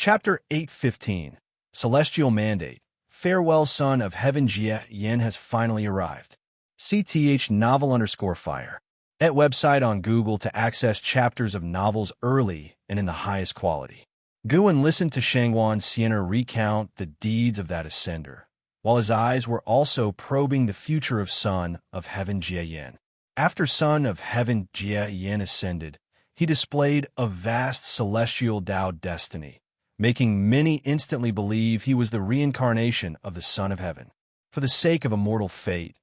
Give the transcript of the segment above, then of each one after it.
Chapter 8:15 Celestial Mandate. Farewell, Son of Heaven. Jie Yin has finally arrived. CTH novel_fire. At website on Google to access chapters of novels early and in the highest quality. Guan listened to Shangwan Sienna recount the deeds of that ascender, while his eyes were also probing the future of Son of Heaven Jie Yin. After Son of Heaven Jie Yin ascended, he displayed a vast celestial Tao destiny, making many instantly believe he was the reincarnation of the Son of Heaven. For the sake of immortal fate,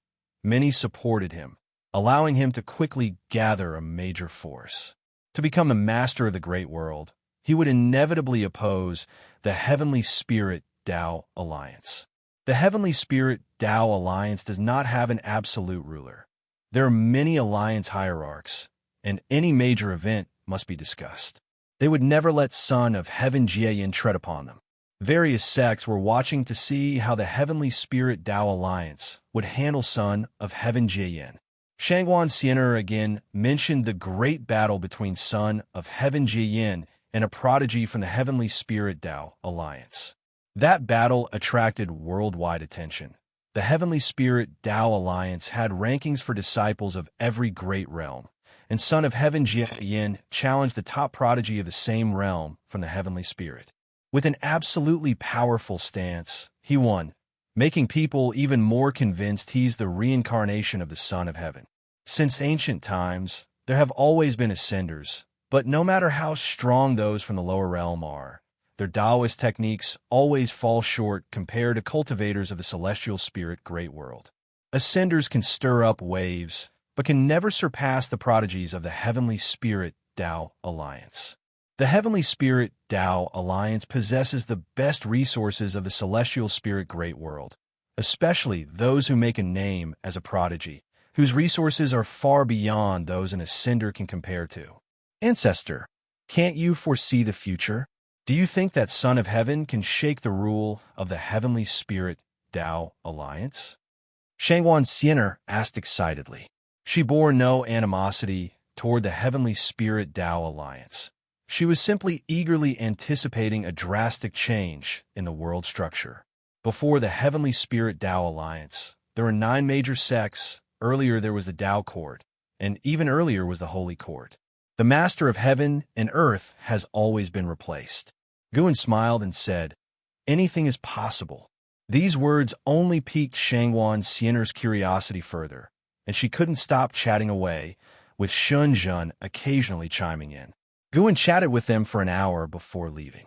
many supported him, allowing him to quickly gather a major force. To become the master of the great world, he would inevitably oppose the Heavenly Spirit Tao Alliance. The Heavenly Spirit Tao Alliance does not have an absolute ruler. There are many alliance hierarchs, and any major event must be discussed. They would never let Son of Heaven Jie Yin tread upon them. Various sects were watching to see how the Heavenly Spirit Tao Alliance would handle Son of Heaven Jie Yin. Shangwan Sienna again mentioned the great battle between Son of Heaven Jie Yin and a prodigy from the Heavenly Spirit Tao Alliance. That battle attracted worldwide attention. The Heavenly Spirit Tao Alliance had rankings for disciples of every great realm, and Son of Heaven Jie Yin challenged the top prodigy of the same realm from the Heavenly Spirit. With an absolutely powerful stance, he won, making people even more convinced he's the reincarnation of the Son of Heaven. Since ancient times, there have always been ascenders, but no matter how strong those from the lower realm are, their Taoist techniques always fall short compared to cultivators of the celestial spirit great world. Ascenders can stir up waves, but can never surpass the prodigies of the Heavenly Spirit Tao Alliance. The Heavenly Spirit Tao Alliance possesses the best resources of the celestial spirit great world, especially those who make a name as a prodigy, whose resources are far beyond those an ascender can compare to. Ancestor, can't you foresee the future? Do you think that Son of Heaven can shake the rule of the Heavenly Spirit Tao Alliance? Shangwan Sienna asked excitedly. She bore no animosity toward the Heavenly Spirit Tao Alliance. She was simply eagerly anticipating a drastic change in the world structure. Before the Heavenly Spirit Tao Alliance, there were 9 major sects. Earlier there was the Tao Court, and even earlier was the Holy Court. The Master of Heaven and Earth has always been replaced. Guan smiled and said, "Anything is possible." These words only piqued Shangwan Sienna's curiosity further, and she couldn't stop chatting away, with Shunjun occasionally chiming in. Guan chatted with them for an hour before leaving.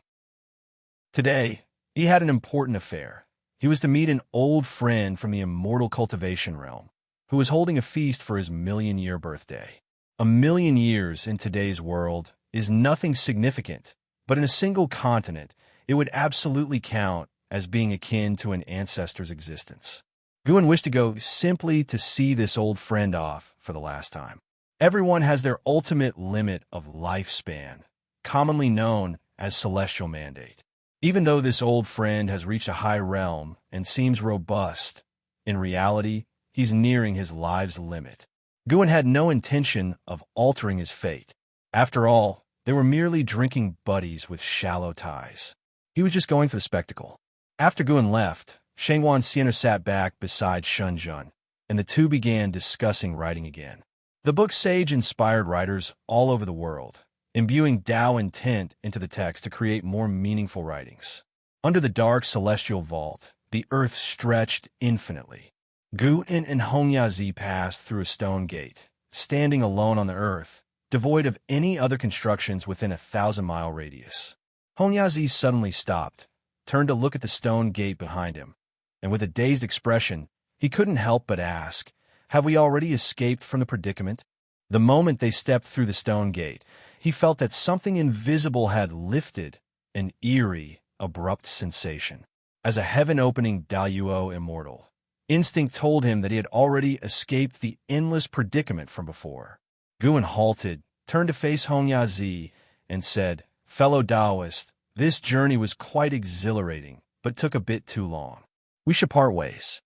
Today, he had an important affair. He was to meet an old friend from the Immortal cultivation realm, who was holding a feast for his million-year birthday. A million years in today's world is nothing significant, but in a single continent, it would absolutely count as being akin to an ancestor's existence. Guan wished to go simply to see this old friend off for the last time. Everyone has their ultimate limit of lifespan, commonly known as celestial mandate. Even though this old friend has reached a high realm and seems robust, in reality, he's nearing his life's limit. Guan had no intention of altering his fate. After all, they were merely drinking buddies with shallow ties. He was just going for the spectacle. After Guan left, Shangwan Sienna sat back beside Shunjun, and the two began discussing writing again. The book's sage-inspired writers all over the world, imbuing Tao intent into the text to create more meaningful writings. Under the dark celestial vault, the earth stretched infinitely. Guan and Hongyazi passed through a stone gate, standing alone on the earth, devoid of any other constructions within a 1,000-mile radius. Hongyazi suddenly stopped, turned to look at the stone gate behind him, and with a dazed expression, he couldn't help but ask, "Have we already escaped from the predicament?" The moment they stepped through the stone gate, he felt that something invisible had lifted, an eerie, abrupt sensation. As a heaven-opening Dayuo Immortal, instinct told him that he had already escaped the endless predicament from before. Guan halted, turned to face Hongyazi, and said, "Fellow Taoist, this journey was quite exhilarating, but took a bit too long. We should part ways."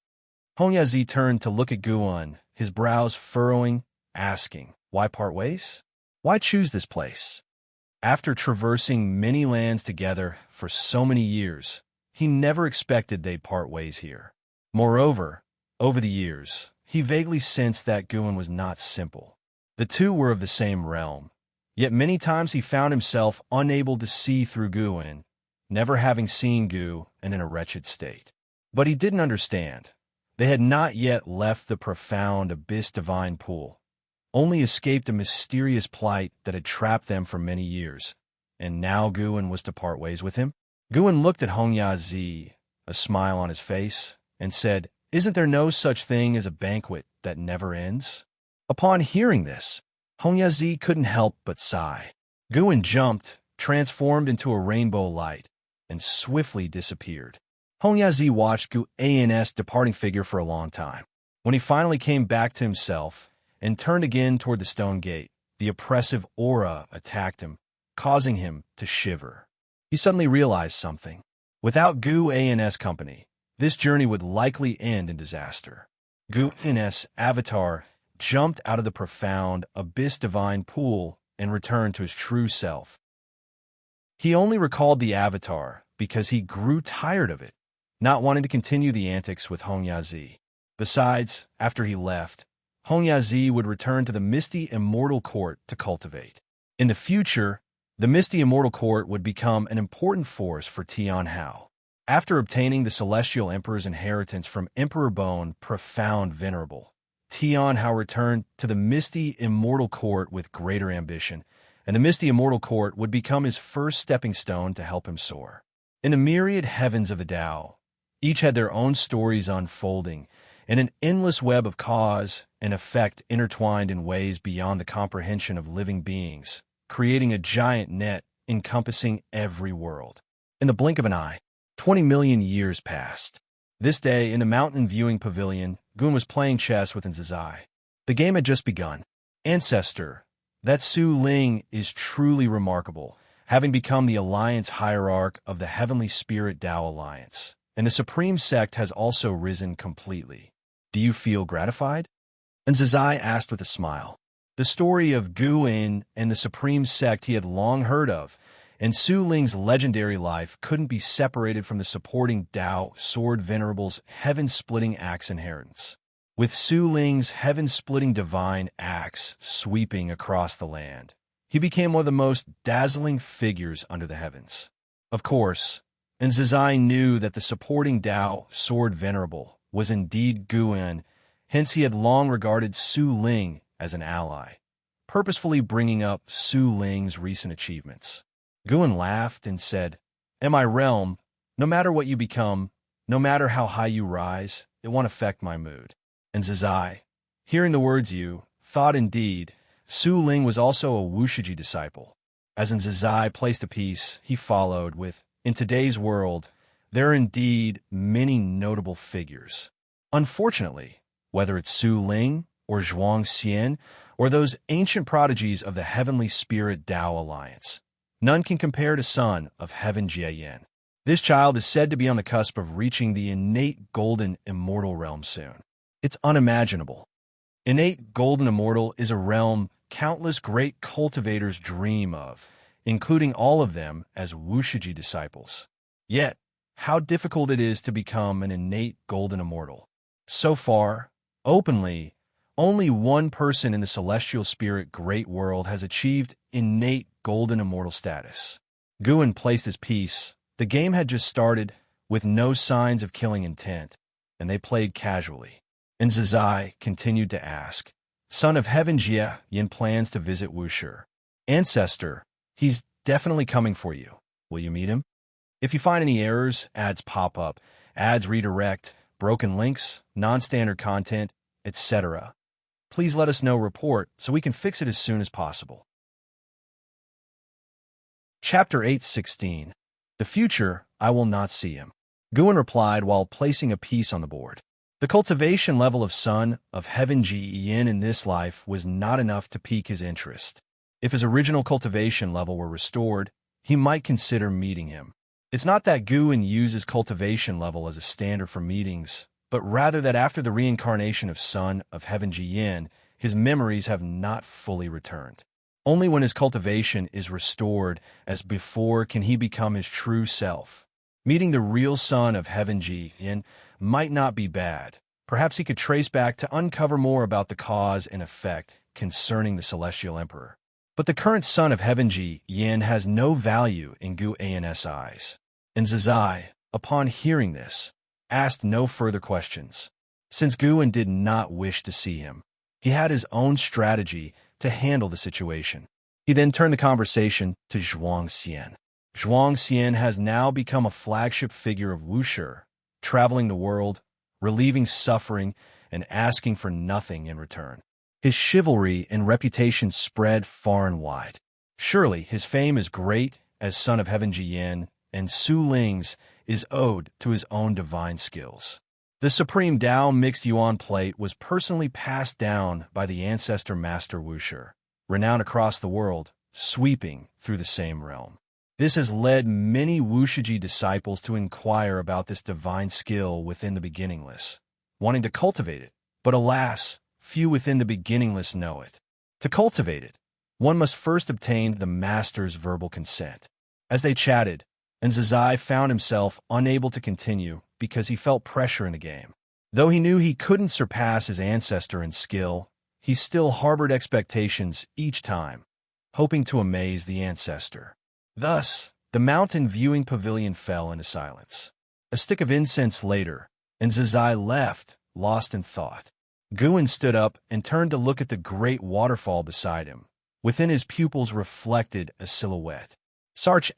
Hongyazi turned to look at Guan, his brows furrowing, asking, "Why part ways? Why choose this place?" After traversing many lands together for so many years, he never expected they'd part ways here. Moreover, over the years, he vaguely sensed that Guin was not simple. The two were of the same realm, yet many times he found himself unable to see through Guin, never having seen Gu and in a wretched state. But he didn't understand. They had not yet left the profound abyss divine pool, only escaped a mysterious plight that had trapped them for many years, and now Guin was to part ways with him? Guin looked at Hongyazi, a smile on his face, and said, "Isn't there no such thing as a banquet that never ends?" Upon hearing this, Hongyazi couldn't help but sigh. Guin jumped, transformed into a rainbow light, and swiftly disappeared. Hongyazi watched Guin's departing figure for a long time. When he finally came back to himself and turned again toward the stone gate, the oppressive aura attacked him, causing him to shiver. He suddenly realized something. Without Guin's company, this journey would likely end in disaster. Guin's avatar jumped out of the profound abyss divine pool and returned to his true self. He only recalled the avatar because he grew tired of it, not wanting to continue the antics with Hongyazi. Besides, after he left, Hongyazi would return to the misty Immortal Court to cultivate. In the future, the misty Immortal Court would become an important force for Tian Hao. After obtaining the Celestial Emperor's inheritance from Emperor Bone Profound Venerable, Tian Hao returned to the misty Immortal Court with greater ambition, and the misty Immortal Court would become his first stepping stone to help him soar. In the myriad heavens of the Tao, each had their own stories unfolding, and an endless web of cause and effect intertwined in ways beyond the comprehension of living beings, creating a giant net encompassing every world. In the blink of an eye, 20 million years passed. This day, in the mountain viewing pavilion, Guin was playing chess with Nzazai. The game had just begun. Ancestor, that Su Ling is truly remarkable, having become the alliance hierarch of the Heavenly Spirit Tao Alliance, and the Supreme Sect has also risen completely. Do you feel gratified? Nzazai asked with a smile. The story of Guin and the Supreme Sect he had long heard of, and Su Ling's legendary life couldn't be separated from the supporting Tao Sword Venerable's heaven-splitting axe inheritance. With Su Ling's heaven-splitting divine axe sweeping across the land, he became one of the most dazzling figures under the heavens. Of course, Nzazai knew that the supporting Tao Sword Venerable was indeed Guin, hence he had long regarded Su Ling as an ally, purposefully bringing up Su Ling's recent achievements. Guin laughed and said, "In my realm, no matter what you become, no matter how high you rise, it won't affect my mood." And Nzazai, hearing the words you thought indeed, Su Ling was also a Wushiji disciple. As Nzazai placed a piece, he followed with, "In today's world, there are indeed many notable figures. Unfortunately, whether it's Su Ling or Zhuang Xian or those ancient prodigies of the Heavenly Spirit Tao Alliance, none can compare to Son of Heaven Jieyan. This child is said to be on the cusp of reaching the innate golden immortal realm soon. It's unimaginable. Innate golden immortal is a realm countless great cultivators dream of, including all of them as Wushiji disciples. Yet, how difficult it is to become an innate golden immortal. So far, openly, only one person in the celestial spirit great world has achieved innate golden immortal status." Guin placed his piece. The game had just started, with no signs of killing intent, and they played casually. And Nzazai continued to ask, "Son of Heaven Jia Yin plans to visit Wushi. Ancestor, he's definitely coming for you. Will you meet him? If you find any errors, ads pop up, ads redirect, broken links, non-standard content, etc., please let us know report so we can fix it as soon as possible." Chapter 8:16. The future, I will not see him. Guin replied while placing a piece on the board. The cultivation level of Son of Heaven Yin in this life was not enough to pique his interest. If his original cultivation level were restored, he might consider meeting him. It's not that Guin uses cultivation level as a standard for meetings, but rather that after the reincarnation of Son of Heaven Yin, his memories have not fully returned. Only when his cultivation is restored as before can he become his true self. Meeting the real son of Heaven Yin might not be bad. Perhaps he could trace back to uncover more about the cause and effect concerning the Celestial Emperor. But the current son of Heaven Yin has no value in Gu An's eyes. And Zazai, upon hearing this, asked no further questions. Since Guan did not wish to see him, he had his own strategy to handle the situation. He then turned the conversation to Zhuang Xian. Zhuang Xian has now become a flagship figure of Wuxi, traveling the world, relieving suffering, and asking for nothing in return. His chivalry and reputation spread far and wide. Surely his fame is great as son of Heaven Yin, and Su Ling's is owed to his own divine skills. The Supreme Tao Mixed Yuan plate was personally passed down by the ancestor Master Wuxi, renowned across the world, sweeping through the same realm. This has led many Wuxi disciples to inquire about this divine skill within the beginningless, wanting to cultivate it, but alas, few within the beginningless know it. To cultivate it, one must first obtain the master's verbal consent. As they chatted, and Zazai found himself unable to continue because he felt pressure in the game. Though he knew he couldn't surpass his ancestor in skill, he still harbored expectations each time, hoping to amaze the ancestor. Thus, the mountain viewing pavilion fell into silence. A stick of incense later, and Zazai left, lost in thought. Guan stood up and turned to look at the great waterfall beside him. Within his pupils reflected a silhouette. Search *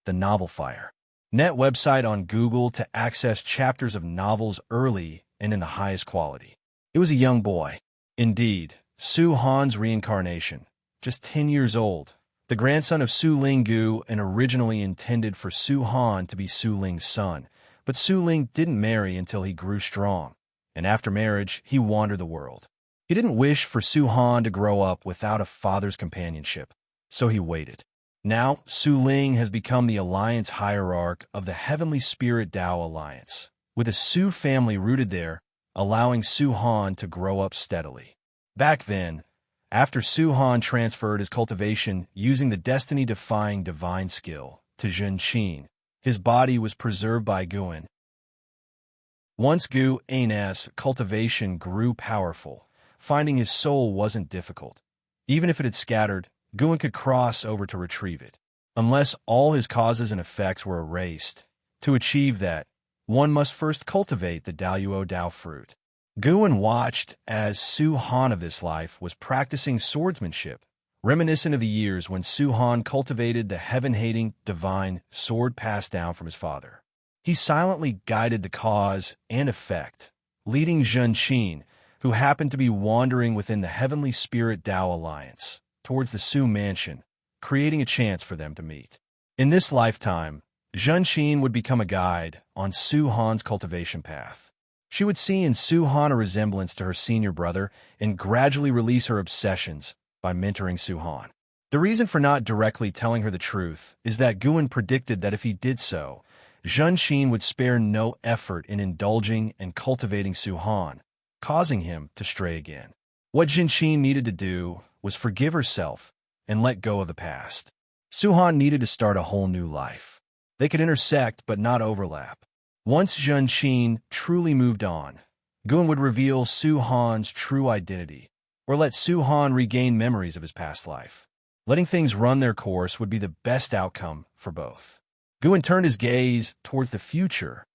the novel Fire. Net website on Google to access chapters of novels early and in the highest quality. It was a young boy. Indeed, Su Han's reincarnation, just 10 years old, the grandson of Su Ling Gu and originally intended for Su Han to be Su Ling's son, but Su Ling didn't marry until he grew strong, and after marriage, he wandered the world. He didn't wish for Su Han to grow up without a father's companionship, so he waited. Now, Su Ling has become the alliance hierarch of the Heavenly Spirit Tao Alliance, with a Su family rooted there, allowing Su Han to grow up steadily. Back then, after Su Han transferred his cultivation using the destiny-defying divine skill to Zhen Qin, his body was preserved by Guan. Once Gu An's cultivation grew powerful, finding his soul wasn't difficult. Even if it had scattered, Guan could cross over to retrieve it. Unless all his causes and effects were erased, to achieve that, one must first cultivate the Daoyuo Dao fruit. Guan watched as Su Han of this life was practicing swordsmanship, reminiscent of the years when Su Han cultivated the heaven-hating, divine sword passed down from his father. He silently guided the cause and effect, leading Zhen Qin, who happened to be wandering within the Heavenly Spirit Tao Alliance, towards the Su mansion, creating a chance for them to meet. In this lifetime, Zhen Qin would become a guide on Su Han's cultivation path. She would see in Su Han a resemblance to her senior brother and gradually release her obsessions by mentoring Su Han. The reason for not directly telling her the truth is that Guan predicted that if he did so, Zhen Qin would spare no effort in indulging and cultivating Su Han, causing him to stray again. What Zhen Qin needed to do was forgive herself and let go of the past. Su Han needed to start a whole new life. They could intersect but not overlap. Once Zhen Qin truly moved on, Guan would reveal Su Han's true identity, or let Su Han regain memories of his past life. Letting things run their course would be the best outcome for both. Guan turned his gaze towards the future,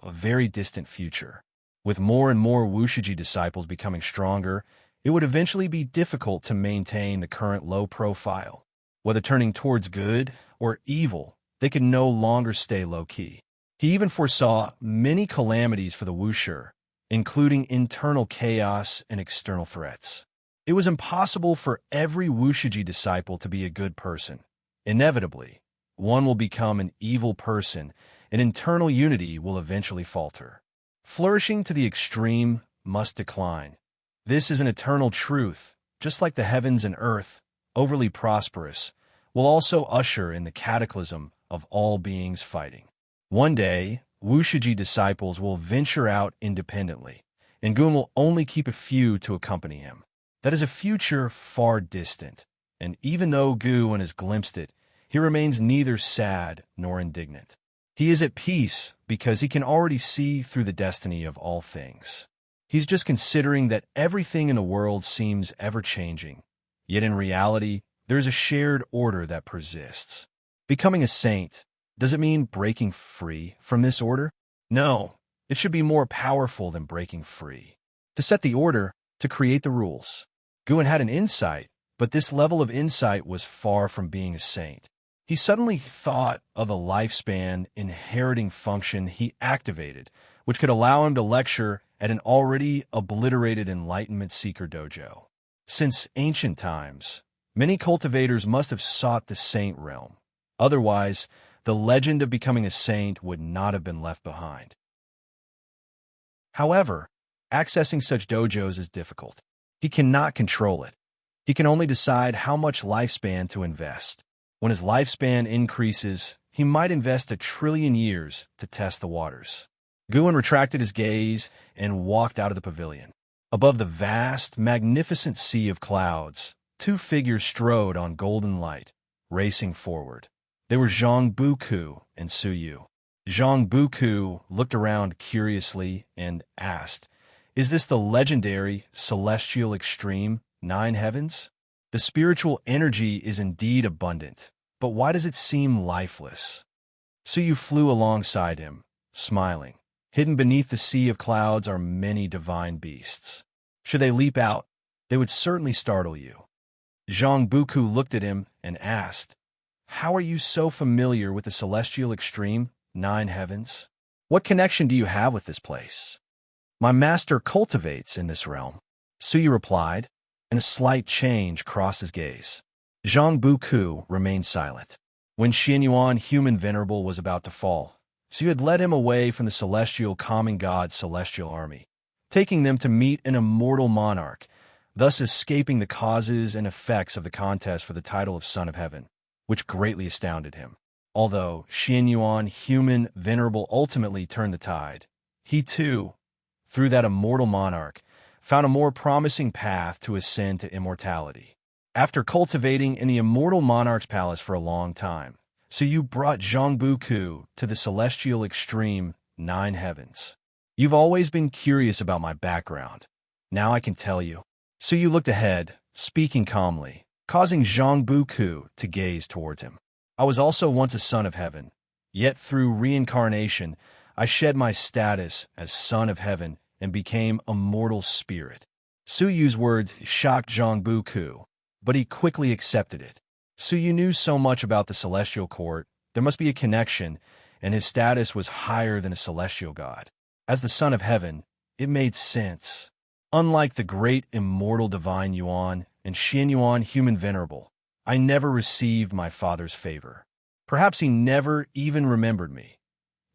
a very distant future. With more and more Wuxi disciples becoming stronger, it would eventually be difficult to maintain the current low profile. Whether turning towards good or evil, they could no longer stay low-key. He even foresaw many calamities for the Wuxi, including internal chaos and external threats. It was impossible for every Wuxi disciple to be a good person. Inevitably, one will become an evil person, and internal unity will eventually falter. Flourishing to the extreme must decline. This is an eternal truth, just like the heavens and earth, overly prosperous, will also usher in the cataclysm of all beings fighting. One day, Wuxi disciples will venture out independently, and Guan will only keep a few to accompany him. That is a future far distant, and even though Gu has glimpsed it, he remains neither sad nor indignant. He is at peace because he can already see through the destiny of all things. He's just considering that everything in the world seems ever-changing, yet in reality, there's a shared order that persists. Becoming a saint, does it mean breaking free from this order? No, it should be more powerful than breaking free. To set the order, to create the rules. Guan had an insight, but this level of insight was far from being a saint. He suddenly thought of a lifespan inheriting function he activated, which could allow him to lecture at an already obliterated enlightenment seeker dojo. Since ancient times, many cultivators must have sought the saint realm. Otherwise, the legend of becoming a saint would not have been left behind. However, accessing such dojos is difficult. He cannot control it. He can only decide how much lifespan to invest. When his lifespan increases, he might invest 1 trillion years to test the waters. Guan retracted his gaze and walked out of the pavilion. Above the vast, magnificent sea of clouds, 2 figures strode on golden light, racing forward. They were Zhang Buku and Su Yu. Zhang Buku looked around curiously and asked, "Is this the legendary celestial extreme, 9 heavens? The spiritual energy is indeed abundant, but why does it seem lifeless?" Su Yu flew alongside him, smiling. Hidden beneath the sea of clouds are many divine beasts. Should they leap out, they would certainly startle you. Zhang Buku looked at him and asked, "How are you so familiar with the celestial extreme, 9 heavens? What connection do you have with this place?" "My master cultivates in this realm," Su Yu replied, and a slight change crossed his gaze. Zhang Buku remained silent. When Xianyuan, human venerable, was about to fall, Su Yu had led him away from the celestial common god's celestial army, taking them to meet an immortal monarch, thus escaping the causes and effects of the contest for the title of Son of Heaven, which greatly astounded him. Although Xianyuan, human venerable, ultimately turned the tide, he too, through that immortal monarch, found a more promising path to ascend to immortality. After cultivating in the immortal monarch's palace for a long time, Su Yu brought Zhang Buku to the celestial extreme, 9 heavens. "You've always been curious about my background. Now I can tell you." Su Yu looked ahead, speaking calmly, causing Zhang Buku to gaze towards him. "I was also once a son of heaven, yet through reincarnation, I shed my status as son of heaven and became a mortal spirit." Su Yu's words shocked Zhang Buku, but he quickly accepted it. Su Yu knew so much about the celestial court, there must be a connection, and his status was higher than a celestial god. As the son of heaven, it made sense. Unlike the great immortal divine Yuan and Xianyuan, human venerable, I never received my father's favor. Perhaps he never even remembered me.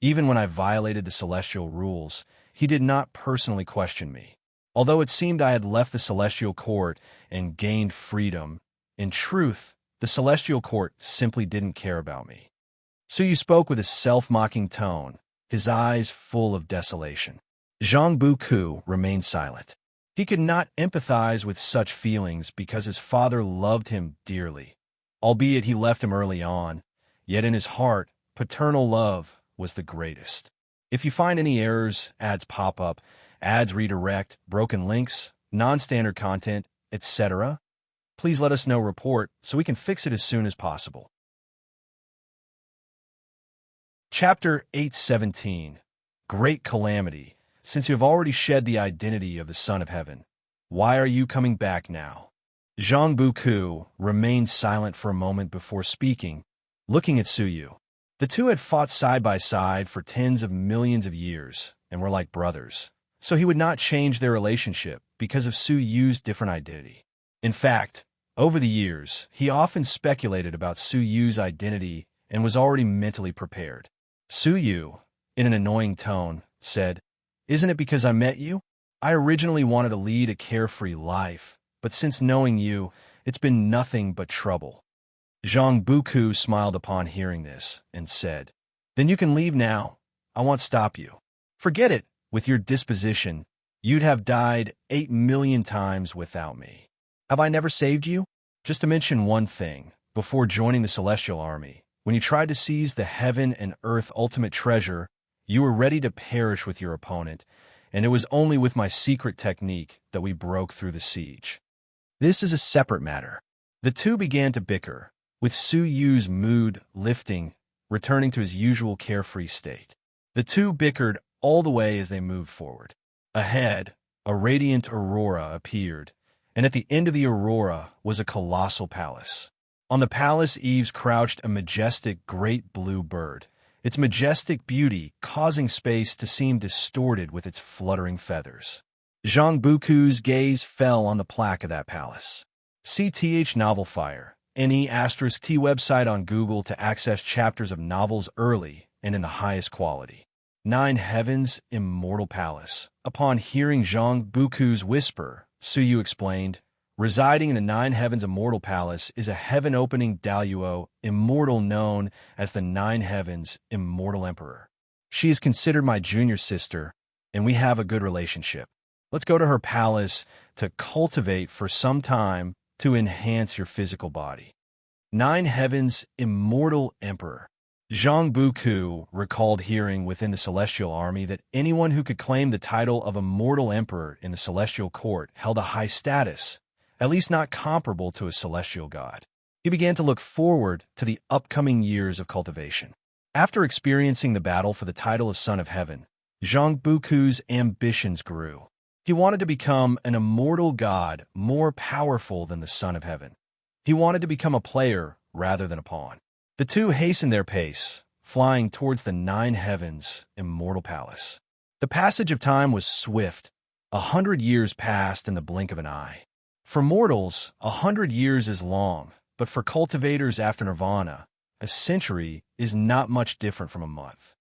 Even when I violated the celestial rules, he did not personally question me. Although it seemed I had left the celestial court and gained freedom, in truth, the celestial court simply didn't care about me. Su Yu spoke with a self-mocking tone, his eyes full of desolation. Zhang Buku remained silent. He could not empathize with such feelings because his father loved him dearly. Albeit he left him early on, yet in his heart, paternal love was the greatest. If you find any errors, ads pop up, ads redirect, broken links, non-standard content, etc., please let us know. Report so we can fix it as soon as possible. Chapter 817. Great Calamity. Since you have already shed the identity of the Son of Heaven, why are you coming back now? Zhang Buku remained silent for a moment before speaking, looking at Su Yu. The two had fought side by side for tens of millions of years and were like brothers, so he would not change their relationship because of Su Yu's different identity. In fact, over the years, he often speculated about Su Yu's identity and was already mentally prepared. Su Yu, in an annoying tone, said, "Isn't it because I met you? I originally wanted to lead a carefree life, but since knowing you, it's been nothing but trouble." Zhang Buku smiled upon hearing this and said, "Then you can leave now. I won't stop you. Forget it, with your disposition, you'd have died 8 million times without me. Have I never saved you? Just to mention one thing, before joining the Celestial Army, when you tried to seize the heaven and earth ultimate treasure, you were ready to perish with your opponent, and it was only with my secret technique that we broke through the siege. This is a separate matter. The two began to bicker, with Su Yu's mood lifting, returning to his usual carefree state. The two bickered all the way as they moved forward. Ahead, a radiant aurora appeared, and at the end of the aurora was a colossal palace. On the palace eaves crouched a majestic great blue bird, its majestic beauty causing space to seem distorted with its fluttering feathers. Zhang Buku's gaze fell on the plaque of that palace. CTH Novel Fire, NE*T website on Google to access chapters of novels early and in the highest quality. 9 Heavens Immortal Palace. Upon hearing Zhang Buku's whisper, Su Yu explained, residing in the 9 Heavens Immortal Palace is a heaven-opening daluo, immortal known as the 9 Heavens Immortal Emperor. She is considered my junior sister, and we have a good relationship. Let's go to her palace to cultivate for some time to enhance your physical body. 9 Heavens Immortal Emperor. Zhang Buku recalled hearing within the Celestial Army that anyone who could claim the title of Immortal Emperor in the Celestial Court held a high status, at least not comparable to a celestial god. He began to look forward to the upcoming years of cultivation. After experiencing the battle for the title of Son of Heaven, Zhang Buku's ambitions grew. He wanted to become an immortal god more powerful than the Son of Heaven. He wanted to become a player rather than a pawn. The two hastened their pace, flying towards the 9 Heavens Immortal Palace. The passage of time was swift. 100 years passed in the blink of an eye. For mortals, 100 years is long, but for cultivators after nirvana, a century is not much different from a month.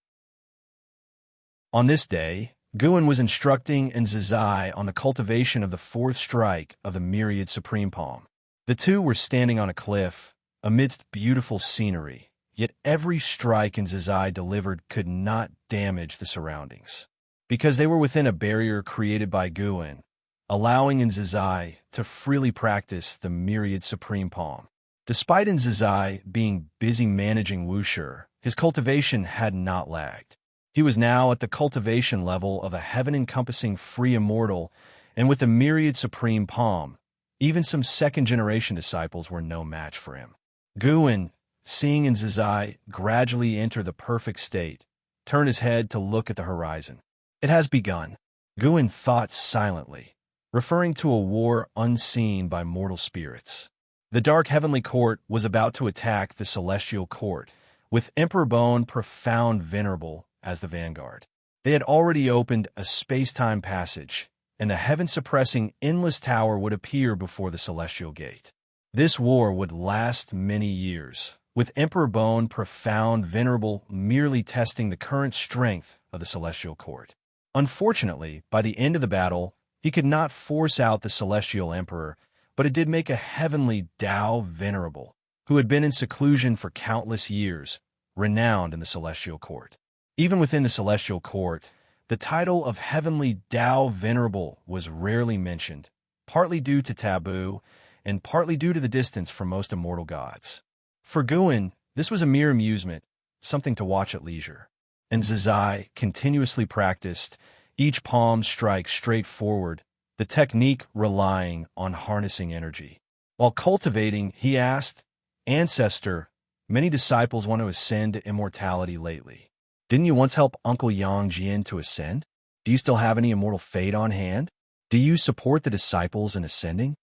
On this day, Guan was instructing Nzizai on the cultivation of the 4th strike of the myriad supreme palm. The two were standing on a cliff, amidst beautiful scenery, yet every strike Nzizai delivered could not damage the surroundings, because they were within a barrier created by Guan, allowing Nzizai to freely practice the myriad supreme palm. Despite Nzizai being busy managing Wuxia, his cultivation had not lagged. He was now at the cultivation level of a heaven-encompassing free immortal, and with the myriad supreme palm, even some second-generation disciples were no match for him. Guan, seeing Nzizai gradually enter the perfect state, turned his head to look at the horizon. It has begun. Guan thought silently, referring to a war unseen by mortal spirits. The dark heavenly court was about to attack the celestial court, with Emperor Bone profound venerable as the vanguard. They had already opened a space-time passage, and the heaven-suppressing endless tower would appear before the celestial gate. This war would last many years, with Emperor Bone profound venerable merely testing the current strength of the celestial court. Unfortunately, by the end of the battle, he could not force out the celestial emperor, but it did make a heavenly Tao venerable, who had been in seclusion for countless years, renowned in the celestial court. Even within the celestial court, the title of heavenly Tao venerable was rarely mentioned, partly due to taboo, and partly due to the distance from most immortal gods. For Guan, this was a mere amusement, something to watch at leisure. And Nzizai continuously practiced, each palm strike straight forward, the technique relying on harnessing energy. While cultivating, he asked, Ancestor, many disciples want to ascend to immortality lately. Didn't you once help Uncle Yang Jian to ascend? Do you still have any immortal fate on hand? Do you support the disciples in ascending?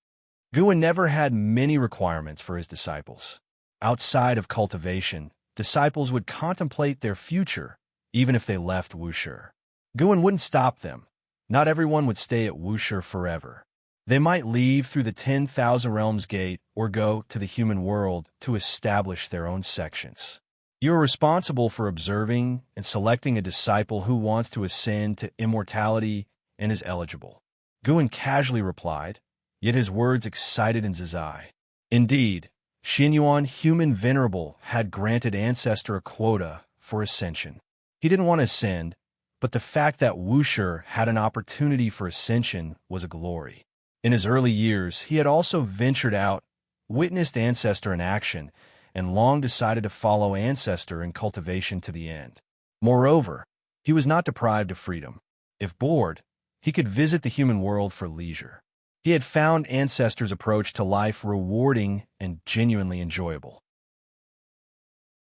Guan never had many requirements for his disciples. Outside of cultivation, disciples would contemplate their future, even if they left Wuxia. Guan wouldn't stop them. Not everyone would stay at Wuxia forever. They might leave through the 10,000 Realms Gate or go to the human world to establish their own sections. You are responsible for observing and selecting a disciple who wants to ascend to immortality and is eligible. Guan casually replied, yet his words excited Nzizai. Indeed, Xinyuan Human Venerable had granted Ancestor a quota for ascension. He didn't want to ascend, but the fact that Wuxia had an opportunity for ascension was a glory. In his early years, he had also ventured out witnessed Ancestor in action, and long decided to follow Ancestor in cultivation to the end. Moreover, he was not deprived of freedom. If bored, he could visit the human world for leisure. He had found Ancestor's approach to life rewarding and genuinely enjoyable.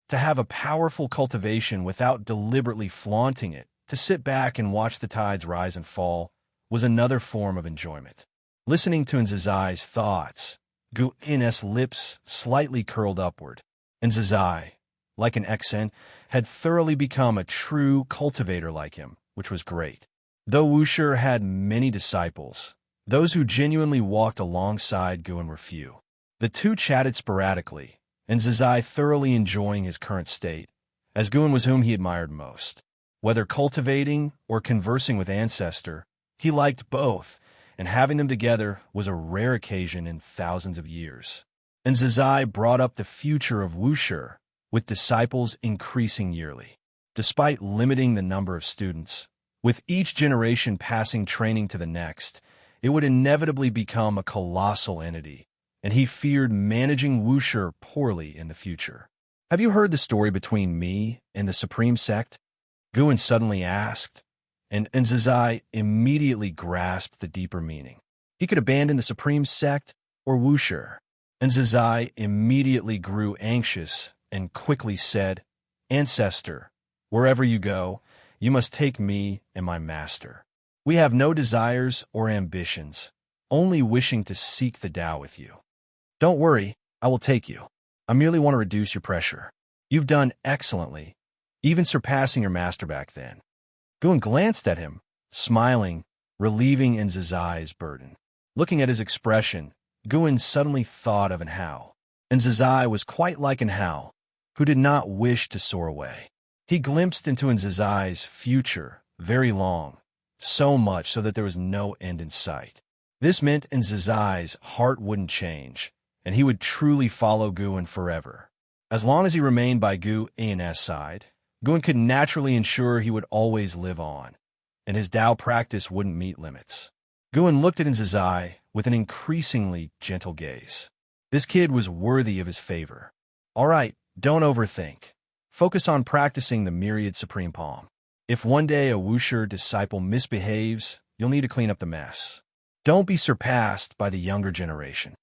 To have a powerful cultivation without deliberately flaunting it, to sit back and watch the tides rise and fall, was another form of enjoyment. Listening to Nzazai's thoughts, Guin's lips slightly curled upward. Nzazai, like an Xen, had thoroughly become a true cultivator like him, which was great. Though Wuxia had many disciples, those who genuinely walked alongside Guin were few. The two chatted sporadically, Nzazai thoroughly enjoying his current state, as Guin was whom he admired most. Whether cultivating or conversing with Ancestor, he liked both, and having them together was a rare occasion in thousands of years. Nzazai brought up the future of Wuxia, with disciples increasing yearly. Despite limiting the number of students, with each generation passing training to the next, it would inevitably become a colossal entity, and he feared managing Wuxia poorly in the future. "Have you heard the story between me and the Supreme Sect?" Guin suddenly asked, and Nzazai immediately grasped the deeper meaning. He could abandon the Supreme Sect or Wuxia. Nzazai immediately grew anxious and quickly said, "Ancestor, wherever you go, you must take me and my master. We have no desires or ambitions, only wishing to seek the Tao with you. Don't worry, I will take you. I merely want to reduce your pressure. You've done excellently, even surpassing your master back then." Guin glanced at him, smiling, relieving Nzazai's burden. Looking at his expression, Guin suddenly thought of Hao. Nzazai was quite like Hao, who did not wish to soar away. He glimpsed into Nzazai's future, very long, so much so that there was no end in sight. This meant Nzazai's heart wouldn't change, and he would truly follow Guin forever. As long as he remained by Guin's side, Guin could naturally ensure he would always live on, and his Tao practice wouldn't meet limits. Guin looked at Nzazai with an increasingly gentle gaze. This kid was worthy of his favor. All right, don't overthink. Focus on practicing the myriad supreme palm. If one day a Wuxia disciple misbehaves, you'll need to clean up the mess. Don't be surpassed by the younger generation.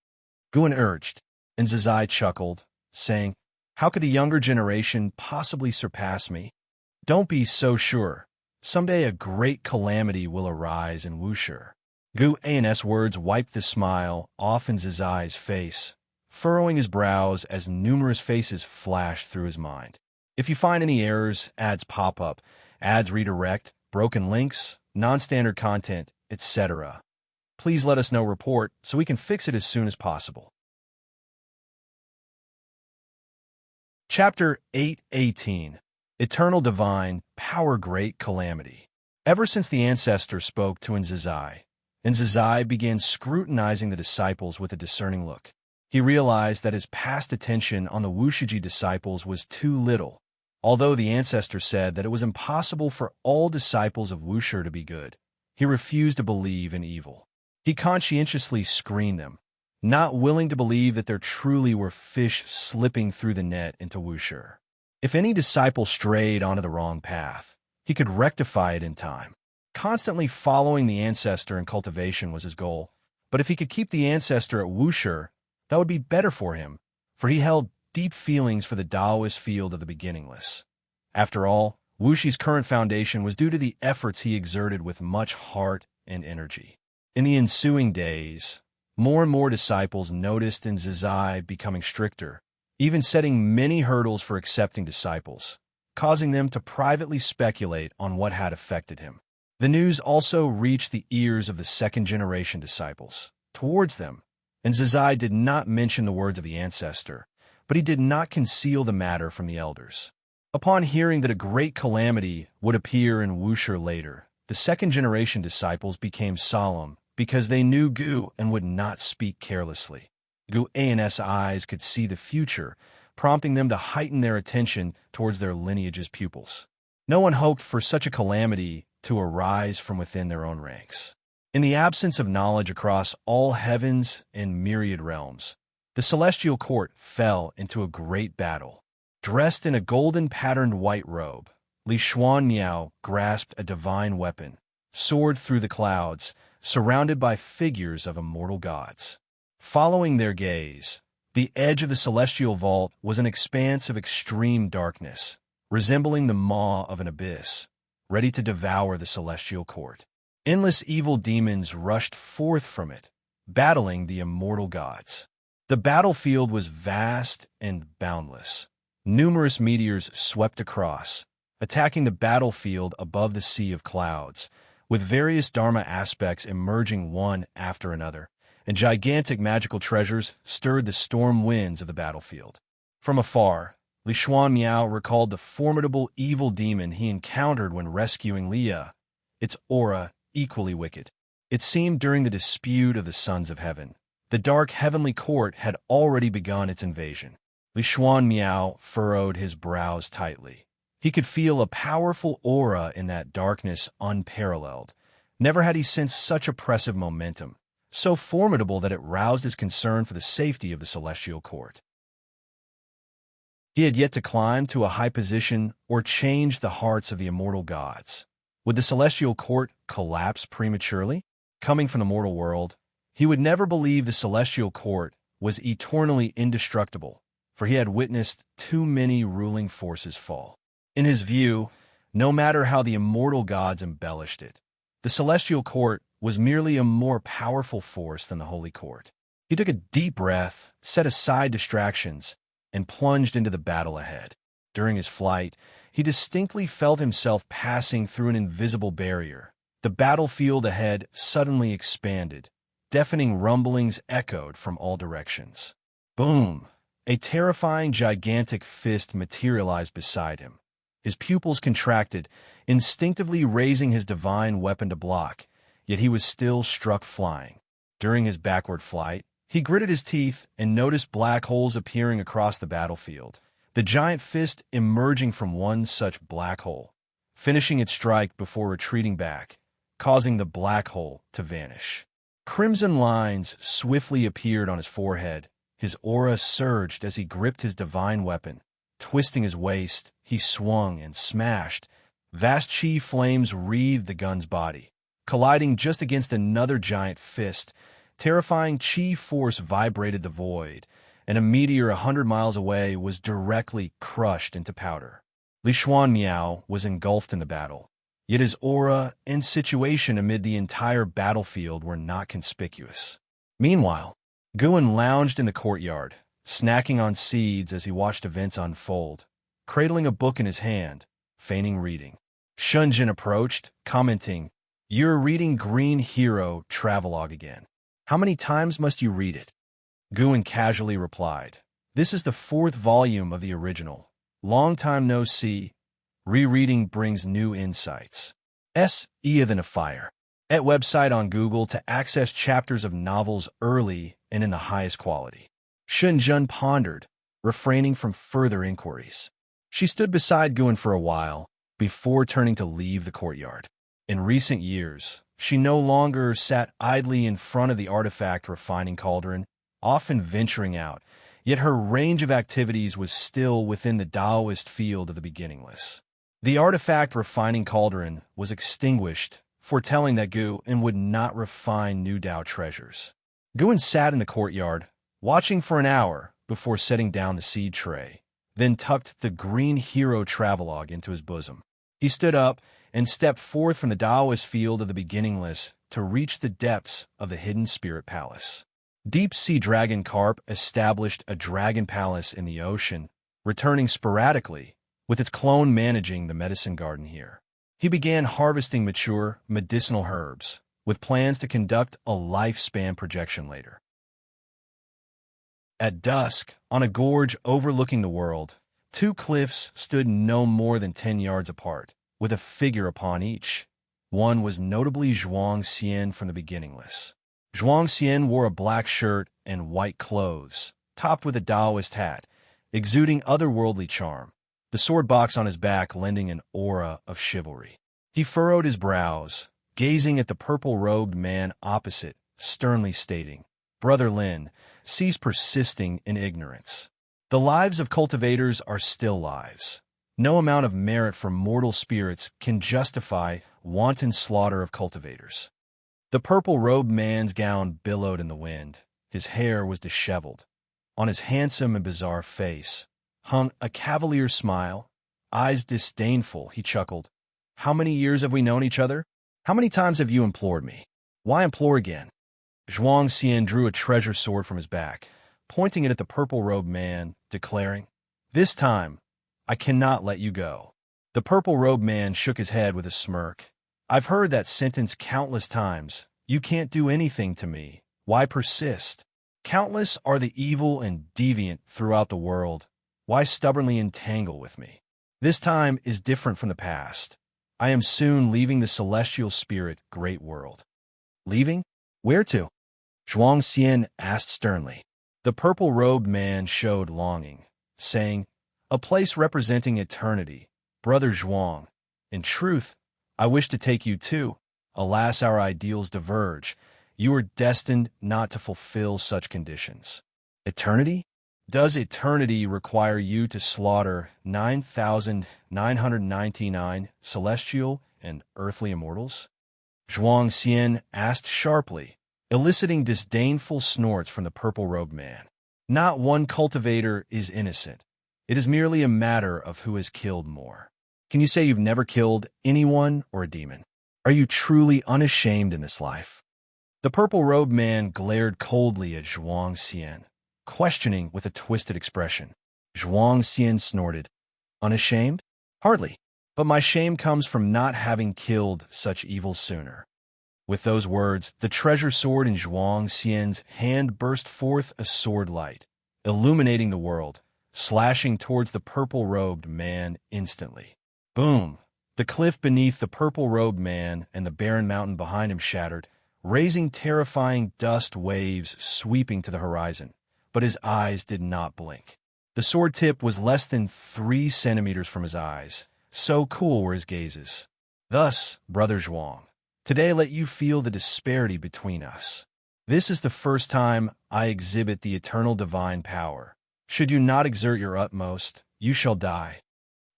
Guin urged, and Nzazai chuckled, saying, "How could the younger generation possibly surpass me? Don't be so sure. Someday a great calamity will arise in Wuxia." Guin's words wiped the smile off Nzazai's face, furrowing his brows as numerous faces flashed through his mind. If you find any errors, ads pop up, ads redirect, broken links, non-standard content, etc., please let us know report so we can fix it as soon as possible. Chapter 8:18 Eternal Divine, Power Great Calamity. Ever since the Ancestor spoke to Nzazai, Nzazai began scrutinizing the disciples with a discerning look. He realized that his past attention on the Wuxiji disciples was too little. Although the Ancestor said that it was impossible for all disciples of Wuxia to be good, he refused to believe in evil. He conscientiously screened them, not willing to believe that there truly were fish slipping through the net into Wuxia. If any disciple strayed onto the wrong path, he could rectify it in time. Constantly following the Ancestor in cultivation was his goal, but if he could keep the Ancestor at Wuxia, that would be better for him, for he held deep feelings for the Taoist field of the beginningless. After all, Wuxi's current foundation was due to the efforts he exerted with much heart and energy. In the ensuing days, more and more disciples noticed Nzazai becoming stricter, even setting many hurdles for accepting disciples, causing them to privately speculate on what had affected him. The news also reached the ears of the second-generation disciples. Towards them, Nzazai did not mention the words of the Ancestor, but he did not conceal the matter from the elders. Upon hearing that a great calamity would appear in Wuxia later, the second-generation disciples became solemn because they knew Gu and would not speak carelessly. Gu's eyes could see the future, prompting them to heighten their attention towards their lineage's pupils. No one hoped for such a calamity to arise from within their own ranks. In the absence of knowledge across all heavens and myriad realms, The celestial court fell into a great battle. Dressed in a golden-patterned white robe, Li Xuan Miao grasped a divine weapon, soared through the clouds, surrounded by figures of immortal gods. Following their gaze, the edge of the celestial vault was an expanse of extreme darkness, resembling the maw of an abyss, ready to devour the celestial court. Endless evil demons rushed forth from it, battling the immortal gods. The battlefield was vast and boundless. Numerous meteors swept across, attacking the battlefield above the sea of clouds, with various Dharma aspects emerging one after another, and gigantic magical treasures stirred the storm winds of the battlefield. From afar, Li Xuan Miao recalled the formidable evil demon he encountered when rescuing Leah, its aura equally wicked. It seemed during the dispute of the Sons of Heaven, the dark heavenly court had already begun its invasion. Li Xuan Miao furrowed his brows tightly. He could feel a powerful aura in that darkness unparalleled. Never had he sensed such oppressive momentum, so formidable that it roused his concern for the safety of the celestial court. He had yet to climb to a high position or change the hearts of the immortal gods. Would the celestial court collapse prematurely? Coming from the mortal world, he would never believe the celestial court was eternally indestructible, for he had witnessed too many ruling forces fall. In his view, no matter how the immortal gods embellished it, the celestial court was merely a more powerful force than the holy court. He took a deep breath, set aside distractions, and plunged into the battle ahead. During his flight, he distinctly felt himself passing through an invisible barrier. The battlefield ahead suddenly expanded. Deafening rumblings echoed from all directions. Boom! A terrifying, gigantic fist materialized beside him. His pupils contracted, instinctively raising his divine weapon to block, yet he was still struck flying. During his backward flight, he gritted his teeth and noticed black holes appearing across the battlefield, the giant fist emerging from one such black hole, finishing its strike before retreating back, causing the black hole to vanish. Crimson lines swiftly appeared on his forehead. His aura surged as he gripped his divine weapon. Twisting his waist, he swung and smashed. Vast chi flames wreathed the gun's body. Colliding just against another giant fist, terrifying chi force vibrated the void, and a meteor 100 miles away was directly crushed into powder. Li Xuan Miao was engulfed in the battle, yet his aura and situation amid the entire battlefield were not conspicuous. Meanwhile, Guan lounged in the courtyard, snacking on seeds as he watched events unfold, cradling a book in his hand, feigning reading. Shunjin approached, commenting, "You're reading Green Hero Travelogue again. How many times must you read it?" Guan casually replied, "This is the 4th volume of the original. Long time no see. Rereading brings new insights." Easier than a fire. At website on Google to access chapters of novels early and in the highest quality. Shunjun pondered, refraining from further inquiries. She stood beside Guan for a while, before turning to leave the courtyard. In recent years, she no longer sat idly in front of the artifact refining cauldron, often venturing out, yet her range of activities was still within the Taoist field of the beginningless. The artifact refining cauldron was extinguished, foretelling that Guan would not refine new Tao treasures. Guan sat in the courtyard, watching for an hour before setting down the seed tray, then tucked the Green Hero Travelogue into his bosom. He stood up and stepped forth from the Taoist field of the beginningless to reach the depths of the hidden spirit palace. Deep-sea dragon carp established a dragon palace in the ocean, returning sporadically, with its clone managing the medicine garden here. He began harvesting mature, medicinal herbs, with plans to conduct a lifespan projection later. At dusk, on a gorge overlooking the world, 2 cliffs stood no more than 10 yards apart, with a figure upon each. One was notably Zhuang Xian from the beginningless. Zhuang Xian wore a black shirt and white clothes, topped with a Taoist hat, exuding otherworldly charm, the sword box on his back lending an aura of chivalry. He furrowed his brows, gazing at the purple-robed man opposite, sternly stating, Brother Lin, cease persisting in ignorance. The lives of cultivators are still lives. No amount of merit from mortal spirits can justify wanton slaughter of cultivators. The purple-robed man's gown billowed in the wind. His hair was disheveled. On his handsome and bizarre face hung a cavalier smile. Eyes disdainful, he chuckled. How many years have we known each other? How many times have you implored me? Why implore again? Zhuang Xian drew a treasure sword from his back, pointing it at the purple-robed man, declaring, "This time, I cannot let you go." The purple-robed man shook his head with a smirk. "I've heard that sentence countless times. You can't do anything to me. Why persist? Countless are the evil and deviant throughout the world. Why stubbornly entangle with me? This time is different from the past. I am soon leaving the celestial spirit great world." "Leaving? Where to?" Zhuang Xian asked sternly. The purple-robed man showed longing, saying, "A place representing eternity, Brother Zhuang. In truth, I wish to take you too. Alas, our ideals diverge. You are destined not to fulfill such conditions." "Eternity? Does eternity require you to slaughter 9,999 celestial and earthly immortals?" Zhuang Xian asked sharply, eliciting disdainful snorts from the purple-robed man. "Not one cultivator is innocent. It is merely a matter of who has killed more. Can you say you've never killed anyone or a demon? Are you truly unashamed in this life?" The purple-robed man glared coldly at Zhuang Xian, questioning with a twisted expression. Zhuang Xian snorted. "Unashamed? Hardly. But my shame comes from not having killed such evil sooner." With those words, the treasure sword in Zhuang Xian's hand burst forth a sword light, illuminating the world, slashing towards the purple-robed man instantly. Boom! The cliff beneath the purple-robed man and the barren mountain behind him shattered, raising terrifying dust waves sweeping to the horizon. But his eyes did not blink. The sword tip was less than 3 centimeters from his eyes. So cool were his gazes. "Thus, Brother Zhuang, today let you feel the disparity between us. This is the first time I exhibit the eternal divine power. Should you not exert your utmost, you shall die."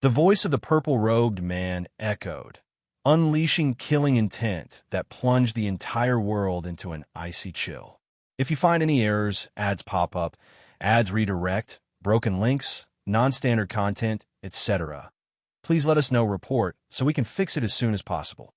The voice of the purple-robed man echoed, unleashing killing intent that plunged the entire world into an icy chill. If you find any errors, ads pop up, ads redirect, broken links, non-standard content, etc., please let us know report so we can fix it as soon as possible.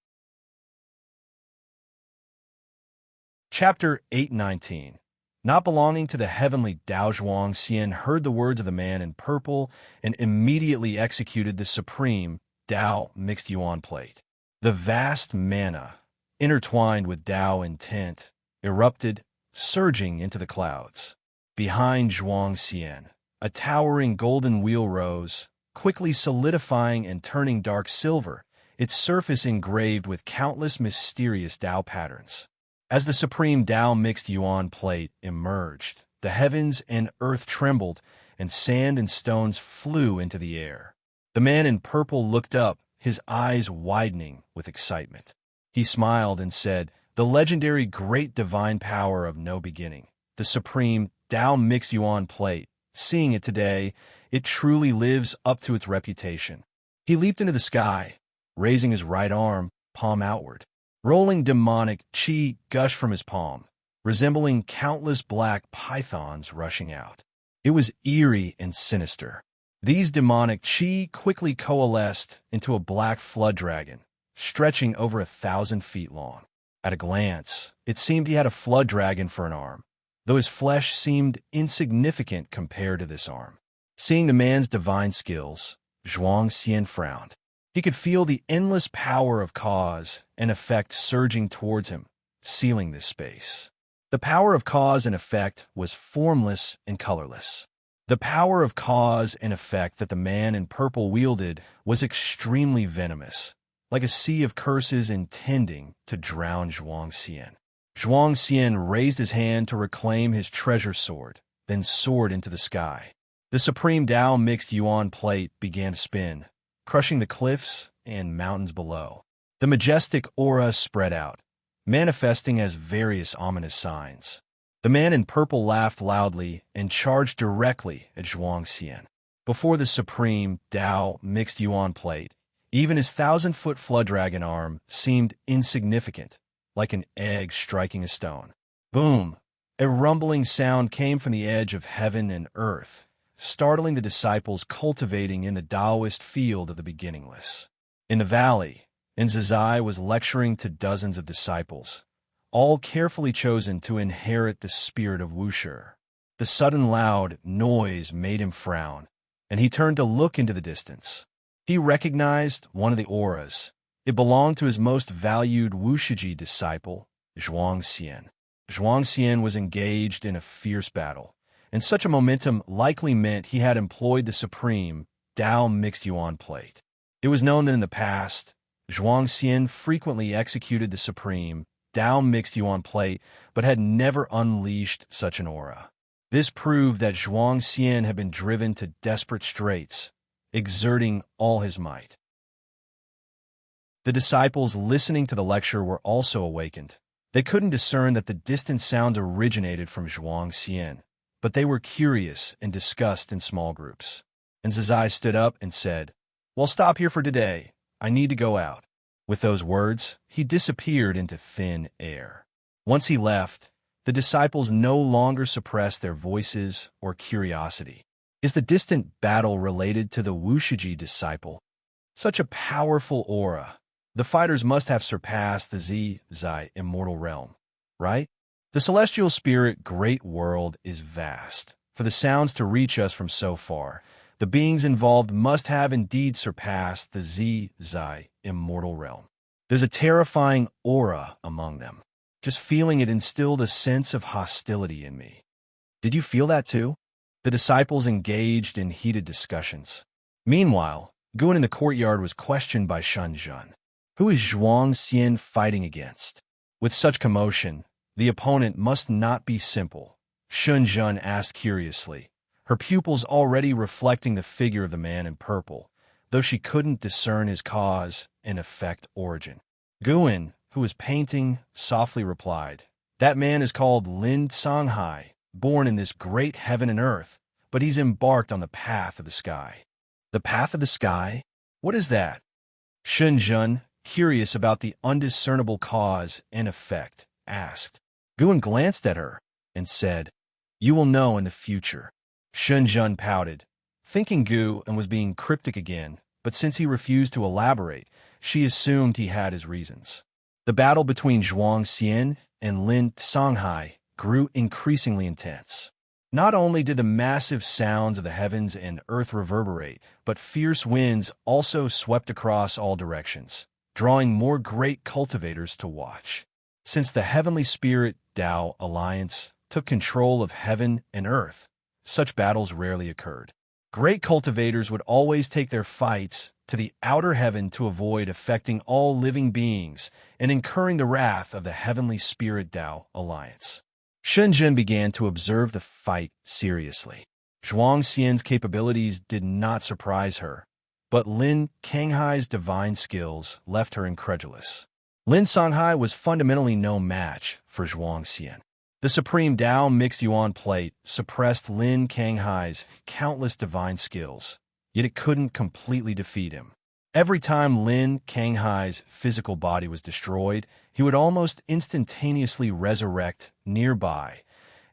Chapter 819. Not belonging to the heavenly Dao. Zhuang Xian heard the words of the man in purple and immediately executed the supreme Dao mixed yuan plate. The vast mana, intertwined with Dao intent, erupted, surging into the clouds. Behind Zhuang Xian, a towering golden wheel rose, quickly solidifying and turning dark silver, its surface engraved with countless mysterious Dao patterns. As the supreme Dao mixed yuan plate emerged, the heavens and earth trembled, and sand and stones flew into the air. The man in purple looked up, his eyes widening with excitement. He smiled and said, "The legendary great divine power of no beginning, the supreme Dao mixed yuan plate, seeing it today, it truly lives up to its reputation." He leaped into the sky, raising his right arm, palm outward. Rolling demonic chi gushed from his palm, resembling countless black pythons rushing out. It was eerie and sinister. These demonic chi quickly coalesced into a black flood dragon, stretching over 1,000 feet long. At a glance, it seemed he had a flood dragon for an arm, though his flesh seemed insignificant compared to this arm. Seeing the man's divine skills, Zhuang Xian frowned. He could feel the endless power of cause and effect surging towards him, sealing this space. The power of cause and effect was formless and colorless. The power of cause and effect that the man in purple wielded was extremely venomous, like a sea of curses intending to drown Zhuang Xian. Zhuang Xian raised his hand to reclaim his treasure sword, then soared into the sky. The supreme Dao mixed yuan plate began to spin, crushing the cliffs and mountains below. The majestic aura spread out, manifesting as various ominous signs. The man in purple laughed loudly and charged directly at Zhuang Xian. Before the supreme Dao mixed yuan plate, even his 1,000-foot flood dragon arm seemed insignificant, like an egg striking a stone. Boom! A rumbling sound came from the edge of heaven and earth, startling the disciples cultivating in the Taoist field of the beginningless. In the valley, Zizai was lecturing to dozens of disciples, all carefully chosen to inherit the spirit of Wuxia. The sudden loud noise made him frown, and he turned to look into the distance. He recognized one of the auras. It belonged to his most valued Wuxiji disciple, Zhuang Xian. Zhuang Xian was engaged in a fierce battle, and such a momentum likely meant he had employed the supreme Dao mixed yuan plate. It was known that in the past, Zhuang Xian frequently executed the supreme Dao mixed yuan plate, but had never unleashed such an aura. This proved that Zhuang Xian had been driven to desperate straits, exerting all his might. The disciples listening to the lecture were also awakened. They couldn't discern that the distant sounds originated from Zhuang Xian, but they were curious and discussed in small groups. And Zizai stood up and said, "Well, stop here for today. I need to go out." With those words, he disappeared into thin air. Once he left, the disciples no longer suppressed their voices or curiosity. Is the distant battle related to the Wuxiji disciple? Such a powerful aura. The fighters must have surpassed the Zizai immortal realm, right? The celestial spirit great world is vast. For the sounds to reach us from so far, the beings involved must have indeed surpassed the Zizai immortal realm. There's a terrifying aura among them. Just feeling it instilled a sense of hostility in me. Did you feel that too? The disciples engaged in heated discussions. Meanwhile, Guan in the courtyard was questioned by Shenzhen. Who is Zhuang Xian fighting against? With such commotion, the opponent must not be simple, Shenzhen asked curiously, her pupils already reflecting the figure of the man in purple, though she couldn't discern his cause and effect origin. Guan, who was painting, softly replied, "That man is called Lin Songhai, born in this great heaven and earth, but he's embarked on the path of the sky." The path of the sky? What is that? Shenzhen, curious about the undiscernible cause and effect, asked. Guan glanced at her and said, "You will know in the future." Shenzhen pouted, thinking Gu and was being cryptic again, but since he refused to elaborate, she assumed he had his reasons. The battle between Zhuang Xian and Lin Songhai grew increasingly intense. Not only did the massive sounds of the heavens and earth reverberate, but fierce winds also swept across all directions, drawing more great cultivators to watch. Since the heavenly spirit Dao alliance took control of heaven and earth, such battles rarely occurred. Great cultivators would always take their fights to the outer heaven to avoid affecting all living beings and incurring the wrath of the heavenly spirit Dao alliance. Shenzhen began to observe the fight seriously. Zhuang Xian's capabilities did not surprise her, but Lin Canghai's divine skills left her incredulous. Lin Songhai was fundamentally no match for Zhuang Xian. The supreme Dao mixed yuan plate suppressed Lin Canghai's countless divine skills, yet it couldn't completely defeat him. Every time Lin Canghai's physical body was destroyed, he would almost instantaneously resurrect nearby,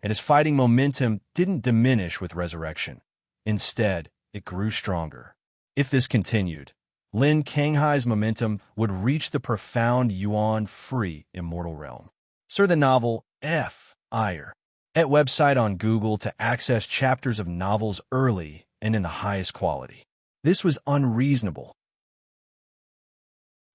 and his fighting momentum didn't diminish with resurrection. Instead, it grew stronger. If this continued, Lin Canghai's momentum would reach the profound yuan-free immortal realm. Sir, the novel F. Ire. At website on Google to access chapters of novels early and in the highest quality. This was unreasonable.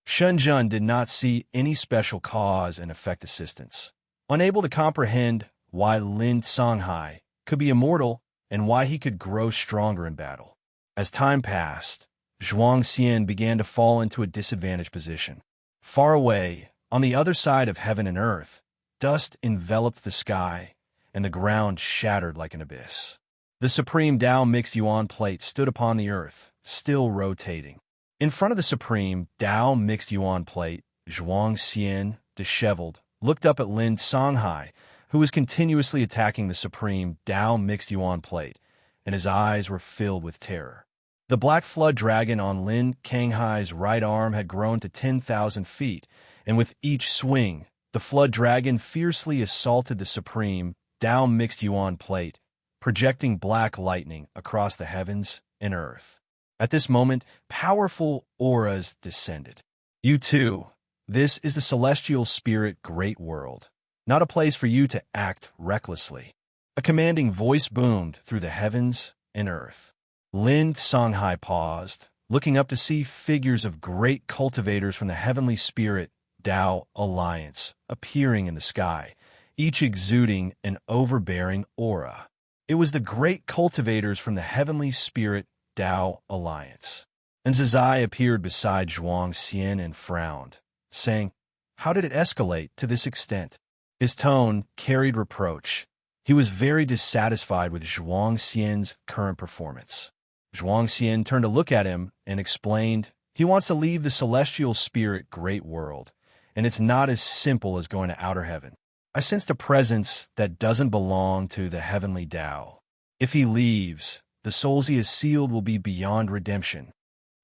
Shenzhen did not see any special cause and effect assistance. Unable to comprehend why Lin Songhai could be immortal and why he could grow stronger in battle. As time passed, Zhuang Xian began to fall into a disadvantaged position. Far away, on the other side of heaven and earth, dust enveloped the sky, and the ground shattered like an abyss. The supreme Dao mixed yuan plate stood upon the earth, still rotating. In front of the supreme Dao mixed yuan plate, Zhuang Xian, disheveled, looked up at Lin Songhai, who was continuously attacking the supreme Tao mixed yuan plate, and his eyes were filled with terror. The black flood dragon on Lin Kanghai's right arm had grown to 10,000 feet, and with each swing, the flood dragon fiercely assaulted the supreme Tao mixed yuan plate, projecting black lightning across the heavens and earth. At this moment, powerful auras descended. You too. This is the celestial spirit great world, not a place for you to act recklessly. A commanding voice boomed through the heavens and earth. Lin Songhai paused, looking up to see figures of great cultivators from the heavenly spirit Tao Alliance appearing in the sky, each exuding an overbearing aura. It was the great cultivators from the heavenly spirit Tao Alliance. And Zizai appeared beside Zhuang Xian and frowned, saying, "How did it escalate to this extent?" His tone carried reproach. He was very dissatisfied with Zhuang Xian's current performance. Zhuang Xian turned to look at him and explained, "He wants to leave the celestial spirit great world, and it's not as simple as going to outer heaven. I sensed a presence that doesn't belong to the heavenly Tao. If he leaves, the souls he has sealed will be beyond redemption.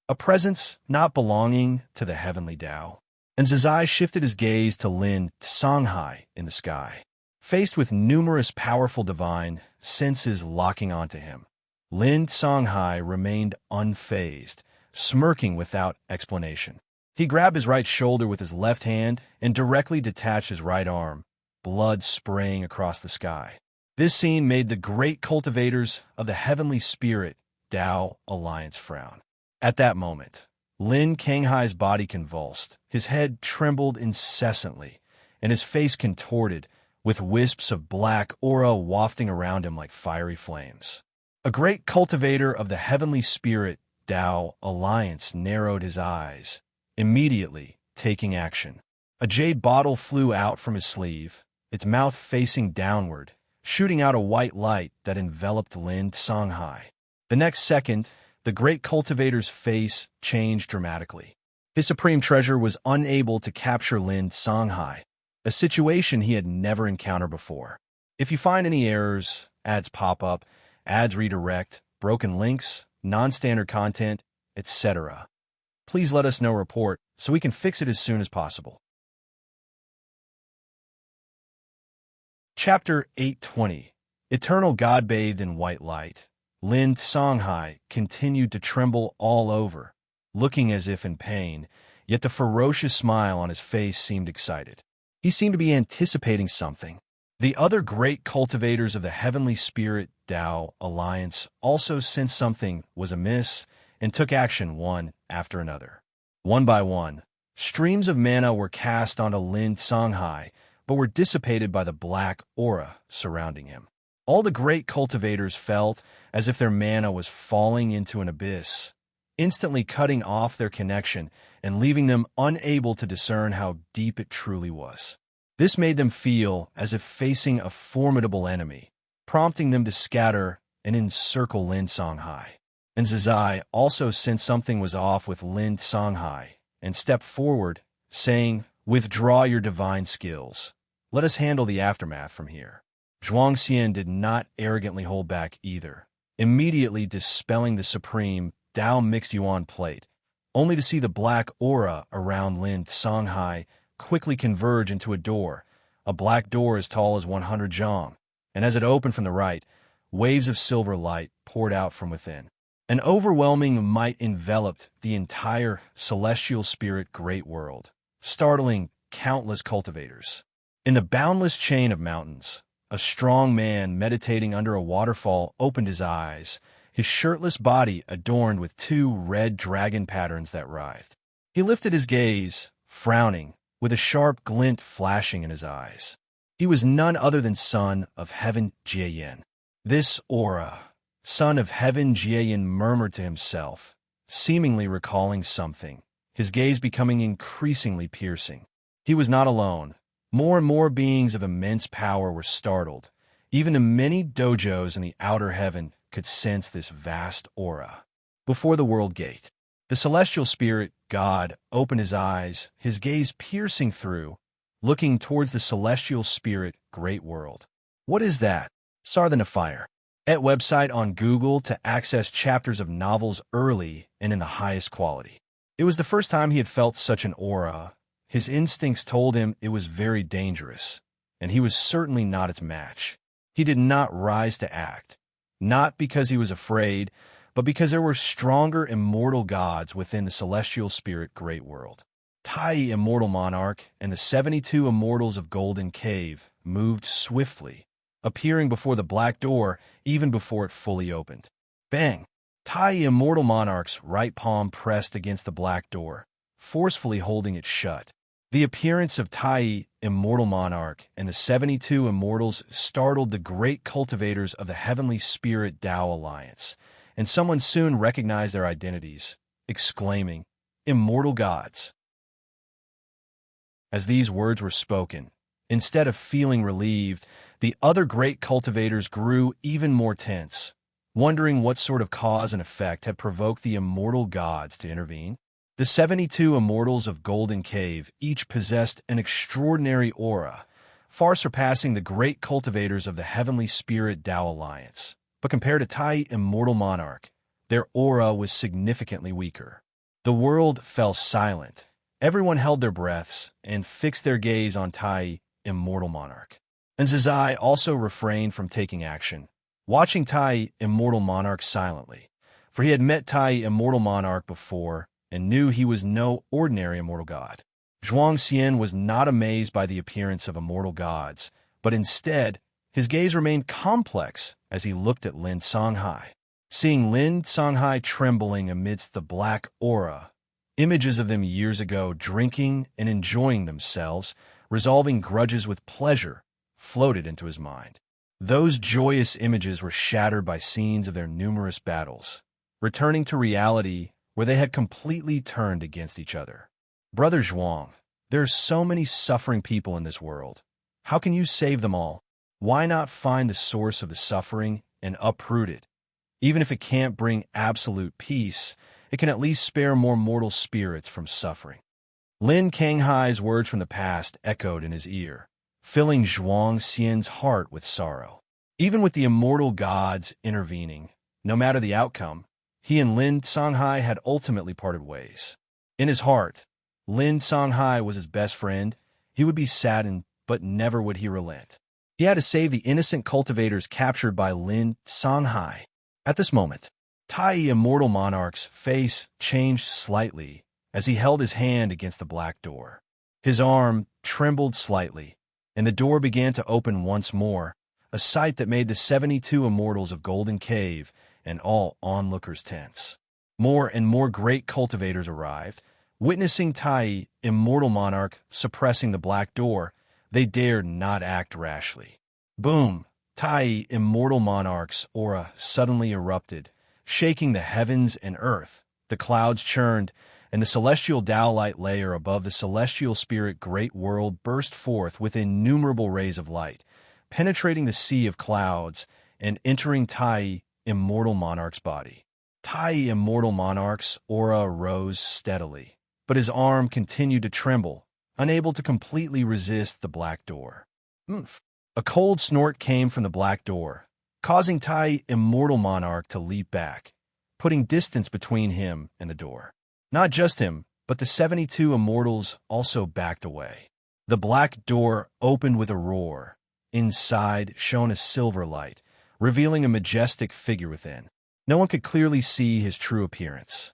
A presence not belonging to the heavenly Tao." And Zizai shifted his gaze to Lin Songhai in the sky. Faced with numerous powerful divine senses locking onto him, Lin Songhai remained unfazed, smirking without explanation. He grabbed his right shoulder with his left hand and directly detached his right arm, blood spraying across the sky. This scene made the great cultivators of the heavenly spirit Tao Alliance frown. At that moment, Lin Kanghai's body convulsed, his head trembled incessantly, and his face contorted, with wisps of black aura wafting around him like fiery flames. A great cultivator of the heavenly spirit Tao Alliance narrowed his eyes, immediately taking action. A jade bottle flew out from his sleeve, its mouth facing downward, shooting out a white light that enveloped Lin Songhai. The next second, the great cultivator's face changed dramatically. His supreme treasure was unable to capture Lin Songhai, a situation he had never encountered before. If you find any errors, ads pop up, ads redirect, broken links, non-standard content, etc., please let us know report so we can fix it as soon as possible. Chapter 820. Eternal God bathed in white light. Lin Songhai continued to tremble all over, looking as if in pain, yet the ferocious smile on his face seemed excited. He seemed to be anticipating something. The other great cultivators of the heavenly spirit Tao Alliance also sensed something was amiss and took action one after another. One by one, streams of mana were cast onto Lin Songhai, but were dissipated by the black aura surrounding him. All the great cultivators felt as if their mana was falling into an abyss, instantly cutting off their connection and leaving them unable to discern how deep it truly was. This made them feel as if facing a formidable enemy, prompting them to scatter and encircle Lin Songhai. And Zizai also sensed something was off with Lin Songhai and stepped forward, saying, "Withdraw your divine skills. Let us handle the aftermath from here." Zhuang Xian did not arrogantly hold back either, immediately dispelling the supreme Tao mixed yuan plate, only to see the black aura around Lin Songhai quickly converge into a black door as tall as 100 zhang, and as it opened from the right, waves of silver light poured out from within. An overwhelming might enveloped the entire celestial spirit great world, startling countless cultivators. In the boundless chain of mountains, a strong man meditating under a waterfall opened his eyes, his shirtless body adorned with 2 red dragon patterns that writhed. He lifted his gaze, frowning, with a sharp glint flashing in his eyes. He was none other than Son of Heaven Jieyin. This aura, Son of Heaven Jieyin murmured to himself, seemingly recalling something, his gaze becoming increasingly piercing. He was not alone. More and more beings of immense power were startled. Even the many dojos in the outer heaven could sense this vast aura. Before the world gate, the celestial spirit, God, opened his eyes, his gaze piercing through, looking towards the celestial spirit, Great World. What is that? Sar the Fire. At website on Google to access chapters of novels early and in the highest quality. It was the first time he had felt such an aura. His instincts told him it was very dangerous, and he was certainly not its match. He did not rise to act, not because he was afraid, but because there were stronger immortal gods within the celestial spirit Great World. Tai, Immortal Monarch, and the 72 immortals of Golden Cave moved swiftly, appearing before the black door even before it fully opened. Bang! Tai, Immortal Monarch's right palm pressed against the black door, forcefully holding it shut. The appearance of Tai, Immortal Monarch, and the 72 immortals startled the great cultivators of the Heavenly Spirit Tao Alliance, and someone soon recognized their identities, exclaiming, "Immortal gods!" As these words were spoken, instead of feeling relieved, the other great cultivators grew even more tense, wondering what sort of cause and effect had provoked the immortal gods to intervene. The 72 immortals of Golden Cave each possessed an extraordinary aura, far surpassing the great cultivators of the Heavenly Spirit Tao Alliance. But compared to Tai, Immortal Monarch, their aura was significantly weaker. The world fell silent. Everyone held their breaths and fixed their gaze on Tai, Immortal Monarch. And Zazai also refrained from taking action, watching Tai, Immortal Monarch silently, for he had met Tai, Immortal Monarch before and knew he was no ordinary immortal god. Zhuang Xian was not amazed by the appearance of immortal gods, but instead, his gaze remained complex as he looked at Lin Songhai. Seeing Lin Songhai trembling amidst the black aura, images of them years ago drinking and enjoying themselves, resolving grudges with pleasure, floated into his mind. Those joyous images were shattered by scenes of their numerous battles, returning to reality where they had completely turned against each other. Brother Zhuang, there are so many suffering people in this world. How can you save them all? Why not find the source of the suffering and uproot it? Even if it can't bring absolute peace, it can at least spare more mortal spirits from suffering. Lin Kanghai's words from the past echoed in his ear, filling Zhuang Xian's heart with sorrow. Even with the immortal gods intervening, no matter the outcome, he and Lin Songhai had ultimately parted ways. In his heart, Lin Songhai was his best friend. He would be saddened, but never would he relent. He had to save the innocent cultivators captured by Lin Songhai. At this moment, Tai, Immortal Monarch's face changed slightly as he held his hand against the black door. His arm trembled slightly, and the door began to open once more, a sight that made the 72 immortals of Golden Cave and all onlookers tense. More and more great cultivators arrived. Witnessing Tai, Immortal Monarch, suppressing the black door, they dared not act rashly. Boom! Tai, Immortal Monarch's aura suddenly erupted, shaking the heavens and earth. The clouds churned, and the celestial Tao light layer above the celestial spirit Great World burst forth with innumerable rays of light, penetrating the sea of clouds and entering Tai, Immortal Monarch's body. Tai, Immortal Monarch's aura rose steadily, but his arm continued to tremble, unable to completely resist the black door. Oomph! A cold snort came from the black door, causing Tai, Immortal Monarch to leap back, putting distance between him and the door. Not just him, but the 72 immortals also backed away. The black door opened with a roar. Inside shone a silver light, revealing a majestic figure within. No one could clearly see his true appearance.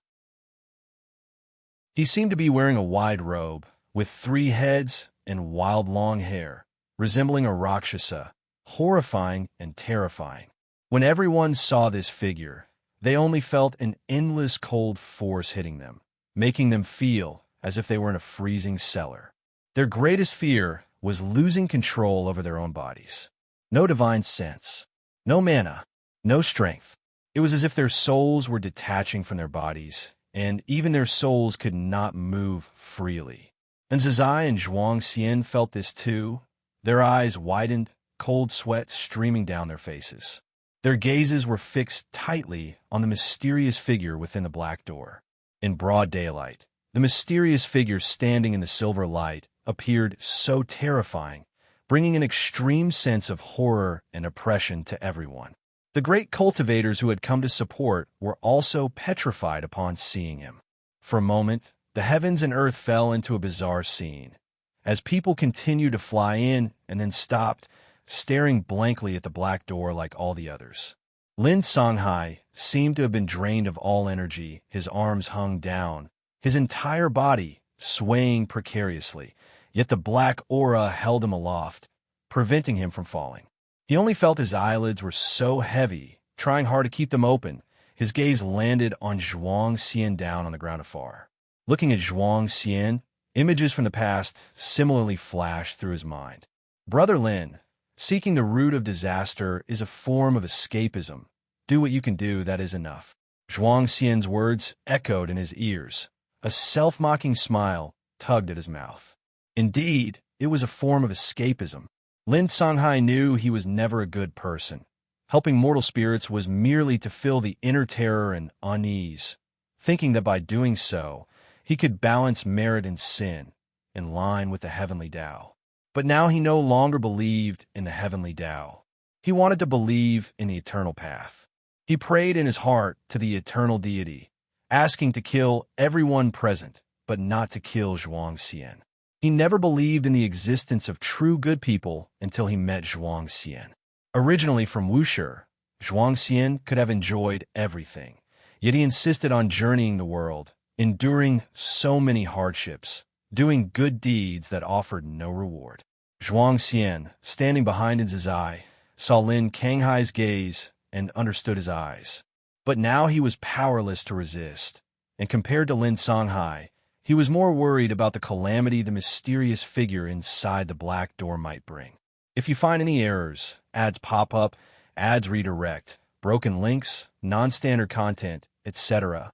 He seemed to be wearing a wide robe, with 3 heads and wild long hair, resembling a Rakshasa, horrifying and terrifying. When everyone saw this figure, they only felt an endless cold force hitting them, making them feel as if they were in a freezing cellar. Their greatest fear was losing control over their own bodies. No divine sense, no mana, no strength. It was as if their souls were detaching from their bodies, and even their souls could not move freely. And Zazai and Zhuang Xian felt this too. Their eyes widened, cold sweat streaming down their faces. Their gazes were fixed tightly on the mysterious figure within the black door. In broad daylight, the mysterious figure standing in the silver light appeared so terrifying, bringing an extreme sense of horror and oppression to everyone. The great cultivators who had come to support were also petrified upon seeing him. For a moment, the heavens and earth fell into a bizarre scene, as people continued to fly in and then stopped, staring blankly at the black door like all the others. Lin Songhai seemed to have been drained of all energy, his arms hung down, his entire body swaying precariously, yet the black aura held him aloft, preventing him from falling. He only felt his eyelids were so heavy, trying hard to keep them open. His gaze landed on Zhuang Xian down on the ground afar. Looking at Zhuang Xian, images from the past similarly flashed through his mind. Brother Lin, seeking the root of disaster is a form of escapism. Do what you can do, that is enough. Zhuang Xian's words echoed in his ears. A self-mocking smile tugged at his mouth. Indeed, it was a form of escapism. Lin Songhai knew he was never a good person. Helping mortal spirits was merely to fill the inner terror and unease, thinking that by doing so, he could balance merit and sin, in line with the heavenly Tao. But now he no longer believed in the heavenly Tao. He wanted to believe in the eternal path. He prayed in his heart to the eternal deity, asking to kill everyone present, but not to kill Zhuang Xian. He never believed in the existence of true good people until he met Zhuang Xian. Originally from Wushi, Zhuang Xian could have enjoyed everything, yet he insisted on journeying the world, enduring so many hardships, doing good deeds that offered no reward. Zhuang Xian, standing behind Zizai, saw Lin Kanghai's gaze and understood his eyes. But now he was powerless to resist, and compared to Lin Songhai, he was more worried about the calamity the mysterious figure inside the black door might bring. If you find any errors, ads pop up, ads redirect, broken links, non-standard content, etc.,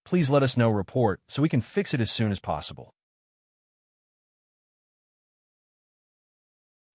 please let us know. Report so we can fix it as soon as possible.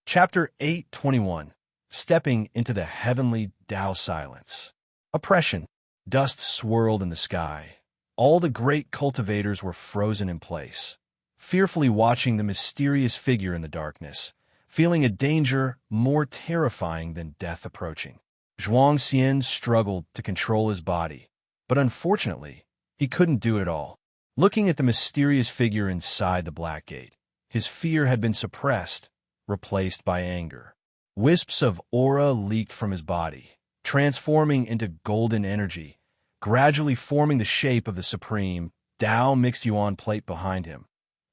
Chapter 8:21. Stepping into the heavenly Tao silence. Oppression. Dust swirled in the sky. All the great cultivators were frozen in place, fearfully watching the mysterious figure in the darkness, feeling a danger more terrifying than death approaching. Zhuang Xian struggled to control his body, but unfortunately, he couldn't do it all. Looking at the mysterious figure inside the black gate, his fear had been suppressed, replaced by anger. Wisps of aura leaked from his body, transforming into golden energy, gradually forming the shape of the supreme Tao mixed yuan plate behind him.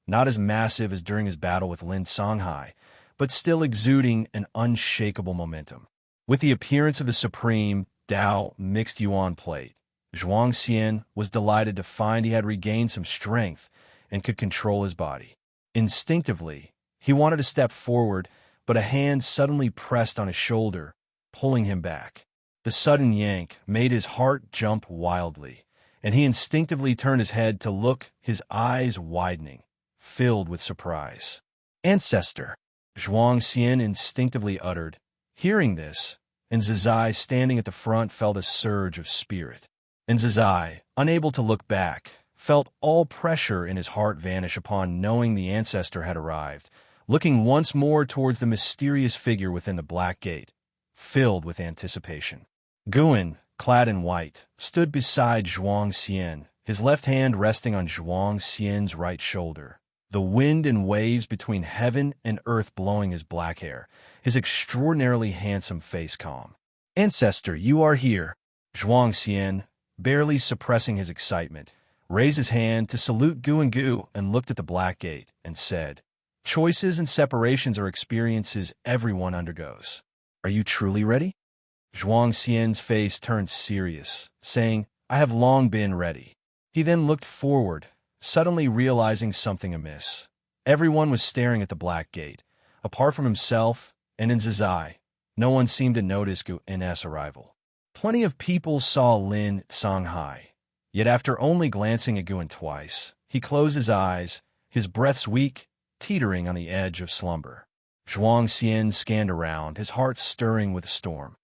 Not as massive as during his battle with Lin Songhai, but still exuding an unshakable momentum. With the appearance of the supreme Tao mixed yuan plate, Zhuang Xian was delighted to find he had regained some strength and could control his body. Instinctively, he wanted to step forward, but a hand suddenly pressed on his shoulder, pulling him back. The sudden yank made his heart jump wildly, and he instinctively turned his head to look, his eyes widening, filled with surprise. "Ancestor," Zhuang Xian instinctively uttered. Hearing this, and Zizai standing at the front felt a surge of spirit. And Zizai, unable to look back, felt all pressure in his heart vanish upon knowing the ancestor had arrived, looking once more towards the mysterious figure within the black gate, filled with anticipation. Guan, clad in white, stood beside Zhuang Xian, his left hand resting on Zhuang Xian's right shoulder. The wind and waves between heaven and earth blowing his black hair, his extraordinarily handsome face calm. "Ancestor, you are here." Zhuang Xian, barely suppressing his excitement, raised his hand to salute Gu and looked at the black gate and said, "Choices and separations are experiences everyone undergoes. Are you truly ready?" Zhuang Xian's face turned serious, saying, "I have long been ready." He then looked forward, suddenly realizing something amiss. Everyone was staring at the black gate. Apart from himself and in Zizai, no one seemed to notice Gu's arrival. Plenty of people saw Lin Songhai, yet after only glancing at Guan twice, he closed his eyes, his breaths weak, teetering on the edge of slumber. Zhuang Xian scanned around, his heart stirring with a storm,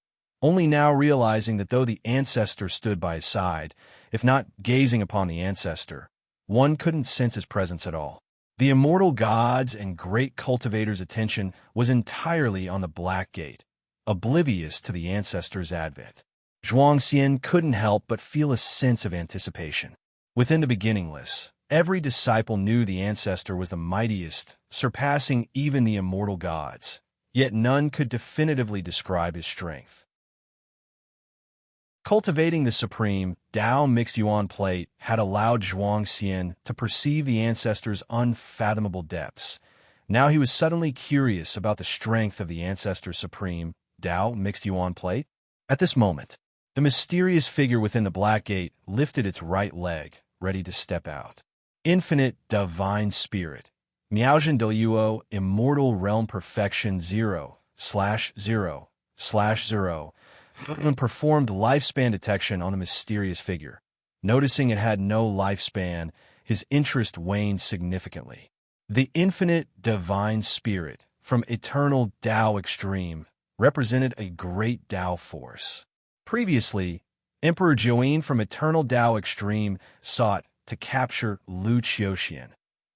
only now realizing that though the ancestor stood by his side, if not gazing upon the ancestor, one couldn't sense his presence at all. The immortal gods and great cultivators' attention was entirely on the Black Gate, oblivious to the ancestors' advent. Zhuangxian couldn't help but feel a sense of anticipation. Within the beginningless, every disciple knew the ancestor was the mightiest, surpassing even the immortal gods, yet none could definitively describe his strength. Cultivating the supreme Tao mixed yuan plate had allowed Zhuangxian to perceive the ancestor's unfathomable depths. Now he was suddenly curious about the strength of the ancestor's supreme Tao mixed yuan plate. At this moment, the mysterious figure within the Black Gate lifted its right leg, ready to step out. Infinite Divine Spirit, Miaozhen Deluo Immortal Realm Perfection 0/0/0, performed lifespan detection on the mysterious figure. Noticing it had no lifespan, his interest waned significantly. The Infinite Divine Spirit, from Eternal Tao Extreme, represented a great Tao force. Previously, Emperor Join from Eternal Tao Extreme sought to capture Lu Qiuxian,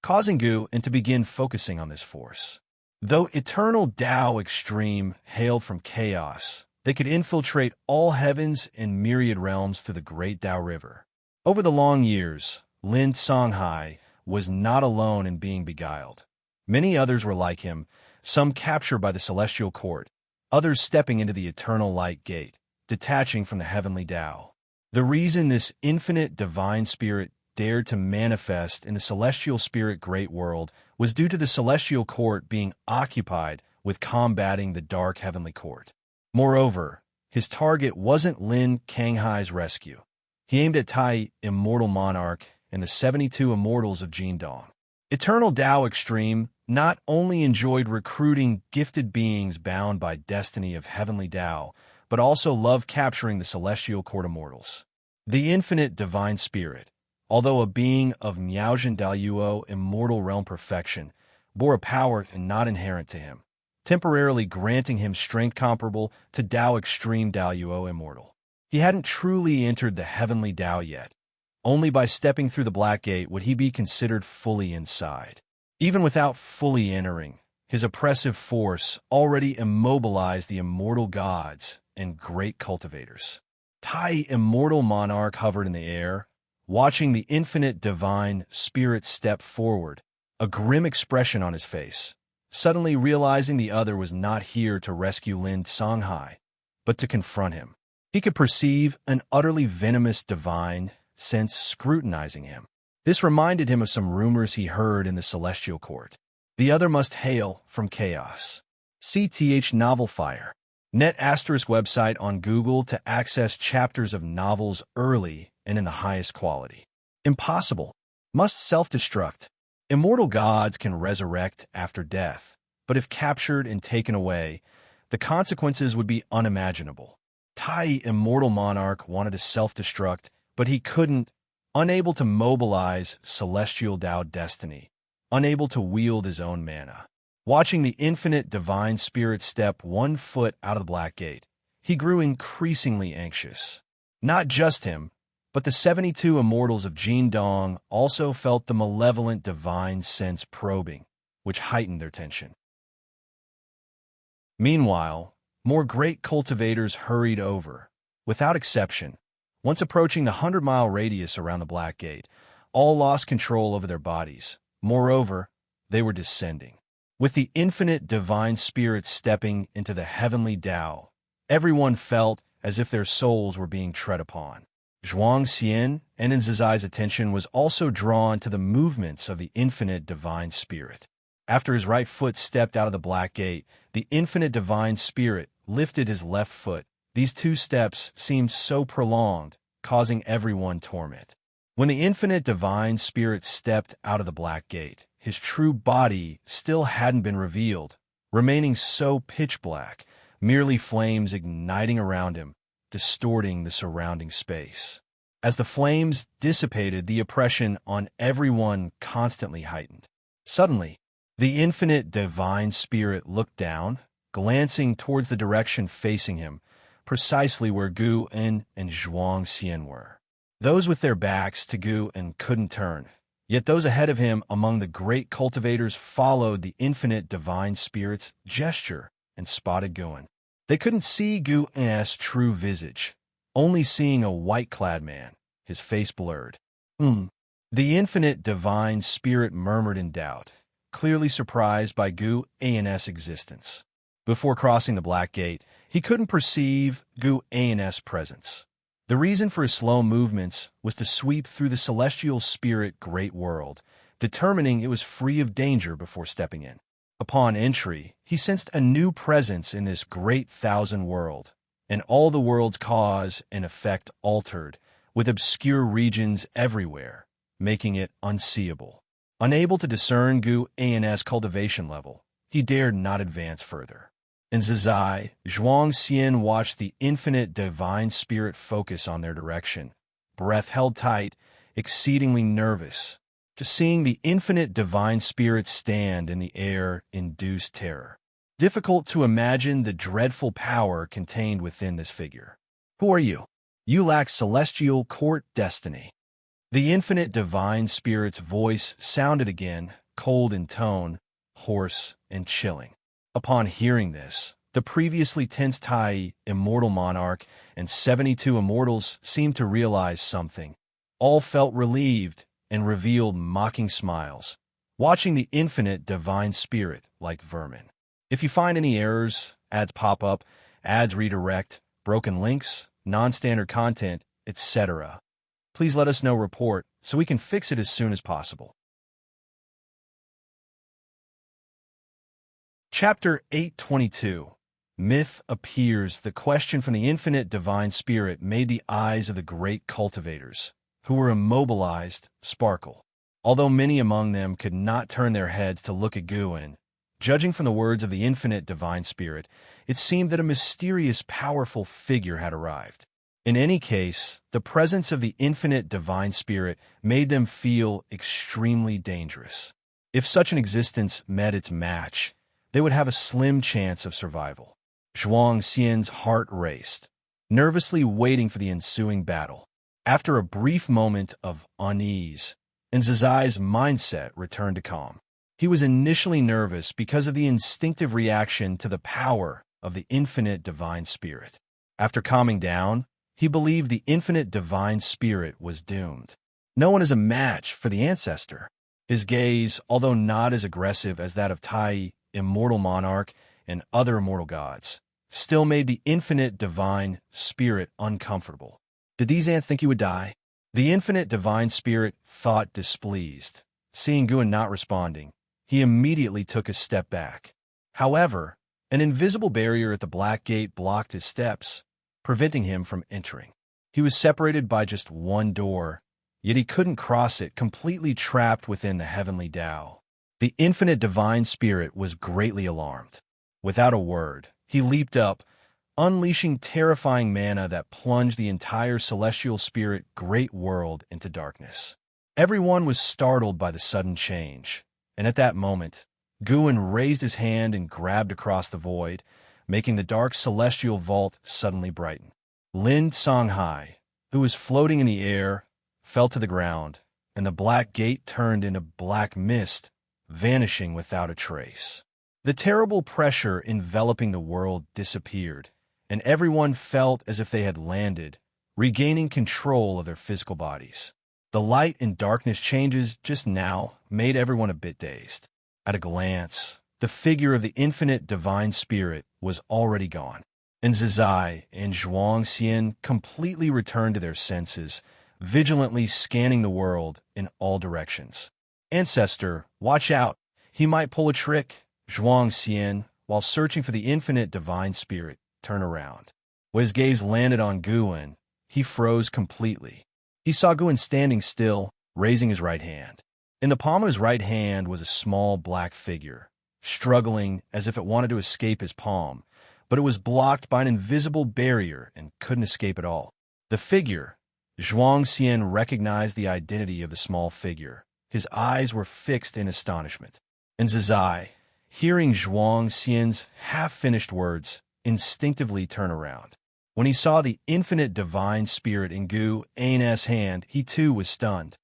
causing Gu and to begin focusing on this force. Though Eternal Tao Extreme hailed from chaos, they could infiltrate all heavens and myriad realms through the Great Tao River. Over the long years, Lin Songhai was not alone in being beguiled. Many others were like him, some captured by the Celestial Court, others stepping into the Eternal Light Gate, detaching from the heavenly Tao. The reason this infinite divine spirit dared to manifest in the celestial spirit great world was due to the Celestial Court being occupied with combating the dark heavenly court. Moreover, his target wasn't Lin Kanghai's rescue. He aimed at Tai, Immortal Monarch, and the 72 Immortals of Jindong. Eternal Tao Extreme not only enjoyed recruiting gifted beings bound by destiny of heavenly Tao, but also loved capturing the Celestial Court Immortals. The Infinite Divine Spirit, although a being of Miaozhen Daluo Immortal Realm Perfection, bore a power not inherent to him, temporarily granting him strength comparable to Tao Extreme Daluo Immortal. He hadn't truly entered the heavenly Tao yet. Only by stepping through the Black Gate would he be considered fully inside. Even without fully entering, his oppressive force already immobilized the immortal gods and great cultivators. Tai, Immortal Monarch, hovered in the air, watching the infinite divine spirit step forward, a grim expression on his face, suddenly realizing the other was not here to rescue Lin Songhai, but to confront him. He could perceive an utterly venomous divine sense scrutinizing him. This reminded him of some rumors he heard in the Celestial Court. The other must hail from chaos. CTH Novel Fire. Net asterisk website on Google to access chapters of novels early and in the highest quality. Impossible. Must self-destruct. Immortal gods can resurrect after death, but if captured and taken away, the consequences would be unimaginable. Tai, Immortal Monarch, wanted to self-destruct, but he couldn't, unable to mobilize celestial Tao destiny, unable to wield his own mana. Watching the infinite divine spirit step 1 foot out of the Black Gate, he grew increasingly anxious. Not just him, but the 72 Immortals of Jindong also felt the malevolent divine sense probing, which heightened their tension. Meanwhile, more great cultivators hurried over. Without exception, once approaching the 100-mile radius around the Black Gate, all lost control over their bodies. Moreover, they were descending. With the infinite divine spirit stepping into the heavenly Tao, everyone felt as if their souls were being tread upon. Zhuangxian and Zizai's attention was also drawn to the movements of the infinite divine spirit. After his right foot stepped out of the Black Gate, the infinite divine spirit lifted his left foot. These two steps seemed so prolonged, causing everyone torment. When the infinite divine spirit stepped out of the Black Gate, his true body still hadn't been revealed, remaining so pitch black, merely flames igniting around him, distorting the surrounding space. As the flames dissipated, the oppression on everyone constantly heightened. Suddenly, the infinite divine spirit looked down, glancing towards the direction facing him, precisely where Gu En and Zhuangxian were. Those with their backs to Gu En couldn't turn. Yet those ahead of him among the great cultivators followed the infinite divine spirit's gesture and spotted Guin. They couldn't see Guin's true visage, only seeing a white-clad man, his face blurred. The infinite divine spirit murmured in doubt, clearly surprised by Guin's existence. Before crossing the Black Gate, he couldn't perceive Guin's presence. The reason for his slow movements was to sweep through the celestial spirit great world, determining it was free of danger before stepping in. Upon entry, he sensed a new presence in this great thousand world, and all the world's cause and effect altered, with obscure regions everywhere, making it unseeable. Unable to discern Guin's cultivation level, he dared not advance further. In Zizai, Zhuangxian watched the infinite divine spirit focus on their direction, breath held tight, exceedingly nervous. Just seeing the infinite divine spirit stand in the air induced terror. Difficult to imagine the dreadful power contained within this figure. Who are you? You lack celestial court destiny. The infinite divine spirit's voice sounded again, cold in tone, hoarse and chilling. Upon hearing this, the previously tense Tai, Immortal Monarch, and 72 Immortals seemed to realize something. All felt relieved and revealed mocking smiles, watching the infinite divine spirit like vermin. If you find any errors, ads pop up, ads redirect, broken links, non-standard content, etc., please let us know report so we can fix it as soon as possible. Chapter 822. Myth appears. The question from the infinite divine spirit made the eyes of the great cultivators, who were immobilized, sparkle. Although many among them could not turn their heads to look at Guin, judging from the words of the infinite divine spirit, it seemed that a mysterious, powerful figure had arrived. In any case, the presence of the infinite divine spirit made them feel extremely dangerous. If such an existence met its match, they would have a slim chance of survival. Zhuangxian's heart raced, nervously waiting for the ensuing battle. After a brief moment of unease, Zizai's mindset returned to calm. He was initially nervous because of the instinctive reaction to the power of the infinite divine spirit. After calming down, he believed the infinite divine spirit was doomed. No one is a match for the ancestor. His gaze, although not as aggressive as that of Tai, Immortal Monarch, and other immortal gods, still made the infinite divine spirit uncomfortable. Did these ants think he would die? The infinite divine spirit thought displeased. Seeing Guin not responding, he immediately took a step back. However, an invisible barrier at the Black Gate blocked his steps, preventing him from entering. He was separated by just one door, yet he couldn't cross it, completely trapped within the heavenly Tao. The infinite divine spirit was greatly alarmed. Without a word, he leaped up, unleashing terrifying mana that plunged the entire celestial spirit great world into darkness. Everyone was startled by the sudden change, and at that moment, Guin raised his hand and grabbed across the void, making the dark celestial vault suddenly brighten. Lin Songhai, who was floating in the air, fell to the ground, and the Black Gate turned into black mist, vanishing without a trace. The terrible pressure enveloping the world disappeared, and everyone felt as if they had landed, regaining control of their physical bodies. The light and darkness changes just now made everyone a bit dazed. At a glance, the figure of the infinite divine spirit was already gone, and Zizai and Zhuangxian completely returned to their senses, vigilantly scanning the world in all directions. Ancestor, watch out! He might pull a trick. Zhuangxian, while searching for the infinite divine spirit, turned around. When his gaze landed on Guin, he froze completely. He saw Guin standing still, raising his right hand. In the palm of his right hand was a small black figure, struggling as if it wanted to escape his palm, but it was blocked by an invisible barrier and couldn't escape at all. The figure, Zhuangxian recognized the identity of the small figure. His eyes were fixed in astonishment. And Zizai, hearing Zhuangxian's half-finished words, instinctively turned around. When he saw the infinite divine spirit in Guin's hand, he too was stunned.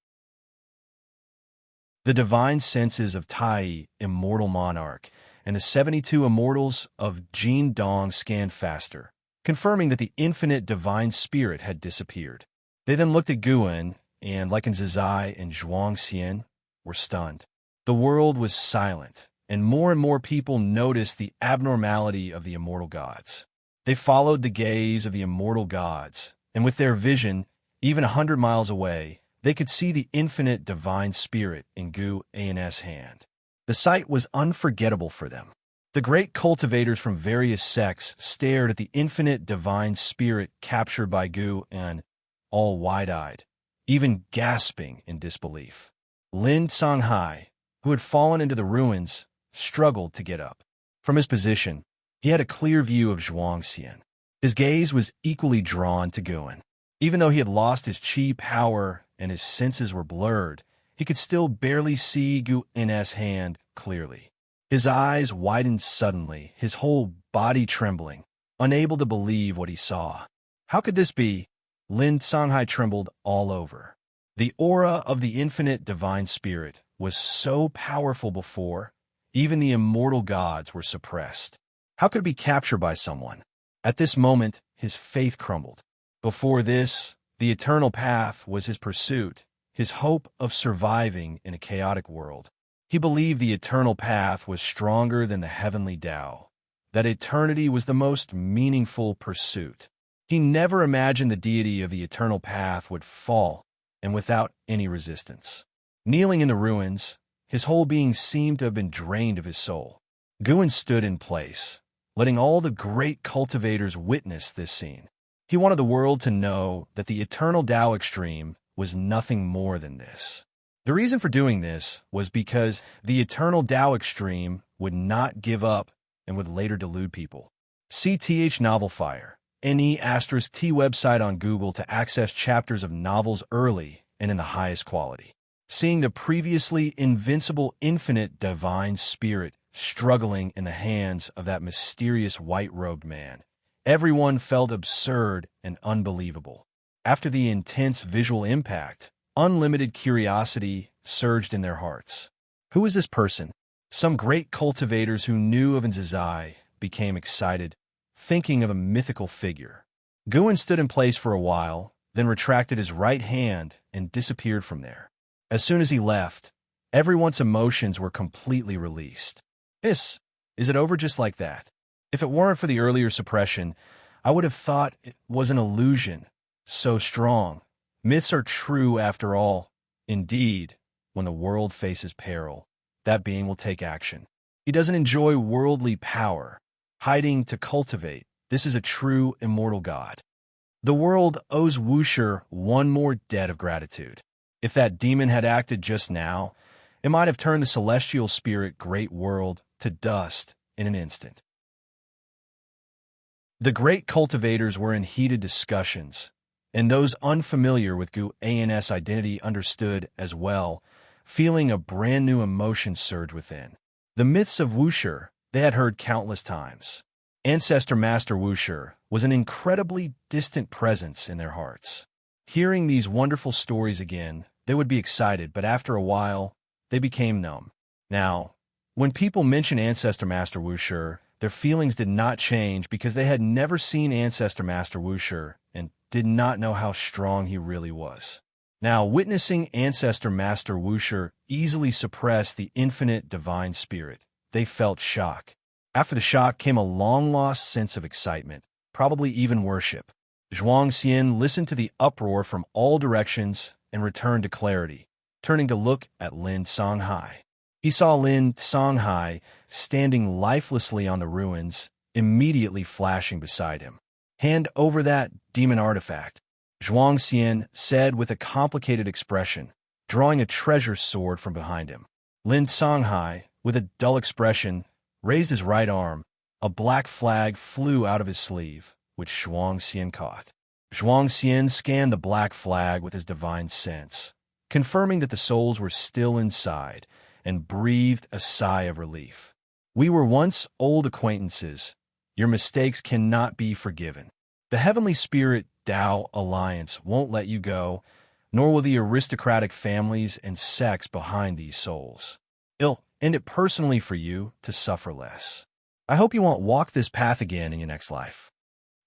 The divine senses of Tai, Immortal Monarch, and the 72 immortals of Jin Dong scanned faster, confirming that the infinite divine spirit had disappeared. They then looked at Guan, and, like in Zizai and Zhuang Xian, were stunned. The world was silent, and more people noticed the abnormality of the immortal gods. They followed the gaze of the immortal gods, and with their vision, even 100 miles away, they could see the infinite divine spirit in Gu An's hand. The sight was unforgettable for them. The great cultivators from various sects stared at the infinite divine spirit captured by Gu An, all wide-eyed, even gasping in disbelief. Lin Songhai, who had fallen into the ruins, struggled to get up. From his position, he had a clear view of Zhuang Xian. His gaze was equally drawn to Guan. Even though he had lost his chi power and his senses were blurred, he could still barely see Gu An's hand clearly. His eyes widened suddenly, his whole body trembling, unable to believe what he saw. How could this be? Lin Songhai trembled all over. The aura of the infinite divine spirit was so powerful before, even the immortal gods were suppressed. How could it be captured by someone? At this moment, his faith crumbled. Before this, the eternal path was his pursuit, his hope of surviving in a chaotic world. He believed the eternal path was stronger than the heavenly Tao, that eternity was the most meaningful pursuit. He never imagined the deity of the eternal path would fall, and without any resistance. Kneeling in the ruins, his whole being seemed to have been drained of his soul. Guan stood in place, letting all the great cultivators witness this scene. He wanted the world to know that the eternal Tao extreme was nothing more than this. The reason for doing this was because the eternal Tao extreme would not give up and would later delude people. CTH Novel Fire, NE*T website on Google to access chapters of novels early and in the highest quality. Seeing the previously invincible infinite divine spirit struggling in the hands of that mysterious white-robed man, everyone felt absurd and unbelievable. After the intense visual impact, unlimited curiosity surged in their hearts. Who is this person? Some great cultivators who knew of Nzazai became excited, thinking of a mythical figure. Guan stood in place for a while, then retracted his right hand and disappeared from there. As soon as he left, everyone's emotions were completely released. Is it over just like that? If it weren't for the earlier suppression, I would have thought it was an illusion. So strong. Myths are true after all. Indeed, when the world faces peril, that being will take action. He doesn't enjoy worldly power, hiding to cultivate. This is a true immortal god. The world owes Wuxia one more debt of gratitude. If that demon had acted just now, it might have turned the celestial spirit great world to dust in an instant. The great cultivators were in heated discussions, and those unfamiliar with Gu An's identity understood as well, feeling a brand new emotion surge within. The myths of Wuxia they had heard countless times. Ancestor Master Wuxia was an incredibly distant presence in their hearts. Hearing these wonderful stories again, they would be excited, but after a while, they became numb. Now, when people mention Ancestor Master Wuxia, their feelings did not change because they had never seen Ancestor Master Wuxia and did not know how strong he really was. Now, witnessing Ancestor Master Wuxia easily suppress the infinite divine spirit, they felt shock. After the shock came a long-lost sense of excitement, probably even worship. Zhuang Xian listened to the uproar from all directions and returned to clarity, turning to look at Lin Songhai. He saw Lin Songhai standing lifelessly on the ruins, immediately flashing beside him. "Hand over that demon artifact," Zhuang Xian said with a complicated expression, drawing a treasure sword from behind him. Lin Songhai, with a dull expression, raised his right arm. A black flag flew out of his sleeve, which Zhuang Xian caught. Zhuang Xian scanned the black flag with his divine sense, confirming that the souls were still inside, and breathed a sigh of relief. "We were once old acquaintances. Your mistakes cannot be forgiven. The Heavenly Spirit Tao Alliance won't let you go, nor will the aristocratic families and sects behind these souls. It'll end it personally for you to suffer less. I hope you won't walk this path again in your next life.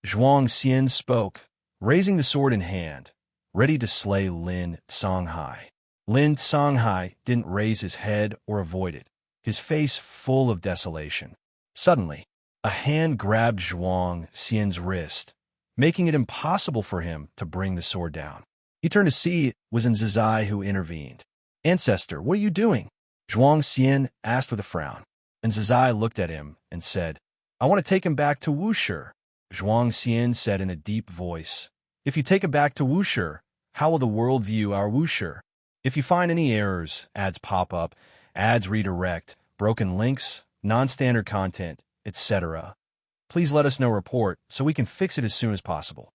Zhuang Xian spoke, raising the sword in hand, ready to slay Lin Songhai. Lin Songhai didn't raise his head or avoid it, his face full of desolation. Suddenly, a hand grabbed Zhuang Xian's wrist, making it impossible for him to bring the sword down. He turned to see it was Zizai who intervened. "Ancestor, what are you doing?" Zhuang Xian asked with a frown, and Zizai looked at him and said, "I want to take him back to Wushi." Zhuang Xian said in a deep voice, "If you take him back to Wushi, how will the world view our Wushi? If you find any errors, ads pop up, ads redirect, broken links, non-standard content, etc., please let us know report so we can fix it as soon as possible."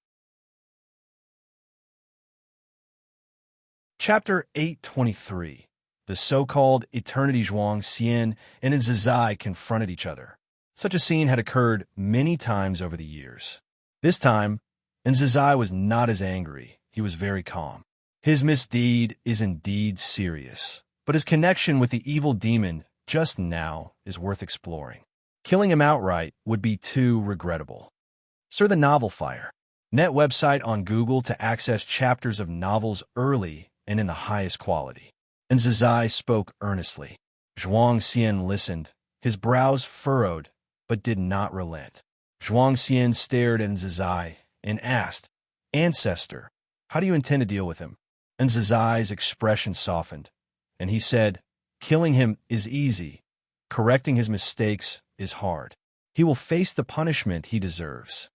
Chapter 823. The so-called Eternity. Zhuang Xian and Zizai confronted each other. Such a scene had occurred many times over the years. This time, Zizai was not as angry. He was very calm. His misdeed is indeed serious, but his connection with the evil demon just now is worth exploring. Killing him outright would be too regrettable. Sir, the Novel Fire. Net website on Google to access chapters of novels early and in the highest quality. And Zizai spoke earnestly. Zhuang Xian listened, his brows furrowed, but did not relent. Zhuang Xian stared at Zizai and asked, "Ancestor, how do you intend to deal with him?" And Zizai's expression softened, and he said, "Killing him is easy. Correcting his mistakes is hard. He will face the punishment he deserves."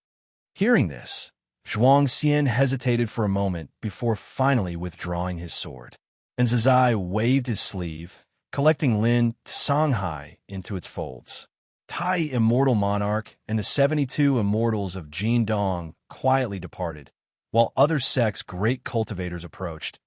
Hearing this, Zhuang Xian hesitated for a moment before finally withdrawing his sword. And Zizai waved his sleeve, collecting Lin Songhai into its folds. Tai Immortal Monarch and the 72 Immortals of Jin Dong quietly departed, while other sects' great cultivators approached,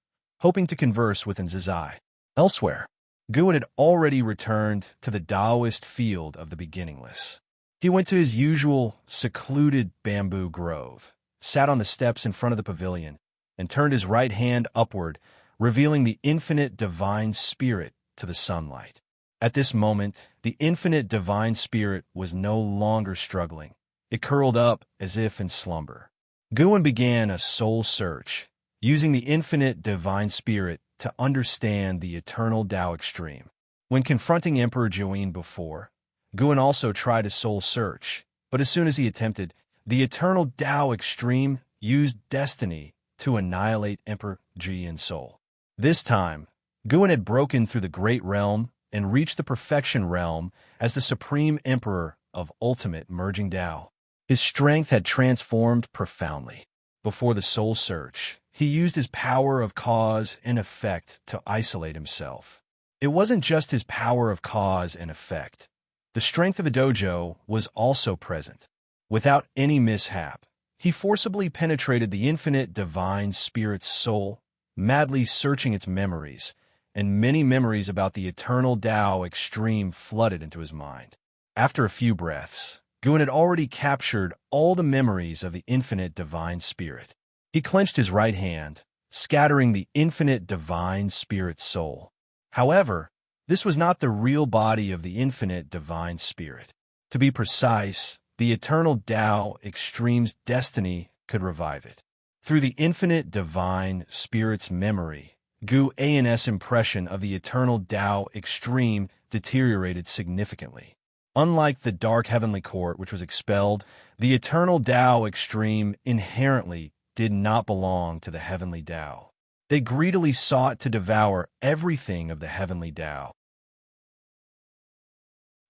hoping to converse with Zizai. Elsewhere, Guan had already returned to the Taoist field of the beginningless. He went to his usual secluded bamboo grove, sat on the steps in front of the pavilion, and turned his right hand upward, revealing the infinite divine spirit to the sunlight. At this moment, the infinite divine spirit was no longer struggling. It curled up as if in slumber. Guan began a soul search, using the infinite divine spirit to understand the eternal Tao extreme. When confronting Emperor Jiuyin before, Guan also tried a soul search, but as soon as he attempted, the eternal Tao extreme used destiny to annihilate Emperor Jiyin's soul. This time, Guan had broken through the Great Realm and reached the Perfection Realm as the Supreme Emperor of ultimate merging Tao. His strength had transformed profoundly. Before the soul search, he used his power of cause and effect to isolate himself. It wasn't just his power of cause and effect. The strength of the dojo was also present. Without any mishap, he forcibly penetrated the infinite divine spirit's soul, madly searching its memories, and many memories about the eternal Tao extreme flooded into his mind. After a few breaths, Guan had already captured all the memories of the infinite divine spirit. He clenched his right hand, scattering the infinite divine spirit's soul. However, this was not the real body of the infinite divine spirit. To be precise, the eternal Tao extreme's destiny could revive it. Through the infinite divine spirit's memory, Gu An's impression of the eternal Tao extreme deteriorated significantly. Unlike the dark heavenly court which was expelled, the eternal Tao extreme inherently did not belong to the heavenly Tao. They greedily sought to devour everything of the heavenly Tao.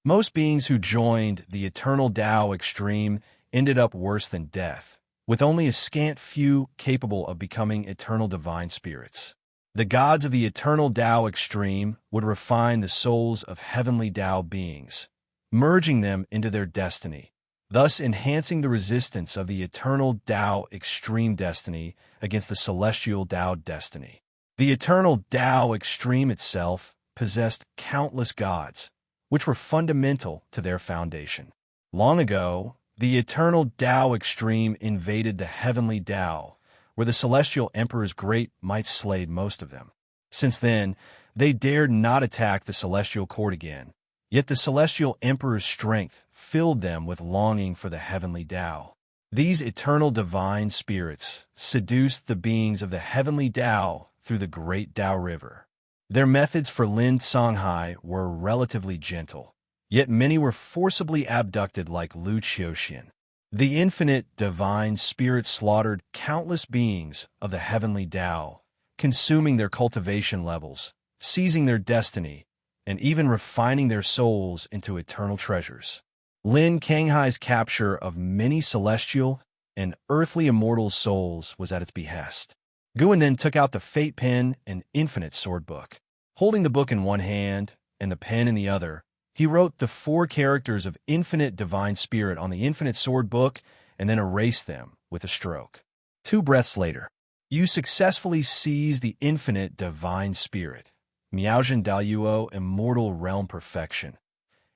Most beings who joined the eternal Tao extreme ended up worse than death, with only a scant few capable of becoming eternal divine spirits. The gods of the eternal Tao extreme would refine the souls of heavenly Tao beings, merging them into their destiny, thus enhancing the resistance of the eternal Tao extreme destiny against the celestial Tao destiny. The eternal Tao extreme itself possessed countless gods, which were fundamental to their foundation. Long ago, the eternal Tao extreme invaded the heavenly Tao, where the celestial emperor's great might slayed most of them. Since then, they dared not attack the celestial court again, yet the celestial emperor's strength filled them with longing for the heavenly Tao. These eternal divine spirits seduced the beings of the heavenly Tao through the great Tao River. Their methods for Lin Songhai were relatively gentle, yet many were forcibly abducted like Lu Qiuxian. The infinite divine spirit slaughtered countless beings of the heavenly Tao, consuming their cultivation levels, seizing their destiny, and even refining their souls into eternal treasures. Lin Kanghai's capture of many celestial and earthly immortal souls was at its behest. Guan then took out the fate pen and infinite sword book. Holding the book in one hand and the pen in the other, he wrote the 4 characters of infinite divine spirit on the infinite sword book and then erased them with a stroke. 2 breaths later, you successfully seize the infinite divine spirit. Miaozhen Daluo Immortal Realm Perfection.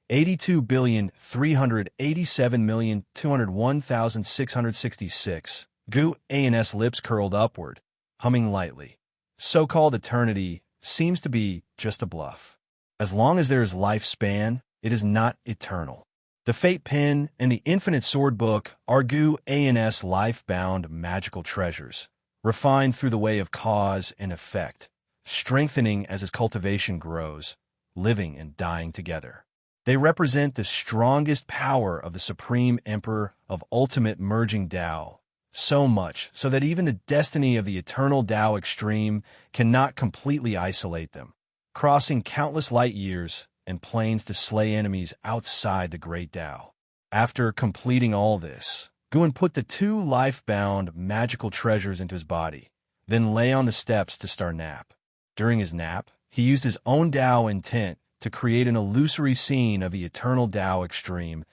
82,387,201,666. Gu An's lips curled upward, humming lightly. So-called eternity seems to be just a bluff. As long as there is lifespan, it is not eternal. The Fate Pen and the Infinite Sword Book are Gu An's life-bound magical treasures, refined through the way of cause and effect, strengthening as his cultivation grows, living and dying together. They represent the strongest power of the Supreme Emperor of Ultimate Merging Tao, so much so that even the destiny of the Eternal Tao Extreme cannot completely isolate them, crossing countless light years and planes to slay enemies outside the Great Tao. After completing all this, Guan put the 2 life-bound magical treasures into his body, then lay on the steps to start nap. During his nap, he used his own Tao intent to create an illusory scene of the Eternal Tao Extreme,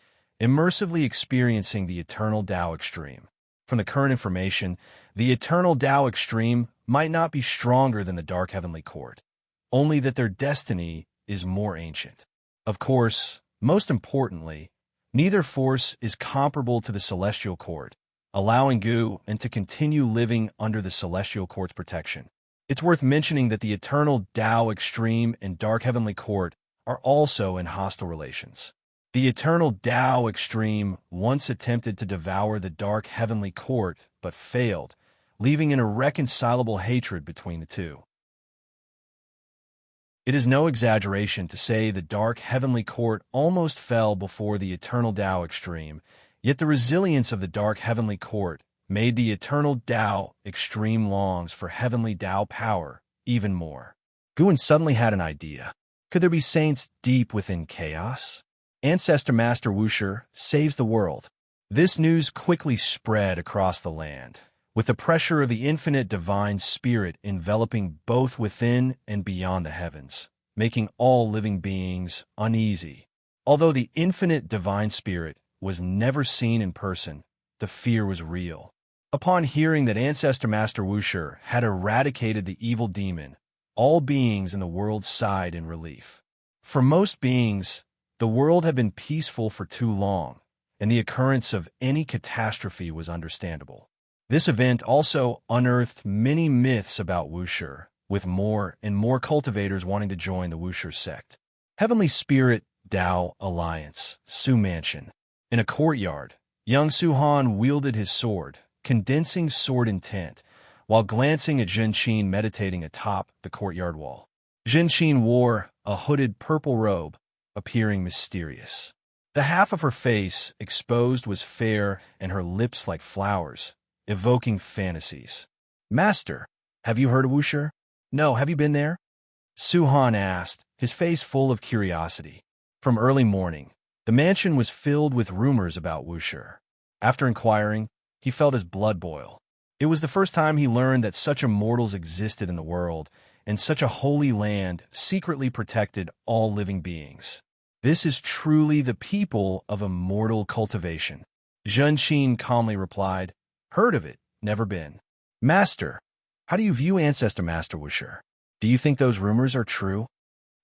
immersively experiencing the Eternal Tao Extreme. From the current information, the Eternal Tao Extreme might not be stronger than the Dark Heavenly Court, only that their destiny is more ancient. Of course, most importantly, neither force is comparable to the Celestial Court, allowing Gu and to continue living under the Celestial Court's protection. It's worth mentioning that the Eternal Tao Extreme and Dark Heavenly Court are also in hostile relations. The Eternal Tao Extreme once attempted to devour the Dark Heavenly Court, but failed, leaving an irreconcilable hatred between the two. It is no exaggeration to say the Dark Heavenly Court almost fell before the Eternal Tao Extreme, yet the resilience of the Dark Heavenly Court made the Eternal Tao Extreme longs for Heavenly Tao power even more. Guan suddenly had an idea. Could there be saints deep within chaos? Ancestor Master Wuxia saves the world. This news quickly spread across the land, with the pressure of the infinite divine spirit enveloping both within and beyond the heavens, making all living beings uneasy. Although the infinite divine spirit was never seen in person, the fear was real. Upon hearing that Ancestor Master Wuxia had eradicated the evil demon, all beings in the world sighed in relief. For most beings, the world had been peaceful for too long, and the occurrence of any catastrophe was understandable. This event also unearthed many myths about Wuxia, with more and more cultivators wanting to join the Wuxia sect. Heavenly Spirit Tao Alliance, Su Mansion. In a courtyard, young Su Han wielded his sword, condensing sword intent, while glancing at Zhen Qin meditating atop the courtyard wall. Zhen Qin wore a hooded purple robe, appearing mysterious. The half of her face exposed was fair and her lips like flowers, evoking fantasies. Master, have you heard of Wuxia? No, have you been there? Su Han asked, his face full of curiosity. From early morning, the mansion was filled with rumors about Wuxia. After inquiring, he felt his blood boil. It was the first time he learned that such immortals existed in the world, and such a holy land secretly protected all living beings. This is truly the people of immortal cultivation. Zhen Qin calmly replied, Heard of it, never been. Master, how do you view Ancestor Master Wuxia? Do you think those rumors are true?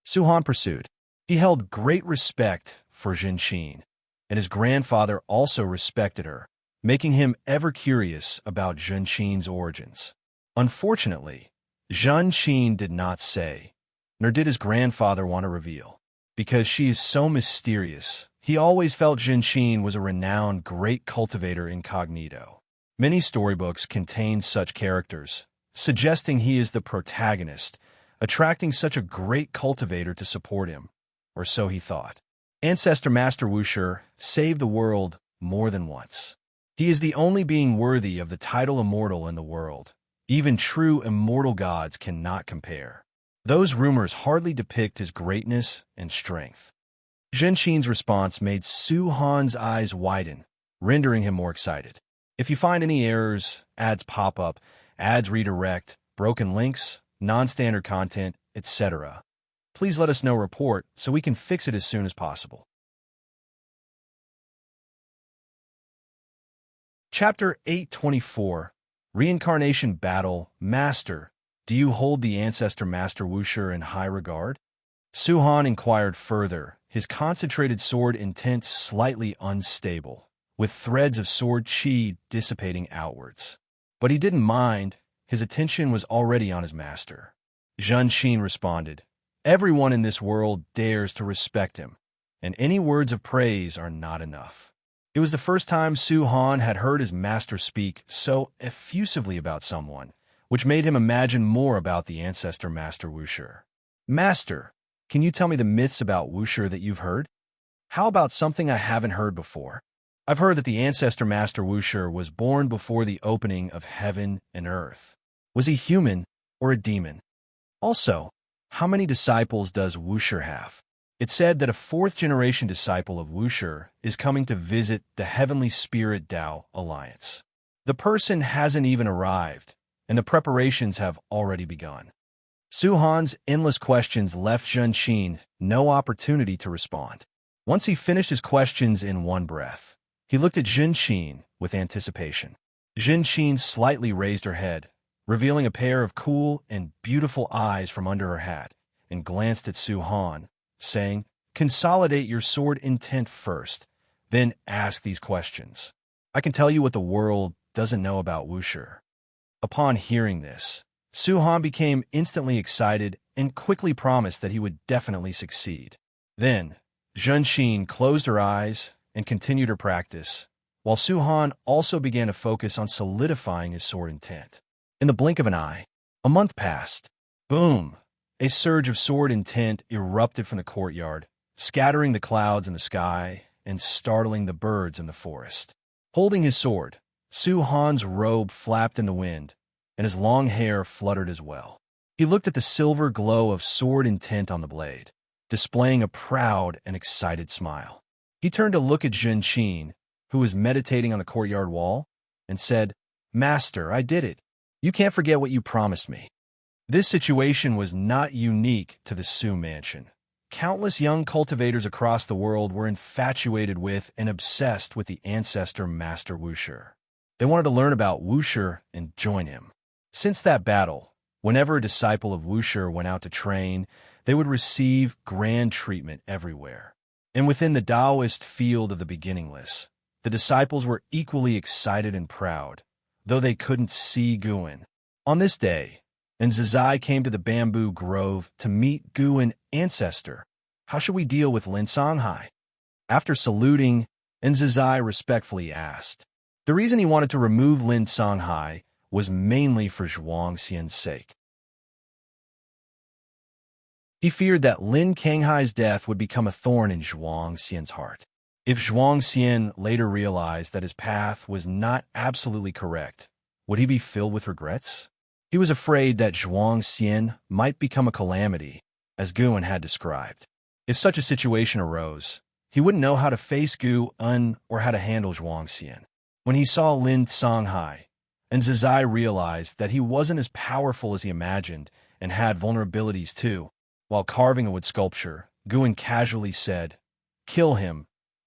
Su Han pursued. He held great respect for Zhen Qin, and his grandfather also respected her, making him ever curious about Zhen Qin's origins. Unfortunately, Zhen Qin did not say, nor did his grandfather want to reveal. Because she is so mysterious, he always felt Zhen Qin was a renowned great cultivator incognito. Many storybooks contain such characters, suggesting he is the protagonist, attracting such a great cultivator to support him, or so he thought. Ancestor Master Wuxia saved the world more than once. He is the only being worthy of the title Immortal in the world. Even true immortal gods cannot compare. Those rumors hardly depict his greatness and strength. Zhen Qin's response made Su Han's eyes widen, rendering him more excited. If you find any errors, ads pop up, ads redirect, broken links, non-standard content, etc., please let us know report so we can fix it as soon as possible. Chapter 824, Reincarnation Battle. Master, do you hold the Ancestor Master Wuxia in high regard? Su Han inquired further, his concentrated sword intent slightly unstable, with threads of sword qi dissipating outwards. But he didn't mind, his attention was already on his master. Zhen Qin responded, everyone in this world dares to respect him, and any words of praise are not enough. It was the first time Su Han had heard his master speak so effusively about someone, which made him imagine more about the Ancestor Master Wuxia. Master, can you tell me the myths about Wuxia that you've heard? How about something I haven't heard before? I've heard that the Ancestor Master Wuxia was born before the opening of heaven and earth. Was he human or a demon? Also, how many disciples does Wuxia have? It's said that a fourth-generation disciple of Wuxia is coming to visit the Heavenly Spirit Dao Alliance. The person hasn't even arrived, and the preparations have already begun. Su Han's endless questions left Zhen Qin no opportunity to respond. Once he finished his questions in one breath, he looked at Zhen Qin with anticipation. Zhen Qin slightly raised her head, revealing a pair of cool and beautiful eyes from under her hat, and glanced at Su Han, saying, consolidate your sword intent first, then ask these questions. I can tell you what the world doesn't know about Wuxia. Upon hearing this, Su Han became instantly excited and quickly promised that he would definitely succeed. Then, Zhen Qin closed her eyes and continued her practice, while Su Han also began to focus on solidifying his sword intent. In the blink of an eye, a month passed. Boom! A surge of sword intent erupted from the courtyard, scattering the clouds in the sky and startling the birds in the forest. Holding his sword, Su Han's robe flapped in the wind, and his long hair fluttered as well. He looked at the silver glow of sword intent on the blade, displaying a proud and excited smile. He turned to look at Zhen Qin, who was meditating on the courtyard wall, and said, Master, I did it. You can't forget what you promised me. This situation was not unique to the Su mansion. Countless young cultivators across the world were infatuated with and obsessed with the Ancestor Master Wuxia. They wanted to learn about Wuxia and join him. Since that battle, whenever a disciple of Wuxia went out to train, they would receive grand treatment everywhere. And within the Taoist field of the beginningless, the disciples were equally excited and proud, though they couldn't see Guan. On this day, and Zizai came to the bamboo grove to meet Guan Ancestor. How should we deal with Lin Songhai? After saluting, Zizai respectfully asked. The reason he wanted to remove Lin Songhai was mainly for Zhuang Xian's sake. He feared that Lin Kanghai's death would become a thorn in Zhuang Xian's heart. If Zhuang Xian later realized that his path was not absolutely correct, would he be filled with regrets? He was afraid that Zhuang Xian might become a calamity, as Guan had described. If such a situation arose, he wouldn't know how to face Guan or how to handle Zhuang Xian. When he saw Lin Songhai, Zizai realized that he wasn't as powerful as he imagined and had vulnerabilities too. While carving a wood sculpture, Guan casually said, kill him,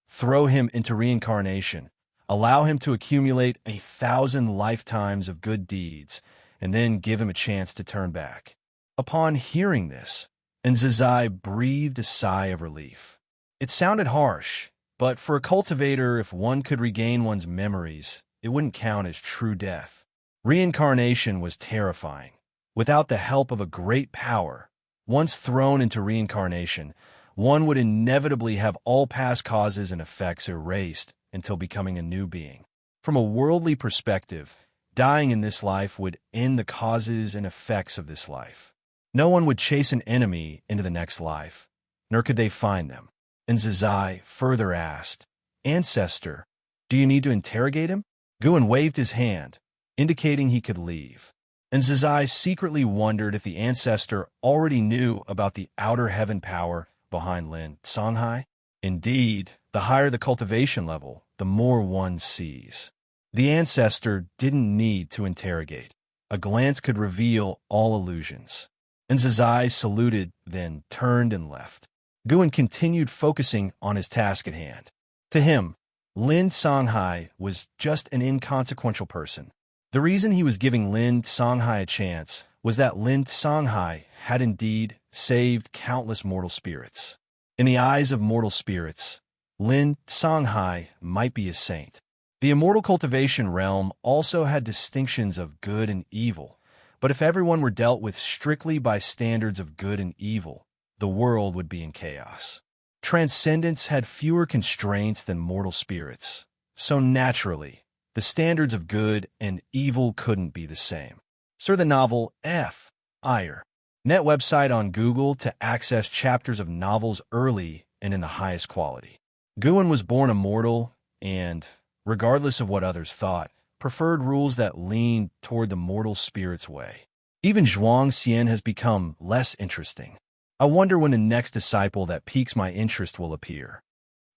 throw him into reincarnation, allow him to accumulate 1,000 lifetimes of good deeds, and then give him a chance to turn back. Upon hearing this, Zizai breathed a sigh of relief. It sounded harsh, but for a cultivator, if one could regain one's memories, it wouldn't count as true death. Reincarnation was terrifying. Without the help of a great power, once thrown into reincarnation, one would inevitably have all past causes and effects erased until becoming a new being. From a worldly perspective, dying in this life would end the causes and effects of this life. No one would chase an enemy into the next life, nor could they find them. And Zazai further asked, "Ancestor, do you need to interrogate him?" Guan waved his hand, indicating he could leave. And Zazai secretly wondered if the ancestor already knew about the outer heaven power behind Lin Songhai. Indeed, the higher the cultivation level, the more one sees. The ancestor didn't need to interrogate. A glance could reveal all illusions. And Zazai saluted, then turned and left. Guan continued focusing on his task at hand. To him, Lin Songhai was just an inconsequential person. The reason he was giving Lin Songhai a chance was that Lin Songhai had indeed saved countless mortal spirits. In the eyes of mortal spirits, Lin Songhai might be a saint. The immortal cultivation realm also had distinctions of good and evil, but if everyone were dealt with strictly by standards of good and evil, the world would be in chaos. Transcendence had fewer constraints than mortal spirits, so naturally, the standards of good and evil couldn't be the same. Search the novel F. Ire. Net website on Google to access chapters of novels early and in the highest quality. Guan was born immortal and, regardless of what others thought, preferred rules that leaned toward the mortal spirit's way. Even Zhuang Xian has become less interesting. I wonder when the next disciple that piques my interest will appear.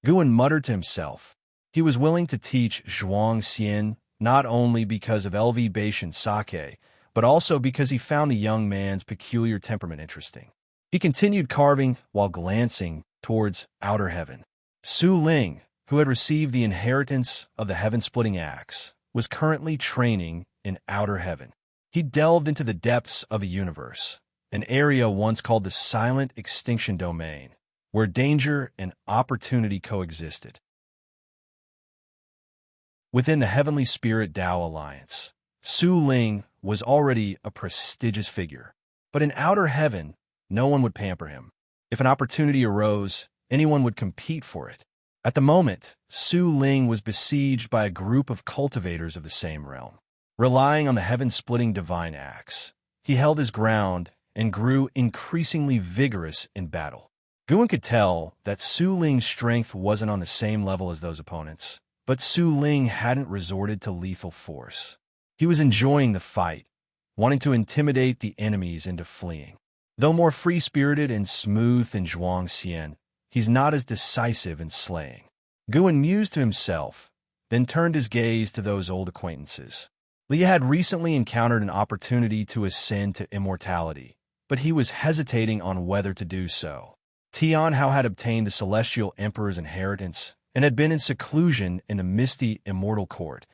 Guan muttered to himself. He was willing to teach Zhuang Xian not only because of LV Beishan Sake, but also because he found the young man's peculiar temperament interesting. He continued carving while glancing towards outer heaven. Su Ling, who had received the inheritance of the heaven-splitting axe, was currently training in outer heaven. He delved into the depths of a universe, an area once called the Silent Extinction Domain, where danger and opportunity coexisted. Within the Heavenly Spirit Tao Alliance, Su Ling was already a prestigious figure. But in outer heaven, no one would pamper him. If an opportunity arose, anyone would compete for it. At the moment, Su Ling was besieged by a group of cultivators of the same realm. Relying on the heaven-splitting divine axe, he held his ground and grew increasingly vigorous in battle. Guan could tell that Su Ling's strength wasn't on the same level as those opponents, but Su Ling hadn't resorted to lethal force. He was enjoying the fight, wanting to intimidate the enemies into fleeing. Though more free-spirited and smooth than Zhuang Xian, he's not as decisive in slaying. Guan mused to himself, then turned his gaze to those old acquaintances. Leah had recently encountered an opportunity to ascend to immortality, but he was hesitating on whether to do so. Tian Hao had obtained the Celestial Emperor's inheritance and had been in seclusion in the misty immortal court,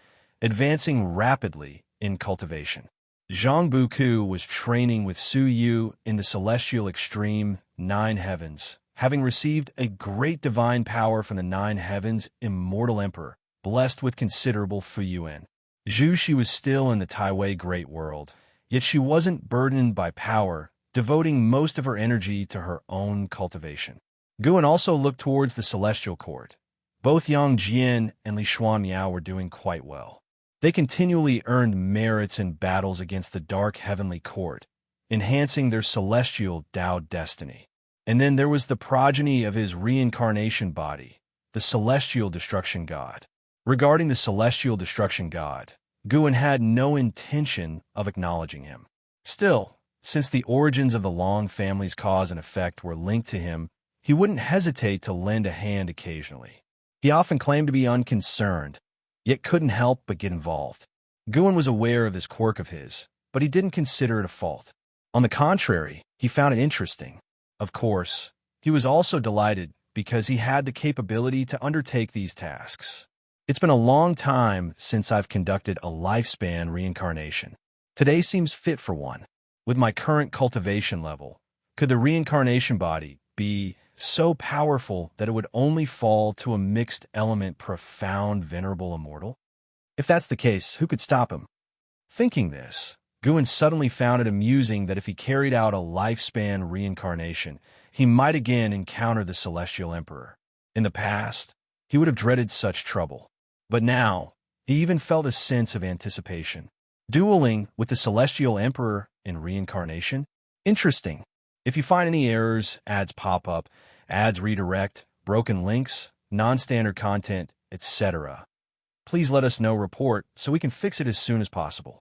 advancing rapidly in cultivation. Zhang Buku was training with Su Yu in the Celestial Extreme Nine Heavens, having received a great divine power from the Nine Heavens Immortal Emperor, blessed with considerable Fuyuan. Zhu Shi was still in the Taiwei Great World, yet she wasn't burdened by power, devoting most of her energy to her own cultivation. Guan also looked towards the Celestial Court. Both Yang Jian and Li Xuan Miao were doing quite well. They continually earned merits in battles against the Dark Heavenly Court, enhancing their celestial Tao destiny. And then there was the progeny of his reincarnation body, the Celestial Destruction God. Regarding the Celestial Destruction God, Guan had no intention of acknowledging him. Still, since the origins of the Long family's cause and effect were linked to him, he wouldn't hesitate to lend a hand occasionally. He often claimed to be unconcerned, yet couldn't help but get involved. Guan was aware of this quirk of his, but he didn't consider it a fault. On the contrary, he found it interesting. Of course, he was also delighted because he had the capability to undertake these tasks. It's been a long time since I've conducted a lifespan reincarnation. Today seems fit for one. With my current cultivation level, could the reincarnation body be so powerful that it would only fall to a mixed element profound venerable immortal? If that's the case, who could stop him? Thinking this, Guin suddenly found it amusing that if he carried out a lifespan reincarnation, he might again encounter the Celestial Emperor. In the past, he would have dreaded such trouble. But now, he even felt a sense of anticipation. Dueling with the Celestial Emperor in reincarnation? Interesting. If you find any errors, ads pop up, ads redirect, broken links, non-standard content, etc., please let us know, report, so we can fix it as soon as possible.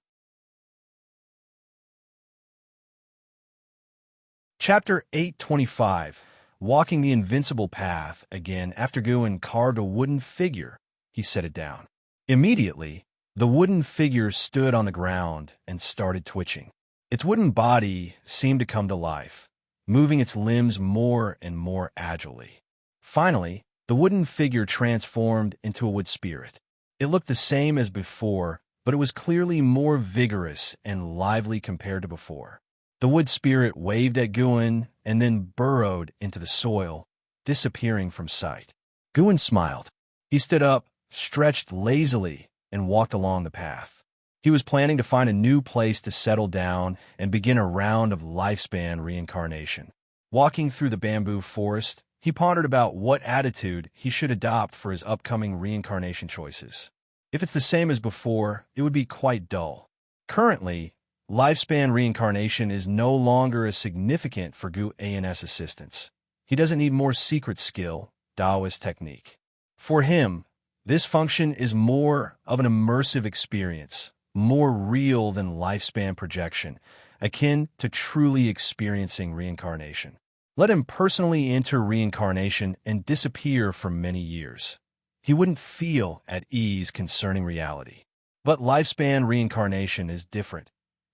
Chapter 825, Walking the Invincible Path. Again, after Guin carved a wooden figure, he set it down. Immediately, the wooden figure stood on the ground and started twitching. Its wooden body seemed to come to life, moving its limbs more and more agilely. Finally, the wooden figure transformed into a wood spirit. It looked the same as before, but it was clearly more vigorous and lively compared to before. The wood spirit waved at Guin and then burrowed into the soil, disappearing from sight. Guin smiled. He stood up, stretched lazily, and walked along the path. He was planning to find a new place to settle down and begin a round of lifespan reincarnation. Walking through the bamboo forest, he pondered about what attitude he should adopt for his upcoming reincarnation choices. If it's the same as before, it would be quite dull. Currently, lifespan reincarnation is no longer as significant for Guin's assistance. He doesn't need more secret skill, Taoist technique. For him, this function is more of an immersive experience, more real than lifespan projection, akin to truly experiencing reincarnation. Let him personally enter reincarnation and disappear for many years. He wouldn't feel at ease concerning reality. But lifespan reincarnation is different.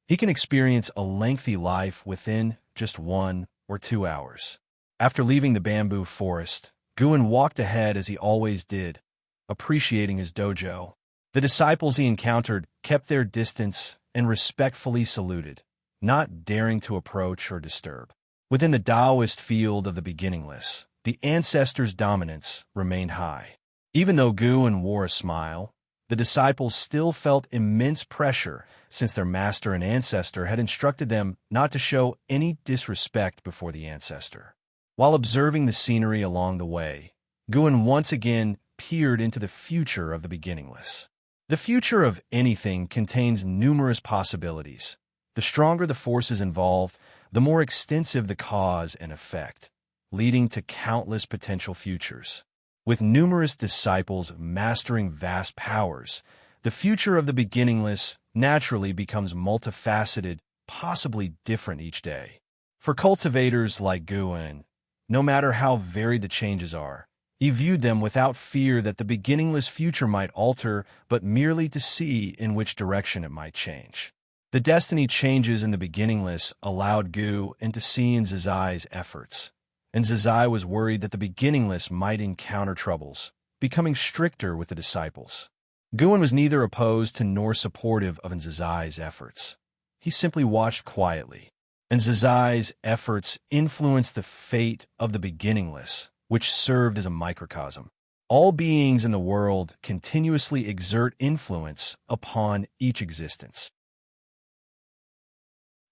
He can experience a lengthy life within just 1 or 2 hours. After leaving the bamboo forest, Guin walked ahead as he always did, appreciating his dojo. The disciples he encountered kept their distance and respectfully saluted, not daring to approach or disturb. Within the Taoist field of the beginningless, the ancestors' dominance remained high. Even though Guin wore a smile, the disciples still felt immense pressure since their master and ancestor had instructed them not to show any disrespect before the ancestor. While observing the scenery along the way, Guin once again peered into the future of the beginningless. The future of anything contains numerous possibilities. The stronger the forces involved, the more extensive the cause and effect, leading to countless potential futures. With numerous disciples mastering vast powers, the future of the beginningless naturally becomes multifaceted, possibly different each day. For cultivators like Guin, no matter how varied the changes are, he viewed them without fear that the beginningless future might alter, but merely to see in which direction it might change. The destiny changes in the beginningless allowed Guin to see in Zizai's efforts, and Zizai was worried that the beginningless might encounter troubles, becoming stricter with the disciples. Guin was neither opposed to nor supportive of Zizai's efforts. He simply watched quietly, and Zizai's efforts influenced the fate of the beginningless, which served as a microcosm. All beings in the world continuously exert influence upon each existence.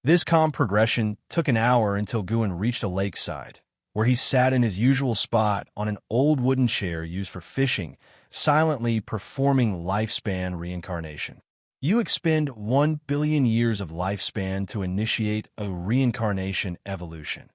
This calm progression took an hour until Guin reached a lakeside, where he sat in his usual spot on an old wooden chair used for fishing, silently performing lifespan reincarnation. You expend 1 billion years of lifespan to initiate a reincarnation evolution.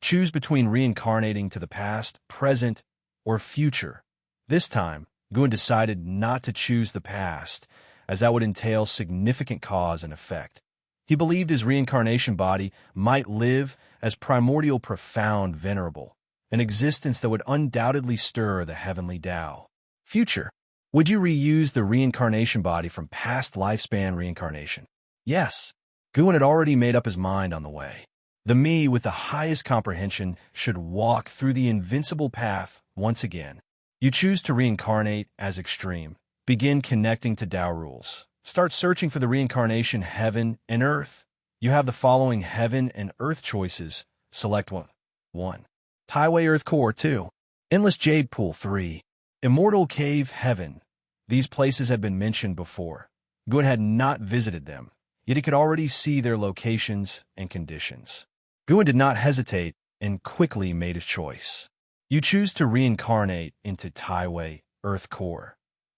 Choose between reincarnating to the past, present, or future. This time, Guin decided not to choose the past, as that would entail significant cause and effect. He believed his reincarnation body might live as primordial, profound, venerable, an existence that would undoubtedly stir the heavenly Tao. Future. Would you reuse the reincarnation body from past lifespan reincarnation? Yes. Guin had already made up his mind on the way. The me with the highest comprehension should walk through the invincible path once again. You choose to reincarnate as extreme. Begin connecting to Tao rules. Start searching for the reincarnation heaven and earth. You have the following heaven and earth choices. Select one. 1. Taiwei Earth Core. 2. Endless Jade Pool. 3. Immortal Cave Heaven. These places had been mentioned before. Gun had not visited them, yet he could already see their locations and conditions. Gun did not hesitate and quickly made his choice. You choose to reincarnate into Taiwei Earth Core.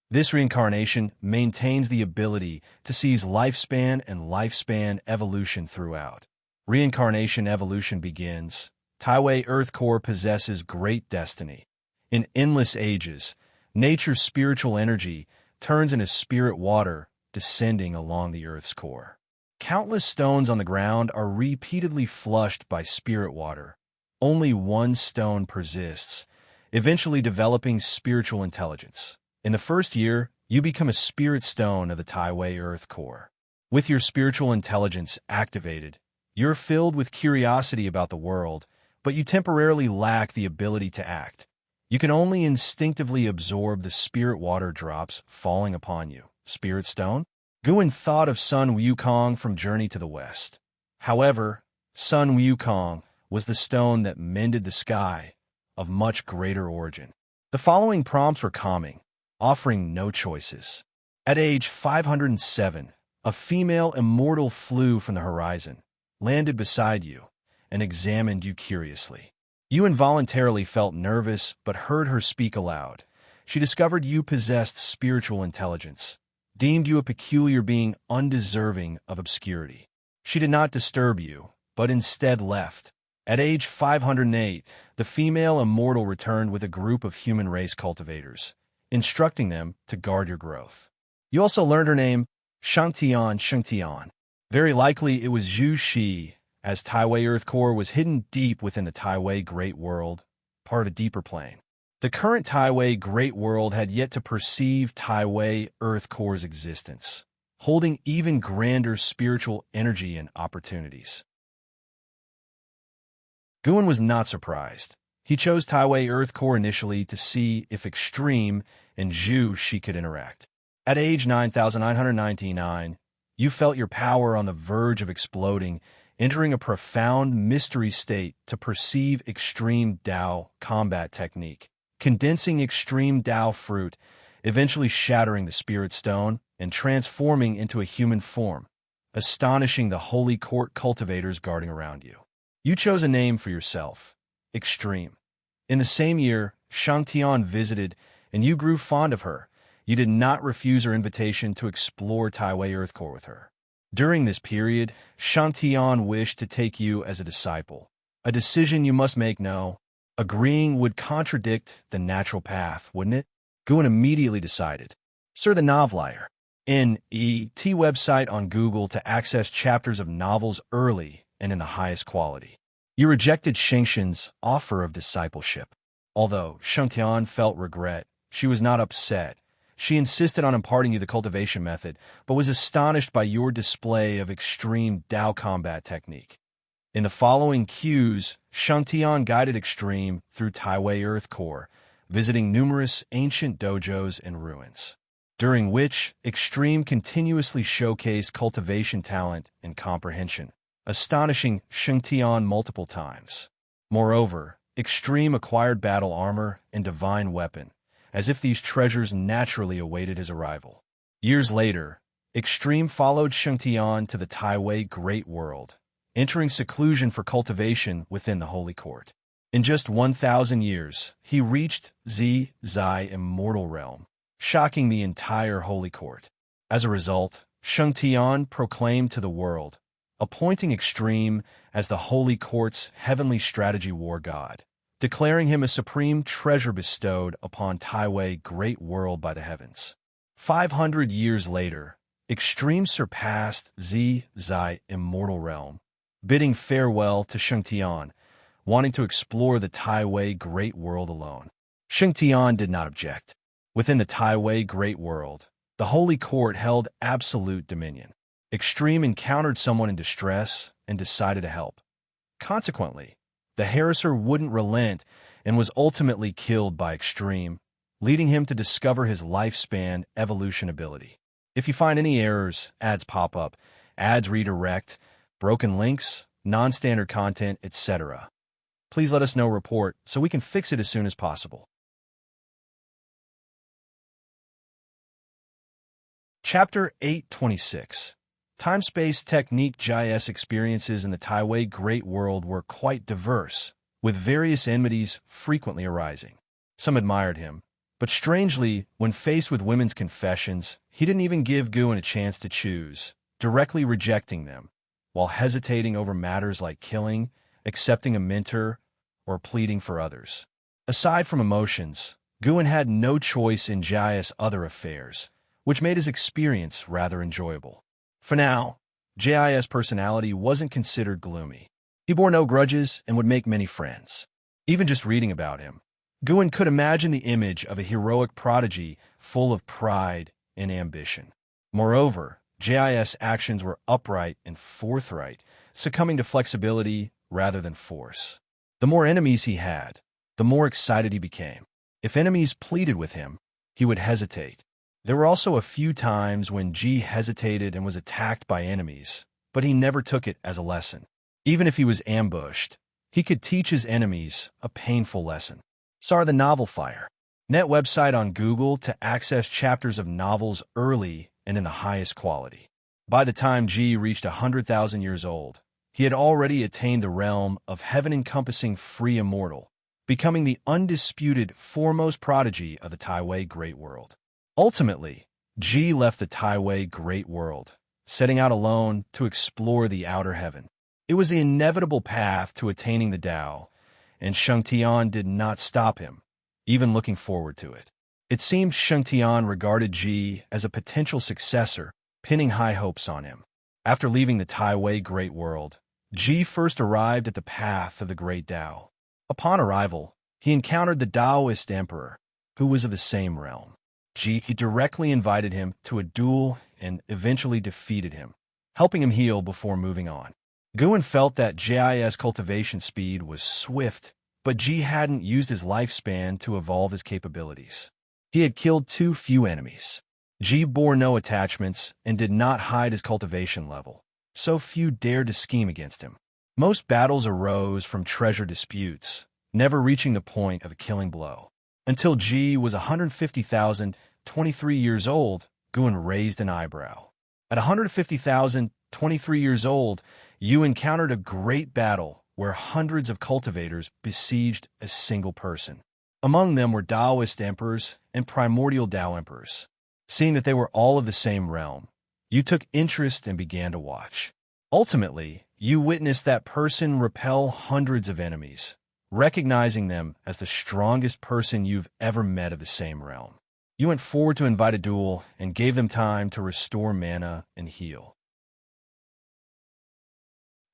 This reincarnation maintains the ability to seize lifespan and lifespan evolution throughout. Reincarnation evolution begins. Taiwei Earth Core possesses great destiny. In endless ages, nature's spiritual energy turns into spirit water descending along the Earth's core. Countless stones on the ground are repeatedly flushed by spirit water. Only one stone persists, eventually developing spiritual intelligence. In the first year, you become a spirit stone of the Taiwei Earth Core. With your spiritual intelligence activated, you're filled with curiosity about the world, but you temporarily lack the ability to act. You can only instinctively absorb the spirit water drops falling upon you. Spirit stone? Guan thought of Sun Wukong from Journey to the West. However, Sun Wukong was the stone that mended the sky, of much greater origin. The following prompts were calming, offering no choices. At age 507, a female immortal flew from the horizon, landed beside you, and examined you curiously. You involuntarily felt nervous but heard her speak aloud. She discovered you possessed spiritual intelligence, deemed you a peculiar being undeserving of obscurity. She did not disturb you, but instead left. At age 508, the female immortal returned with a group of human race cultivators, instructing them to guard your growth. You also learned her name, Shangtian. Very likely it was Zhu Shi, as Taiwei Earth Core was hidden deep within the Taiwei Great World, part of a deeper plane. The current Taiwei Great World had yet to perceive Taiwei Earth Core's existence, holding even grander spiritual energy and opportunities. Guan was not surprised. He chose Taiwei Earth Core initially to see if Extreme and Zhu Shi could interact. At age 9,999, you felt your power on the verge of exploding, entering a profound mystery state to perceive extreme Dao combat technique, condensing extreme Dao fruit, eventually shattering the spirit stone and transforming into a human form, astonishing the holy court cultivators guarding around you. You chose a name for yourself, Extreme. In the same year, Shangtian visited, and you grew fond of her. You did not refuse her invitation to explore Taiwei Earth Core with her. During this period, Shangtian wished to take you as a disciple, a decision you must make now. Agreeing would contradict the natural path, wouldn't it? Guan immediately decided. Sir the Novelier, NET website on Google to access chapters of novels early and in the highest quality. You rejected Shengxin's offer of discipleship. Although Shangtian felt regret, she was not upset. She insisted on imparting you the cultivation method, but was astonished by your display of extreme Dao combat technique. In the following cues, Shangtian guided Extreme through Taiwei Earth Core, visiting numerous ancient dojos and ruins, during which Extreme continuously showcased cultivation talent and comprehension, astonishing Shangtian multiple times. Moreover, Extreme acquired battle armor and divine weapon, as if these treasures naturally awaited his arrival. Years later, Extreme followed Shangtian to the Taiwei Great World, entering seclusion for cultivation within the Holy Court. In just 1,000 years, he reached Zai Immortal Realm, shocking the entire Holy Court. As a result, Shangtian proclaimed to the world, appointing Extreme as the Holy Court's heavenly strategy war god, declaring him a supreme treasure bestowed upon Taiwei Great World by the heavens. 500 years later, Extreme surpassed Zai Immortal Realm, bidding farewell to Shangtian, wanting to explore the Taiwei Great World alone. Shangtian did not object. Within the Taiwei Great World, the Holy Court held absolute dominion. Extreme encountered someone in distress and decided to help. Consequently, the harasser wouldn't relent and was ultimately killed by Extreme, leading him to discover his lifespan evolution ability. If you find any errors, ads pop up, ads redirect, broken links, non-standard content, etc., please let us know report so we can fix it as soon as possible. Chapter 826. Time-space technique. GIS experiences in the Taiwei Great World were quite diverse, with various enmities frequently arising. Some admired him, but strangely, when faced with women's confessions, he didn't even give Guan a chance to choose, directly rejecting them, while hesitating over matters like killing, accepting a mentor, or pleading for others. Aside from emotions, Guan had no choice in Jai's other affairs, which made his experience rather enjoyable. For now, Jai's personality wasn't considered gloomy. He bore no grudges and would make many friends. Even just reading about him, Guan could imagine the image of a heroic prodigy full of pride and ambition. Moreover, Jai's actions were upright and forthright, succumbing to flexibility rather than force. The more enemies he had, the more excited he became. If enemies pleaded with him, he would hesitate. There were also a few times when Ji hesitated and was attacked by enemies, but he never took it as a lesson. Even if he was ambushed, he could teach his enemies a painful lesson. Sar the Novel Fire. Net website on Google to access chapters of novels early and in the highest quality. By the time Ji reached 100,000 years old, he had already attained the realm of heaven-encompassing free immortal, becoming the undisputed foremost prodigy of the Taiwei Great World. Ultimately, Ji left the Taiwei Great World, setting out alone to explore the outer heaven. It was the inevitable path to attaining the Tao, and Shengtian did not stop him, even looking forward to it. It seemed Shengtian regarded Ji as a potential successor, pinning high hopes on him. After leaving the Taiwei Great World, Ji first arrived at the path of the Great Tao. Upon arrival, he encountered the Taoist emperor, who was of the same realm. Ji directly invited him to a duel and eventually defeated him, helping him heal before moving on. Guan felt that Ji's cultivation speed was swift, but Ji hadn't used his lifespan to evolve his capabilities. He had killed too few enemies. Ji bore no attachments and did not hide his cultivation level, so few dared to scheme against him. Most battles arose from treasure disputes, never reaching the point of a killing blow. Until Ji was 150,023 years old, Guan raised an eyebrow. At 150,023 years old, you encountered a great battle where hundreds of cultivators besieged a single person. Among them were Taoist emperors and primordial Tao emperors. Seeing that they were all of the same realm, you took interest and began to watch. Ultimately, you witnessed that person repel hundreds of enemies, recognizing them as the strongest person you've ever met of the same realm. You went forward to invite a duel and gave them time to restore mana and heal.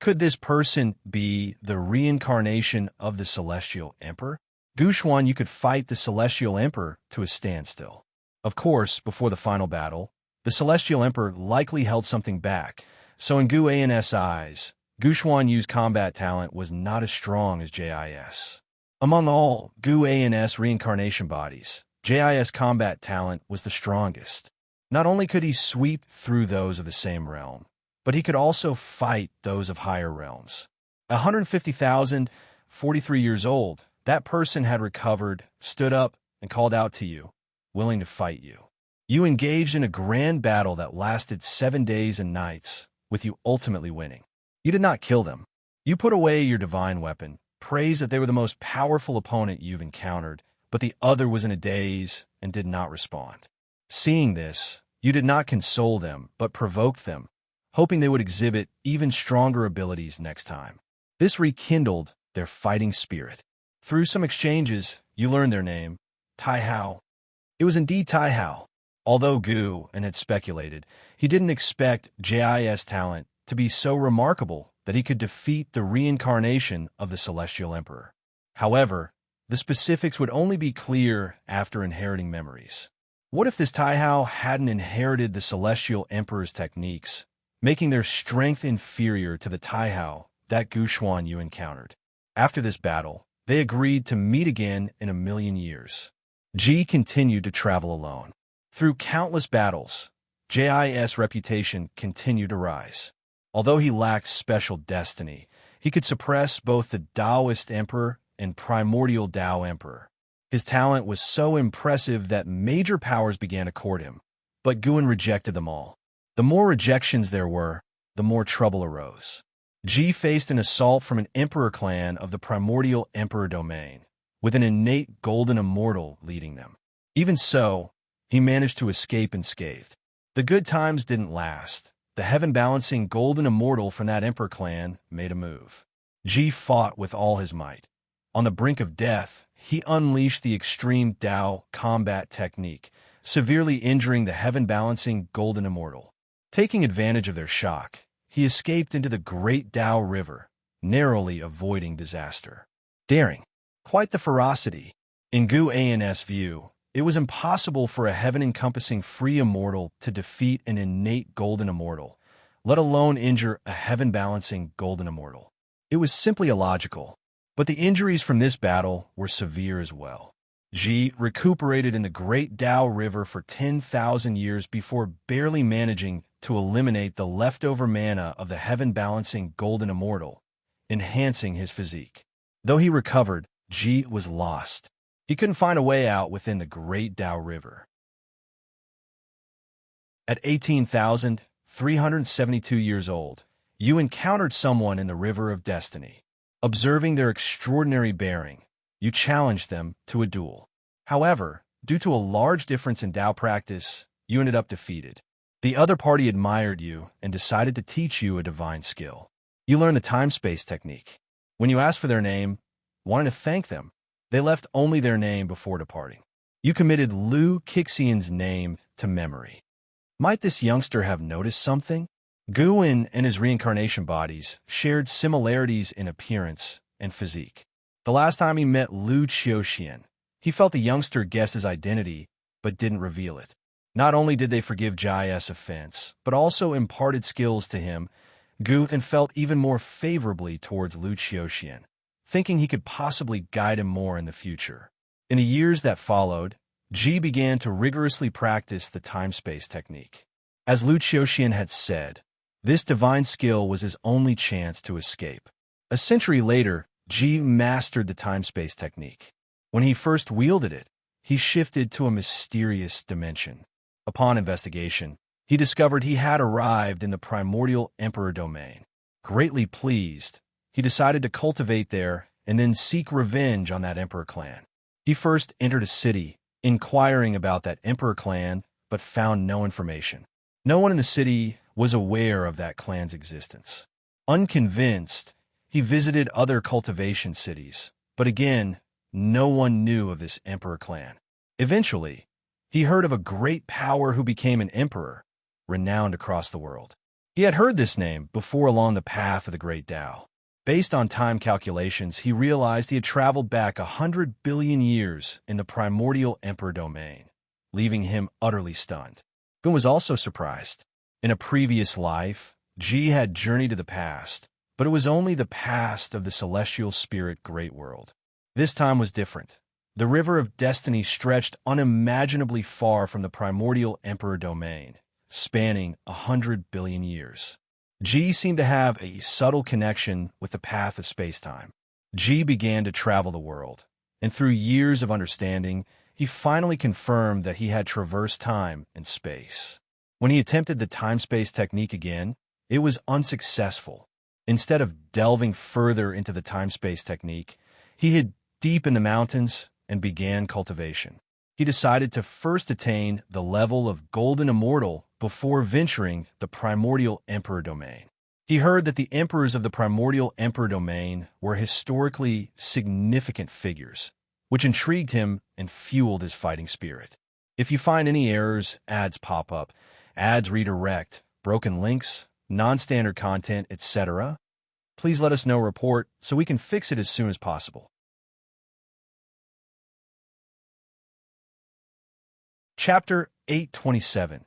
Could this person be the reincarnation of the Celestial Emperor? Guxuan, you could fight the Celestial Emperor to a standstill. Of course, before the final battle, the Celestial Emperor likely held something back, so in Guan's eyes, Guxuan Yu's combat talent was not as strong as Jis. Among all Guan's reincarnation bodies, Jis' combat talent was the strongest. Not only could he sweep through those of the same realm, but he could also fight those of higher realms. 150,043 years old, that person had recovered, stood up, and called out to you, willing to fight you. You engaged in a grand battle that lasted 7 days and nights, with you ultimately winning. You did not kill them. You put away your divine weapon, praised that they were the most powerful opponent you've encountered, but the other was in a daze and did not respond. Seeing this, you did not console them, but provoked them, hoping they would exhibit even stronger abilities next time. This rekindled their fighting spirit. Through some exchanges, you learned their name, Tai Hao. It was indeed Tai Hao. Although Gu and had speculated, he didn't expect Jis' talent to be so remarkable that he could defeat the reincarnation of the Celestial Emperor. However, the specifics would only be clear after inheriting memories. What if this Tai Hao hadn't inherited the Celestial Emperor's techniques, making their strength inferior to the Tai Hao that Guxuan Yu encountered? After this battle, they agreed to meet again in 1,000,000 years. Ji continued to travel alone. Through countless battles, Jis' reputation continued to rise. Although he lacked special destiny, he could suppress both the Taoist Emperor and primordial Tao Emperor. His talent was so impressive that major powers began to court him, But Guin rejected them all. The more rejections there were, the more trouble arose. Ji faced an assault from an emperor clan of the primordial emperor domain, with an innate golden immortal leading them. Even so, he managed to escape unscathed. The good times didn't last. The heaven-balancing golden immortal from that emperor clan made a move. Ji fought with all his might. On the brink of death, he unleashed the extreme Dao combat technique, severely injuring the heaven-balancing golden immortal. Taking advantage of their shock, he escaped into the great Dao River, narrowly avoiding disaster. Daring. Quite the ferocity. In Gu An's view, it was impossible for a heaven-encompassing free immortal to defeat an innate golden immortal, let alone injure a heaven-balancing golden immortal. It was simply illogical. But the injuries from this battle were severe as well. Ji recuperated in the great Dao River for 10,000 years before barely managing to eliminate the leftover mana of the heaven-balancing golden immortal, enhancing his physique. Though he recovered, Ji was lost. He couldn't find a way out within the great Dao River. At 18,372 years old, you encountered someone in the River of Destiny. Observing their extraordinary bearing, you challenged them to a duel. However, due to a large difference in Dao practice, you ended up defeated. The other party admired you and decided to teach you a divine skill. You learned the time-space technique. When you asked for their name, wanting to thank them, they left only their name before departing. You committed Liu Qixian's name to memory. Might this youngster have noticed something? Guin and his reincarnation bodies shared similarities in appearance and physique. The last time he met Liu Qixian, he felt the youngster guessed his identity but didn't reveal it. Not only did they forgive Jai's offense, but also imparted skills to him. Guin felt even more favorably towards Liu Qixian, thinking he could possibly guide him more in the future. In the years that followed, Ji began to rigorously practice the time-space technique. As Liu Qixian had said, this divine skill was his only chance to escape. A century later, Ji mastered the time-space technique. When he first wielded it, he shifted to a mysterious dimension. Upon investigation, he discovered he had arrived in the primordial emperor domain. Greatly pleased, he decided to cultivate there and then seek revenge on that emperor clan. He first entered a city, inquiring about that emperor clan, but found no information. No one in the city was aware of that clan's existence. Unconvinced, he visited other cultivation cities, but again, no one knew of this emperor clan. Eventually, he heard of a great power who became an emperor, renowned across the world. He had heard this name before along the path of the great Tao. Based on time calculations, he realized he had traveled back 100 billion years in the primordial emperor domain, leaving him utterly stunned. Gun was also surprised. In a previous life, Ji had journeyed to the past, but it was only the past of the celestial spirit great world. This time was different. The river of destiny stretched unimaginably far from the primordial emperor domain, spanning 100 billion years. Ji seemed to have a subtle connection with the path of space-time. Ji began to travel the world, and through years of understanding, he finally confirmed that he had traversed time and space. When he attempted the time-space technique again, it was unsuccessful. Instead of delving further into the time-space technique, he hid deep in the mountains and began cultivation. He decided to first attain the level of Golden Immortal before venturing the Primordial Emperor domain. He heard that the emperors of the Primordial Emperor domain were historically significant figures, which intrigued him and fueled his fighting spirit. If you find any errors, ads pop up, ads redirect, broken links, non-standard content, etc., please let us know report so we can fix it as soon as possible. Chapter 827.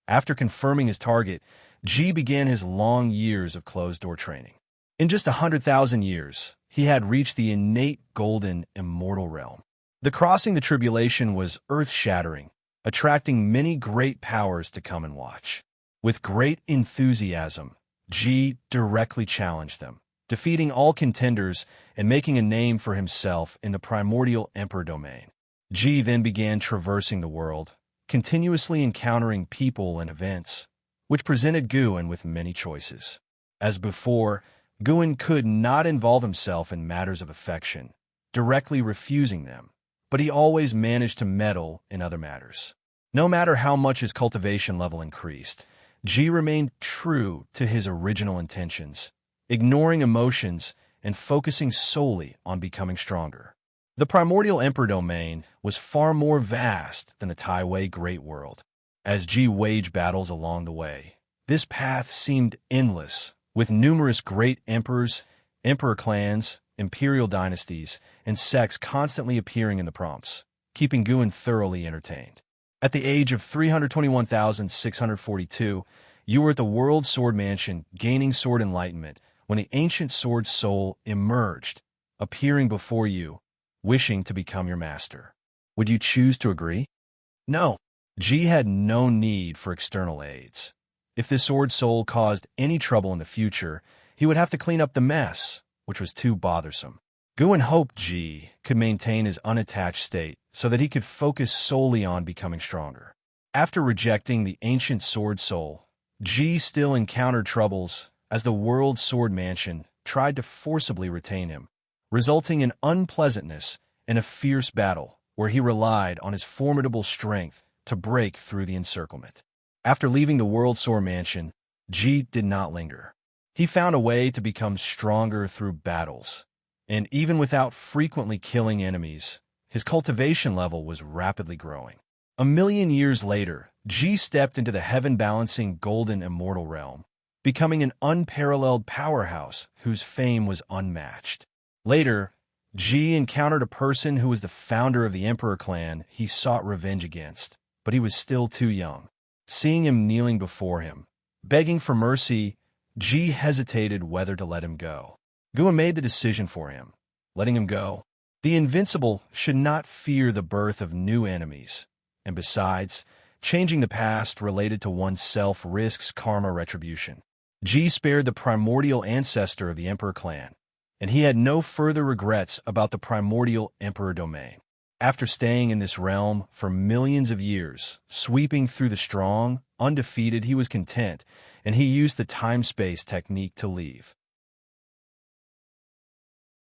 After confirming his target, Ji began his long years of closed-door training. In just 100,000 years, he had reached the innate golden immortal realm. The crossing the tribulation was earth-shattering, attracting many great powers to come and watch. With great enthusiasm, Ji directly challenged them, defeating all contenders and making a name for himself in the primordial emperor domain. Ji then began traversing the world, continuously encountering people and events, which presented Guin with many choices. As before, Guin could not involve himself in matters of affection, directly refusing them, but he always managed to meddle in other matters. No matter how much his cultivation level increased, G remained true to his original intentions, ignoring emotions and focusing solely on becoming stronger. The primordial Emperor domain was far more vast than the Taiwei Great World. As G waged battles along the way, this path seemed endless, with numerous great emperors, emperor clans, imperial dynasties, and sects constantly appearing in the prompts, keeping Guin thoroughly entertained. At the age of 321,642, you were at the World Sword Mansion gaining sword enlightenment when the ancient sword soul emerged, appearing before you, wishing to become your master. Would you choose to agree? No. G had no need for external aids. If the sword soul caused any trouble in the future, he would have to clean up the mess, which was too bothersome. Guin hoped G could maintain his unattached state so that he could focus solely on becoming stronger. After rejecting the ancient sword soul, G still encountered troubles as the World Sword Mansion tried to forcibly retain him, resulting in unpleasantness and a fierce battle where he relied on his formidable strength to break through the encirclement. After leaving the World Sword Mansion, G did not linger. He found a way to become stronger through battles, and even without frequently killing enemies, his cultivation level was rapidly growing. 1,000,000 years later, G stepped into the heaven-balancing golden immortal realm, becoming an unparalleled powerhouse whose fame was unmatched. Later, G encountered a person who was the founder of the Emperor clan he sought revenge against, but he was still too young. Seeing him kneeling before him, begging for mercy, G hesitated whether to let him go. Guin made the decision for him, letting him go. The invincible should not fear the birth of new enemies, and besides, changing the past related to oneself risks karma retribution. G spared the primordial ancestor of the Emperor clan, and he had no further regrets about the primordial Emperor domain. After staying in this realm for millions of years, sweeping through the strong, undefeated, he was content, and he used the time-space technique to leave.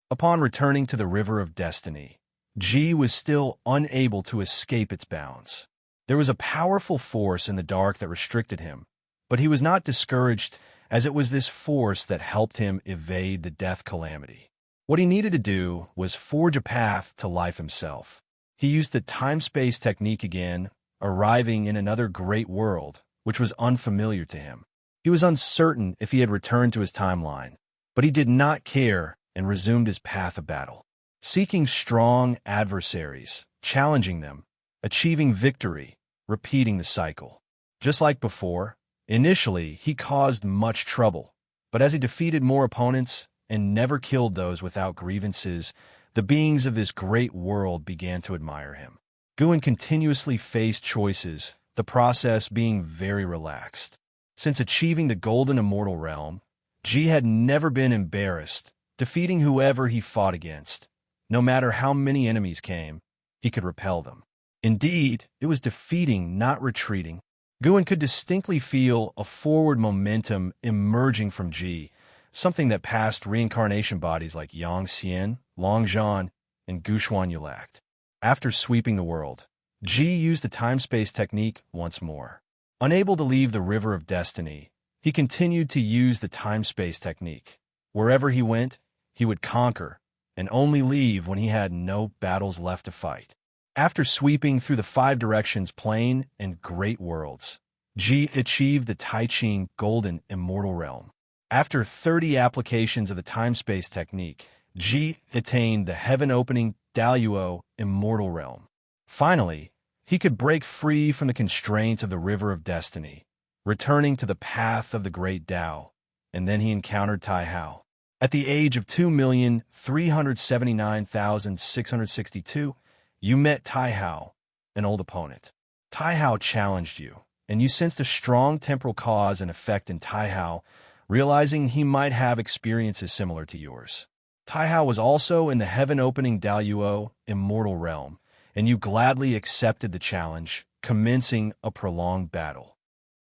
Upon returning to the River of Destiny, G was still unable to escape its bounds. There was a powerful force in the dark that restricted him, but he was not discouraged, as it was this force that helped him evade the death calamity. What he needed to do was forge a path to life himself. He used the time-space technique again, arriving in another great world, which was unfamiliar to him. He was uncertain if he had returned to his timeline, but he did not care and resumed his path of battle, seeking strong adversaries, challenging them, achieving victory, repeating the cycle. Just like before, initially he caused much trouble, but as he defeated more opponents and never killed those without grievances, the beings of this great world began to admire him. Guin continuously faced choices, the process being very relaxed. Since achieving the golden immortal realm, G had never been embarrassed, defeating whoever he fought against. No matter how many enemies came, he could repel them. Indeed, it was defeating, not retreating. Guin could distinctly feel a forward momentum emerging from G, something that past reincarnation bodies like Yang Xian, Long Zhan, and Guxuan lacked. After sweeping the world, G used the time-space technique once more. Unable to leave the River of Destiny, he continued to use the time-space technique. Wherever he went, he would conquer, and only leave when he had no battles left to fight. After sweeping through the 5 directions plane and great worlds, G achieved the Tai-Ching golden immortal realm. After 30 applications of the time-space technique, G attained the heaven-opening Daluo immortal realm. Finally, he could break free from the constraints of the River of Destiny, returning to the path of the great Tao, and then he encountered Tai Hao. At the age of 2,379,662, you met Tai Hao, an old opponent. Tai Hao challenged you, and you sensed a strong temporal cause and effect in Tai Hao, realizing he might have experiences similar to yours. Tai Hao was also in the heaven-opening Daluo immortal realm, and you gladly accepted the challenge, commencing a prolonged battle.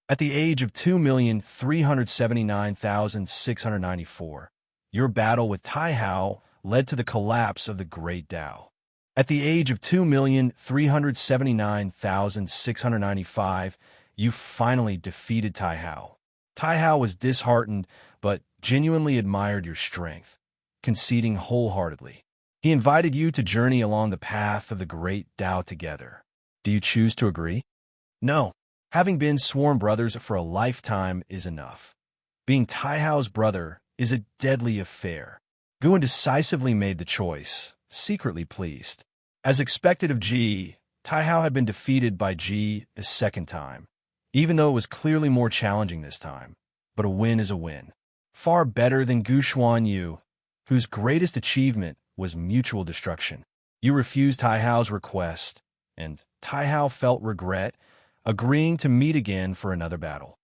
At the age of 2,379,694, your battle with Tai Hao led to the collapse of the Great Tao. At the age of 2,379,695, you finally defeated Tai Hao. Tai Hao was disheartened, but genuinely admired your strength, conceding wholeheartedly. He invited you to journey along the path of the Great Tao together. Do you choose to agree? No. Having been sworn brothers for a lifetime is enough. Being Tai Hao's brother is a deadly affair. Guan decisively made the choice, secretly pleased. As expected of Ji, Tai Hao had been defeated by Ji a second time, even though it was clearly more challenging this time. But a win is a win. Far better than Gu Xuanyu, whose greatest achievement was mutual destruction. You refused Tai Hao's request, and Tai Hao felt regret, agreeing to meet again for another battle.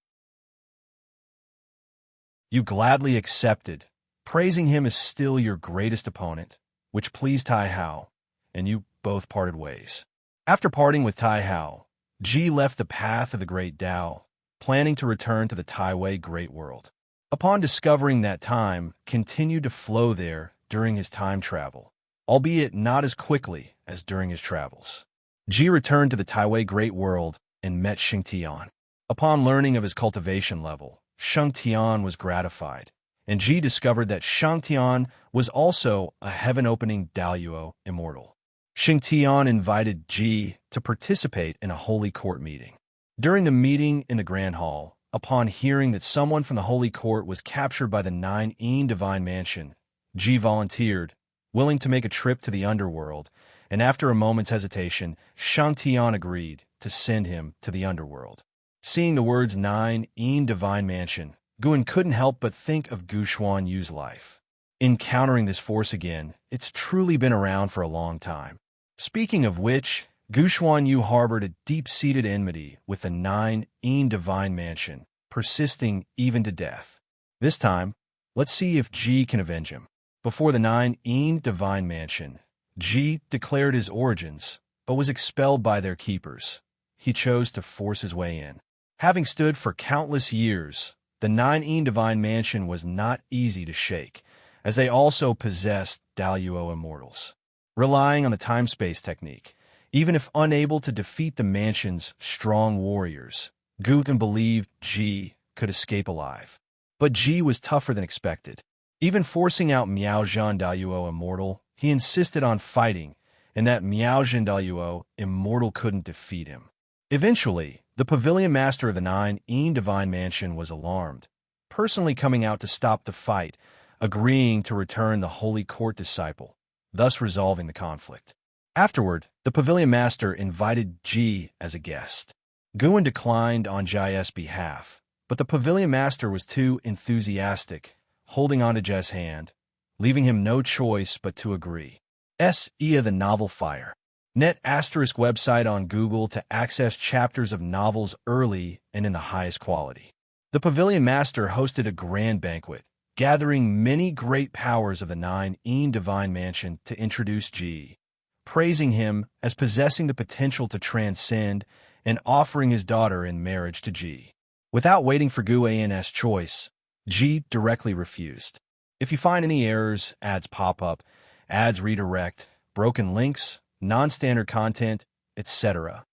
You gladly accepted, praising him as still your greatest opponent, which pleased Tai Hao, and you both parted ways. After parting with Tai Hao, Ji left the path of the Great Tao, planning to return to the Taiwei Great World. Upon discovering that time continued to flow there during his time travel, albeit not as quickly as during his travels. Ji returned to the Taiwei Great World and met Sheng Tian. Upon learning of his cultivation level, Sheng Tian was gratified, and Ji discovered that Sheng Tian was also a heaven-opening Daluo Immortal. Sheng Tian invited Ji to participate in a holy court meeting. During the meeting in the Grand Hall, upon hearing that someone from the holy court was captured by the Nine Yin Divine Mansion, Ji volunteered, willing to make a trip to the underworld, and after a moment's hesitation, Sheng Tian agreed to send him to the underworld. Seeing the words Nine Yin Divine Mansion, Guan couldn't help but think of Gu Xuanyu's life. Encountering this force again, it's truly been around for a long time. Speaking of which, Gu Xuanyu harbored a deep-seated enmity with the Nine Yin Divine Mansion, persisting even to death. This time, let's see if Ji can avenge him. Before the Nine Yin Divine Mansion, Ji declared his origins, but was expelled by their keepers. He chose to force his way in. Having stood for countless years, the Nine Yin Divine Mansion was not easy to shake, as they also possessed Daluo Immortals. Relying on the time-space technique, even if unable to defeat the mansion's strong warriors, Guten believed Ji could escape alive. But Ji was tougher than expected. Even forcing out Miaozhen Daluo Immortal, he insisted on fighting, and that Miaozhen Daluo Immortal couldn't defeat him. Eventually, the Pavilion Master of the Nine Yin Divine Mansion was alarmed, personally coming out to stop the fight, agreeing to return the Holy Court disciple, thus resolving the conflict. Afterward, the Pavilion Master invited Ji as a guest. Guan declined on Ji's behalf, but the Pavilion Master was too enthusiastic, holding on to Ji's hand, leaving him no choice but to agree. Ia the Novel Fire. Net ** website on Google to access chapters of novels early and in the highest quality. The Pavilion Master hosted a grand banquet, gathering many great powers of the Nine Yin Divine Mansion to introduce Ji, praising him as possessing the potential to transcend and offering his daughter in marriage to Ji. Without waiting for Gu An's choice, Ji directly refused. If you find any errors, ads pop up, ads redirect, broken links, non-standard content, etc.,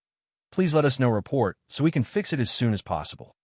please let us know report so we can fix it as soon as possible.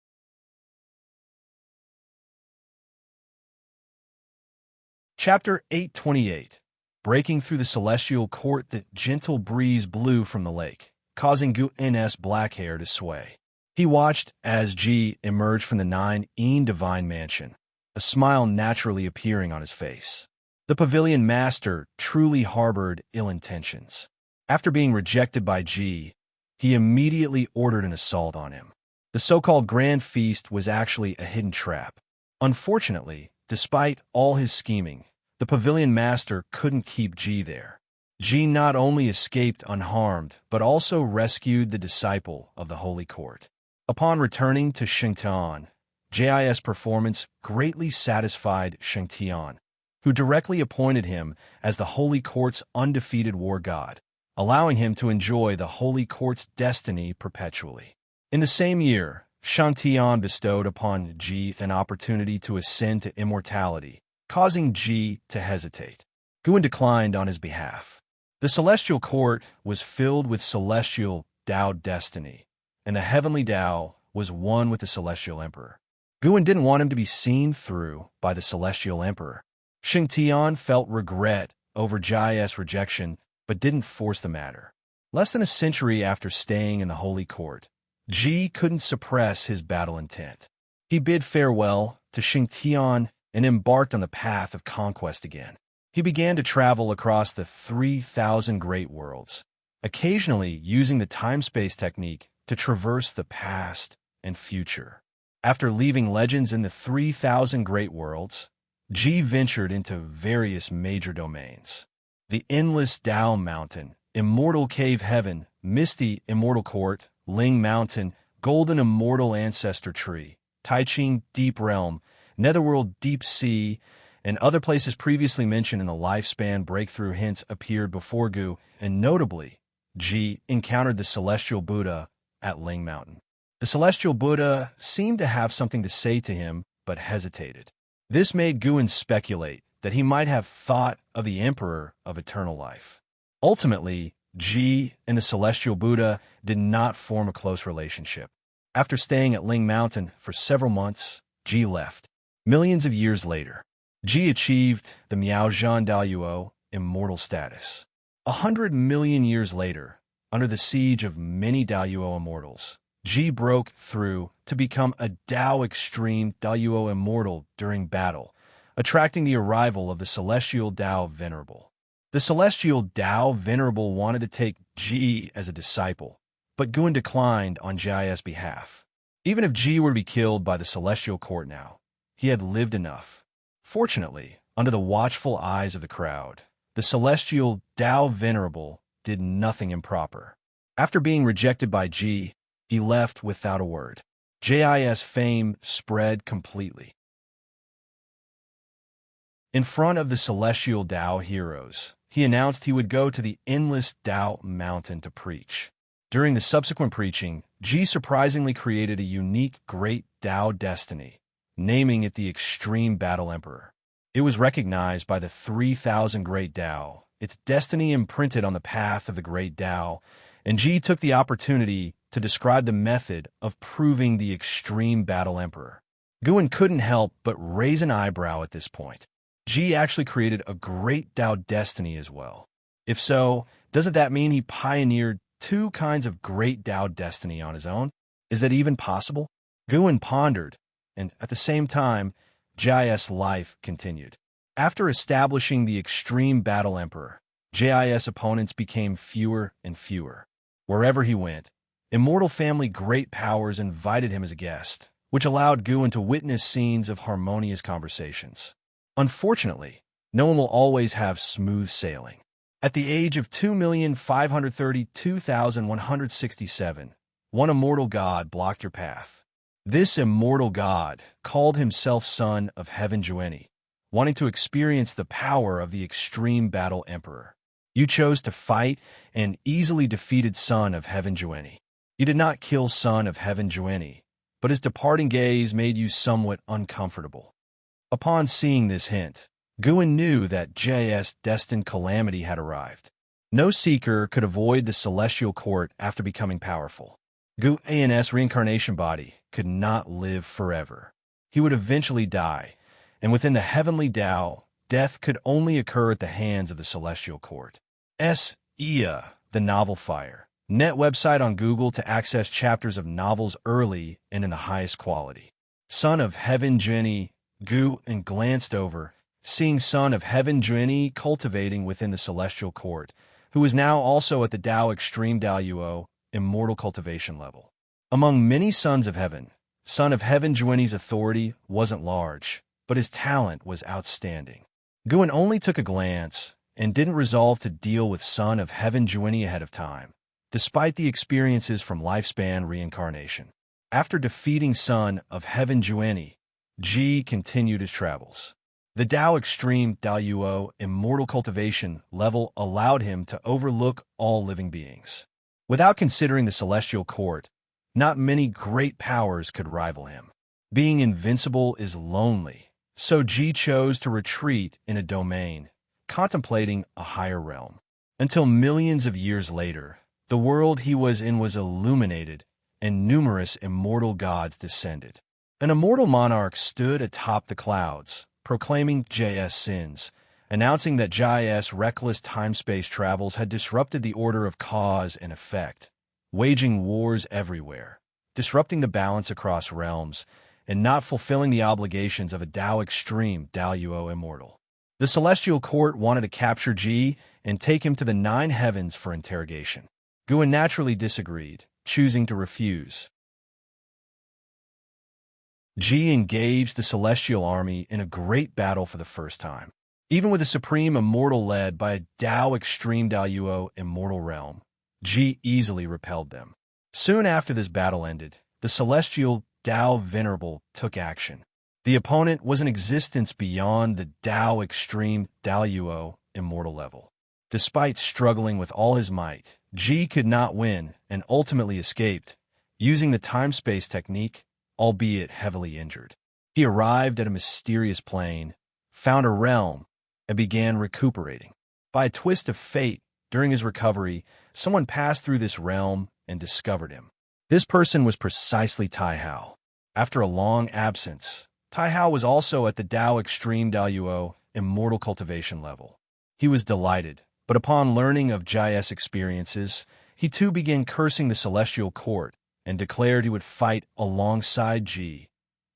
Chapter 828. Breaking through the celestial court, the gentle breeze blew from the lake, causing Gu N's black hair to sway. He watched as Ji emerged from the Nine Yin Divine Mansion, a smile naturally appearing on his face. The Pavilion Master truly harbored ill intentions. After being rejected by Ji, he immediately ordered an assault on him. The so-called Grand Feast was actually a hidden trap. Unfortunately, despite all his scheming, the Pavilion Master couldn't keep Ji there. Ji not only escaped unharmed, but also rescued the disciple of the Holy Court. Upon returning to Sheng Tian, Ji's performance greatly satisfied Sheng Tian, who directly appointed him as the Holy Court's undefeated war god. allowing him to enjoy the Holy Court's destiny perpetually. In the same year, Shantian bestowed upon Ji an opportunity to ascend to immortality, causing Ji to hesitate. Guan declined on his behalf. The celestial court was filled with celestial Tao destiny, and the heavenly Tao was one with the celestial emperor. Guan didn't want him to be seen through by the celestial emperor. Xingtian felt regret over Jia's rejection, but didn't force the matter. Less than a century after staying in the Holy Court, Ji couldn't suppress his battle intent. He bid farewell to Xingtian and embarked on the path of conquest again. He began to travel across the 3,000 great worlds, occasionally using the time-space technique to traverse the past and future. After leaving legends in the 3,000 great worlds, Ji ventured into various major domains. The Endless Tao Mountain, Immortal Cave Heaven, Misty Immortal Court, Ling Mountain, Golden Immortal Ancestor Tree, Taiching Deep Realm, Netherworld Deep Sea, and other places previously mentioned in the lifespan breakthrough hints appeared before Gu, and notably, Ji encountered the Celestial Buddha at Ling Mountain. The Celestial Buddha seemed to have something to say to him, but hesitated. This made Guan speculate that he might have thought of the Emperor of Eternal Life. Ultimately, Ji and the Celestial Buddha did not form a close relationship. After staying at Ling Mountain for several months, Ji left. Millions of years later, Ji achieved the Miaozhan Daoyuo immortal status. 100 million years later, under the siege of many Daoyuo immortals, Ji broke through to become a Dao Extreme Daoyuo immortal during battle, attracting the arrival of the Celestial Dao Venerable. The Celestial Dao Venerable wanted to take Ji as a disciple, but Guan declined on Jia's behalf. Even if Ji were to be killed by the Celestial Court now, he had lived enough. Fortunately, under the watchful eyes of the crowd, the Celestial Dao Venerable did nothing improper. After being rejected by Ji, he left without a word. Ji's fame spread completely. In front of the Celestial Dao heroes, he announced he would go to the Endless Dao Mountain to preach. During the subsequent preaching, Ji surprisingly created a unique Great Dao destiny, naming it the Extreme Battle Emperor. It was recognized by the 3,000 Great Dao, its destiny imprinted on the path of the Great Dao, and Ji took the opportunity to describe the method of proving the Extreme Battle Emperor. Guan couldn't help but raise an eyebrow at this point. Ji actually created a Great Dao destiny as well. If so, doesn't that mean he pioneered two kinds of Great Dao destiny on his own? Is that even possible? Guan pondered, and at the same time, Jia's life continued. After establishing the Extreme Battle Emperor, Jia's opponents became fewer and fewer. Wherever he went, Immortal Family great powers invited him as a guest, which allowed Guan to witness scenes of harmonious conversations. Unfortunately, no one will always have smooth sailing. At the age of 2,532,167, one immortal god blocked your path. This immortal god called himself Son of Heaven Jueni, wanting to experience the power of the Extreme Battle Emperor. You chose to fight and easily defeated Son of Heaven Jueni. You did not kill Son of Heaven Jueni, but his departing gaze made you somewhat uncomfortable. Upon seeing this hint, Guan knew that Jia's destined calamity had arrived. No seeker could avoid the Celestial Court after becoming powerful. Guan's reincarnation body could not live forever. He would eventually die, and within the heavenly Tao, death could only occur at the hands of the Celestial Court. Ia, the Novel Fire. Net website on Google to access chapters of novels early and in the highest quality. Son of Heaven Jueni, Guan glanced over, seeing Son of Heaven Jueni cultivating within the Celestial Court, who is now also at the Dao Extreme Daoyuo immortal cultivation level. Among many Sons of Heaven, Son of Heaven Jueni's authority wasn't large, but his talent was outstanding. Guan only took a glance and didn't resolve to deal with Son of Heaven Jueni ahead of time, despite the experiences from lifespan reincarnation. After defeating Son of Heaven Jueni, Ji continued his travels. The Tao Extreme Daoyuo Immortal Cultivation level allowed him to overlook all living beings. Without considering the celestial court, not many great powers could rival him. Being invincible is lonely, so Ji chose to retreat in a domain, contemplating a higher realm. Until millions of years later, the world he was in was illuminated, and numerous immortal gods descended. An immortal monarch stood atop the clouds, proclaiming J's sins, announcing that J's reckless time-space travels had disrupted the order of cause and effect, waging wars everywhere, disrupting the balance across realms, and not fulfilling the obligations of a Tao Extreme Daoyuo Immortal. The Celestial Court wanted to capture Ji and take him to the 9 heavens for interrogation. Guan naturally disagreed, choosing to refuse. Ji engaged the Celestial Army in a great battle for the first time. Even with a Supreme Immortal led by a Tao Extreme Daoyuo Immortal Realm, Ji easily repelled them. Soon after this battle ended, the Celestial Tao Venerable took action. The opponent was an existence beyond the Tao Extreme Daoyuo Immortal level. Despite struggling with all his might, Ji could not win and ultimately escaped, using the time-space technique, albeit heavily injured. He arrived at a mysterious plane, found a realm, and began recuperating. By a twist of fate, during his recovery, someone passed through this realm and discovered him. This person was precisely Tai Hao. After a long absence, Tai Hao was also at the Tao Extreme Daoyuo Immortal Cultivation level. He was delighted, but upon learning of Jai's experiences, he too began cursing the Celestial Court and declared he would fight alongside Ji,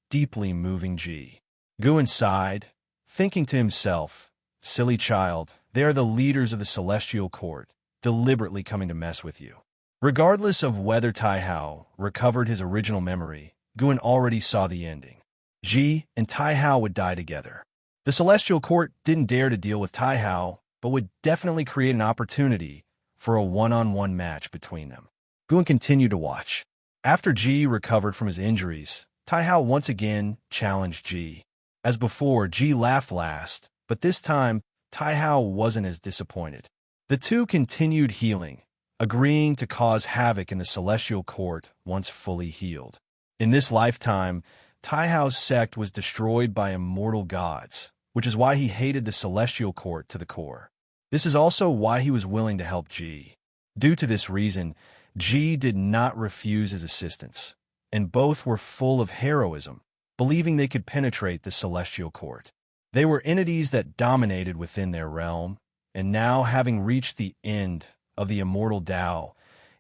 deeply moving Ji. Guan sighed, thinking to himself, "Silly child, they are the leaders of the Celestial Court, deliberately coming to mess with you." Regardless of whether Tai Hao recovered his original memory, Guan already saw the ending. Ji and Tai Hao would die together. The Celestial Court didn't dare to deal with Tai Hao, but would definitely create an opportunity for a one-on-one match between them. Guan continued to watch. After Ji recovered from his injuries, Tai Hao once again challenged Ji. As before, Ji laughed last, but this time, Tai Hao wasn't as disappointed. The two continued healing, agreeing to cause havoc in the Celestial Court once fully healed. In this lifetime, Tai Hao's sect was destroyed by immortal gods, which is why he hated the Celestial Court to the core. This is also why he was willing to help Ji. Due to this reason, Ji did not refuse his assistance, and both were full of heroism, believing they could penetrate the Celestial Court. They were entities that dominated within their realm, and now having reached the end of the immortal Tao,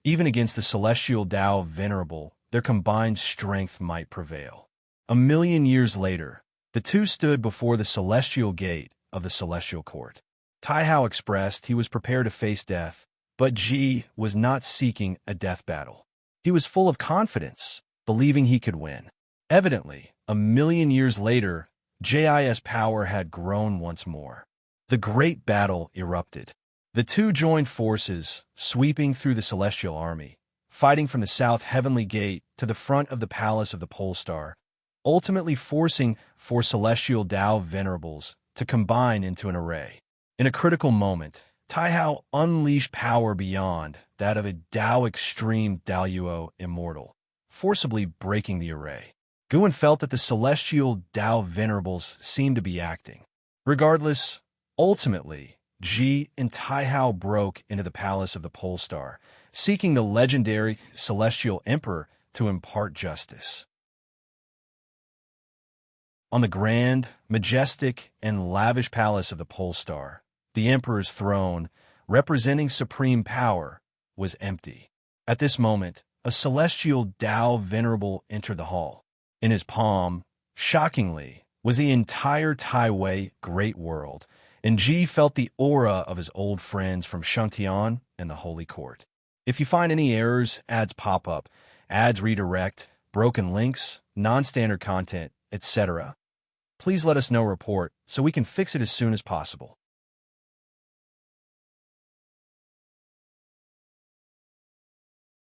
even against the Celestial Tao Venerable, their combined strength might prevail. 1,000,000 years later, the two stood before the Celestial Gate of the Celestial Court. Tai Hao expressed he was prepared to face death, but Ji was not seeking a death battle. He was full of confidence, believing he could win. Evidently, 1,000,000 years later, Jis power had grown once more. The great battle erupted. The two joined forces, sweeping through the Celestial Army, fighting from the South Heavenly Gate to the front of the Palace of the Pole Star, ultimately forcing 4 Celestial Tao Venerables to combine into an array. In a critical moment, Tai Hao unleashed power beyond that of a Tao Extreme Daoyuo Immortal, forcibly breaking the array. Guan felt that the Celestial Tao Venerables seemed to be acting. Regardless, ultimately, Ji and Tai Hao broke into the Palace of the Pole Star, seeking the legendary Celestial Emperor to impart justice. On the grand, majestic, and lavish Palace of the Pole Star, the Emperor's throne, representing supreme power, was empty. At this moment, a Celestial Tao Venerable entered the hall. In his palm, shockingly, was the entire Taiwei Great World, and Ji felt the aura of his old friends from Shangtian and the Holy Court. If you find any errors, ads pop up, ads redirect, broken links, non-standard content, etc., please let us know report so we can fix it as soon as possible.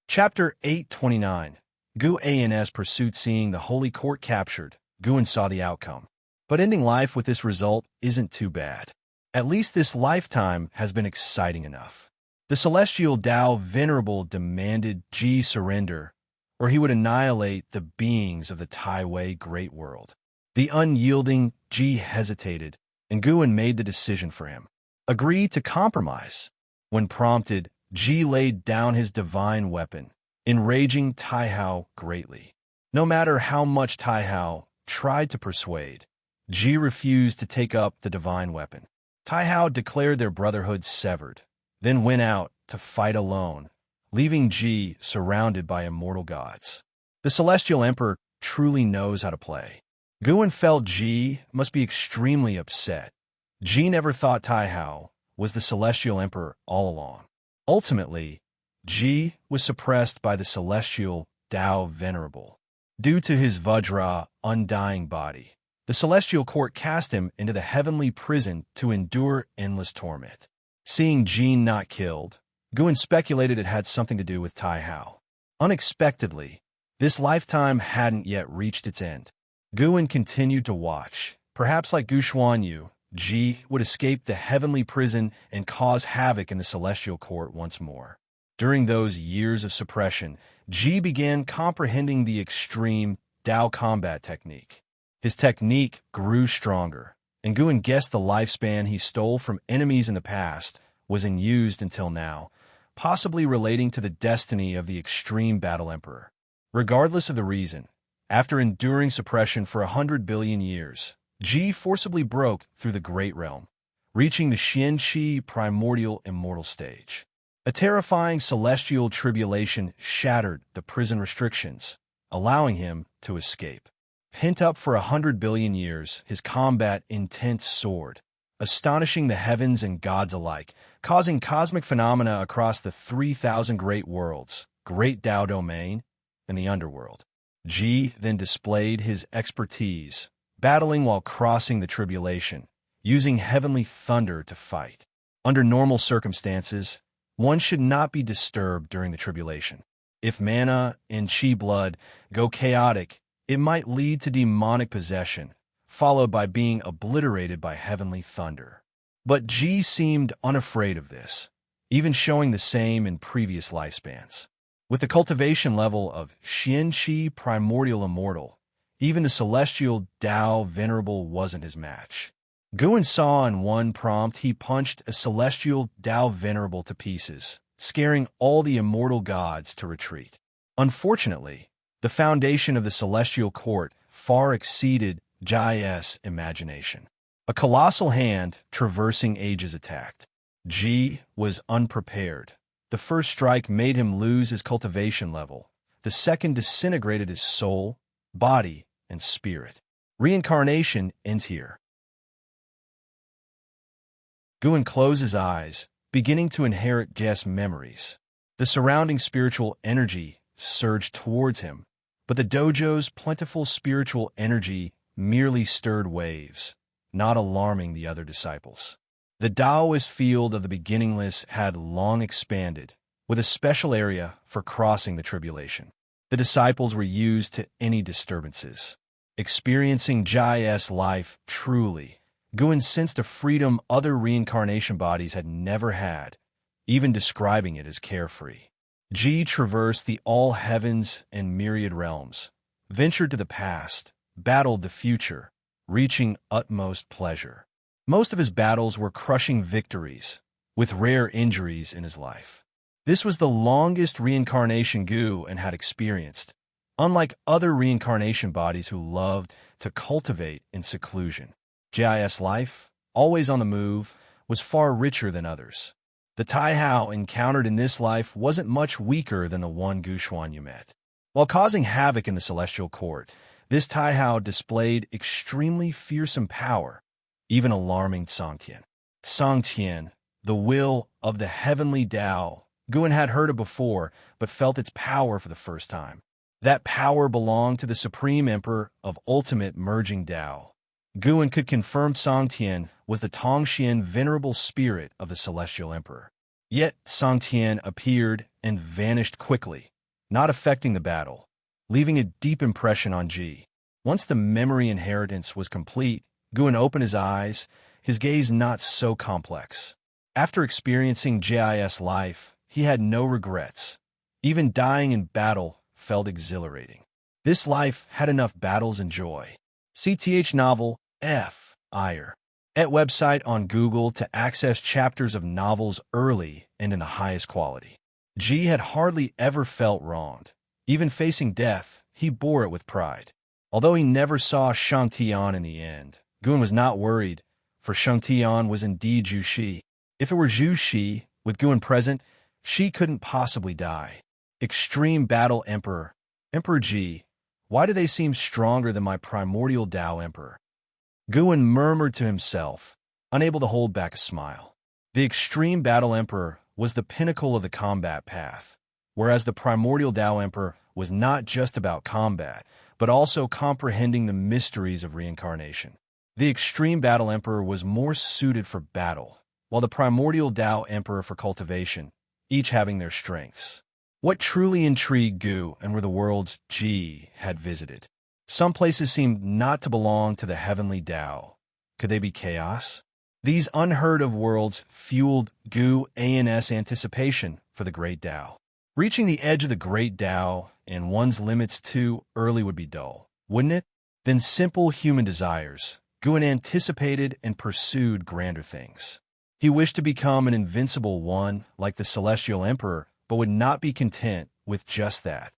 Chapter 829. Gu Ans pursued. Seeing the Holy Court captured, Guan saw the outcome. But ending life with this result isn't too bad. At least this lifetime has been exciting enough. The celestial Tao Venerable demanded Ji surrender, or he would annihilate the beings of the Taiwei Great World. The unyielding Ji hesitated, and Guan made the decision for him. Agree to compromise. When prompted, Ji laid down his divine weapon, enraging Taihao greatly. No matter how much Taihao tried to persuade, Ji refused to take up the divine weapon. Taihao declared their brotherhood severed, then went out to fight alone, leaving Ji surrounded by immortal gods. The Celestial Emperor truly knows how to play. Guan felt Ji must be extremely upset. Ji never thought Taihao was the Celestial Emperor all along. Ultimately, Ji was suppressed by the Celestial Tao Venerable. Due to his Vajra undying body, the Celestial Court cast him into the heavenly prison to endure endless torment. Seeing Ji not killed, Guan speculated it had something to do with Taihao. Unexpectedly, this lifetime hadn't yet reached its end. Guan continued to watch. Perhaps like Gu Xuanyu, Ji would escape the heavenly prison and cause havoc in the Celestial Court once more. During those years of suppression, Ji began comprehending the extreme Tao combat technique. His technique grew stronger, and Guan guessed the lifespan he stole from enemies in the past was unused until now, possibly relating to the destiny of the extreme Battle Emperor. Regardless of the reason, after enduring suppression for 100 billion years, Ji forcibly broke through the Great Realm, reaching the Xianqi primordial immortal stage. A terrifying celestial tribulation shattered the prison restrictions, allowing him to escape. Pent up for 100 billion years, his combat intent soared, astonishing the heavens and gods alike, causing cosmic phenomena across the 3,000 great worlds, Great Tao Domain, and the underworld. Ji then displayed his expertise, battling while crossing the tribulation, using heavenly thunder to fight. Under normal circumstances, one should not be disturbed during the tribulation. If mana and chi blood go chaotic, it might lead to demonic possession, followed by being obliterated by heavenly thunder. But Ji seemed unafraid of this, even showing the same in previous lifespans. With the cultivation level of Xianqi Primordial Immortal, even the Celestial Tao Venerable wasn't his match. Guan saw in one prompt he punched a Celestial Tao Venerable to pieces, scaring all the immortal gods to retreat. Unfortunately, the foundation of the Celestial Court far exceeded Ji's imagination. A colossal hand traversing ages attacked. Ji was unprepared. The first strike made him lose his cultivation level. The second disintegrated his soul, body, and spirit. Reincarnation ends here. Guan closed his eyes, beginning to inherit Ji's memories. The surrounding spiritual energy surged towards him, but the dojo's plentiful spiritual energy merely stirred waves, not alarming the other disciples. The Taoist field of the beginningless had long expanded, with a special area for crossing the tribulation. The disciples were used to any disturbances. Experiencing Ji's life truly, Guan sensed a freedom other reincarnation bodies had never had, even describing it as carefree. Ji traversed the all heavens and myriad realms, ventured to the past, battled the future, reaching utmost pleasure. Most of his battles were crushing victories, with rare injuries in his life. This was the longest reincarnation Guan had experienced, unlike other reincarnation bodies who loved to cultivate in seclusion. Ji's life, always on the move, was far richer than others. The Taihao encountered in this life wasn't much weaker than the one Gu Xuanyu met. While causing havoc in the Celestial Court, this Taihao displayed extremely fearsome power, even alarming Songtian. Songtian, the will of the heavenly Tao, Guan had heard of before, but felt its power for the first time. That power belonged to the Supreme Emperor of Ultimate Merging Tao. Guan could confirm Songtian was the Tongxian venerable spirit of the Celestial Emperor. Yet Songtian appeared and vanished quickly, not affecting the battle, leaving a deep impression on Ji. Once the memory inheritance was complete, Guin opened his eyes, his gaze not so complex. After experiencing Jis life, he had no regrets. Even dying in battle felt exhilarating. This life had enough battles and joy. CTH novel F. Ire. At website on Google to access chapters of novels early and in the highest quality. G had hardly ever felt wronged. Even facing death, he bore it with pride. Although he never saw Shang Tian in the end, Guin was not worried, for Shang Tian was indeed Zhu Shi. If it were Zhu Shi, with Guin present, she couldn't possibly die. Extreme Battle Emperor. Emperor G. Why do they seem stronger than my primordial Tao Emperor? Guin murmured to himself, unable to hold back a smile. The Extreme Battle Emperor was the pinnacle of the combat path, whereas the primordial Tao Emperor was not just about combat, but also comprehending the mysteries of reincarnation. The Extreme Battle Emperor was more suited for battle, while the primordial Tao Emperor for cultivation, each having their strengths. What truly intrigued Gu and were the worlds G had visited. Some places seemed not to belong to the heavenly Tao. Could they be chaos? These unheard-of worlds fueled Gu An's anticipation for the Great Tao. Reaching the edge of the Great Tao and one's limits too early would be dull, wouldn't it? Then simple human desires, Guin anticipated and pursued grander things. He wished to become an invincible one like the Celestial Emperor, but would not be content with just that.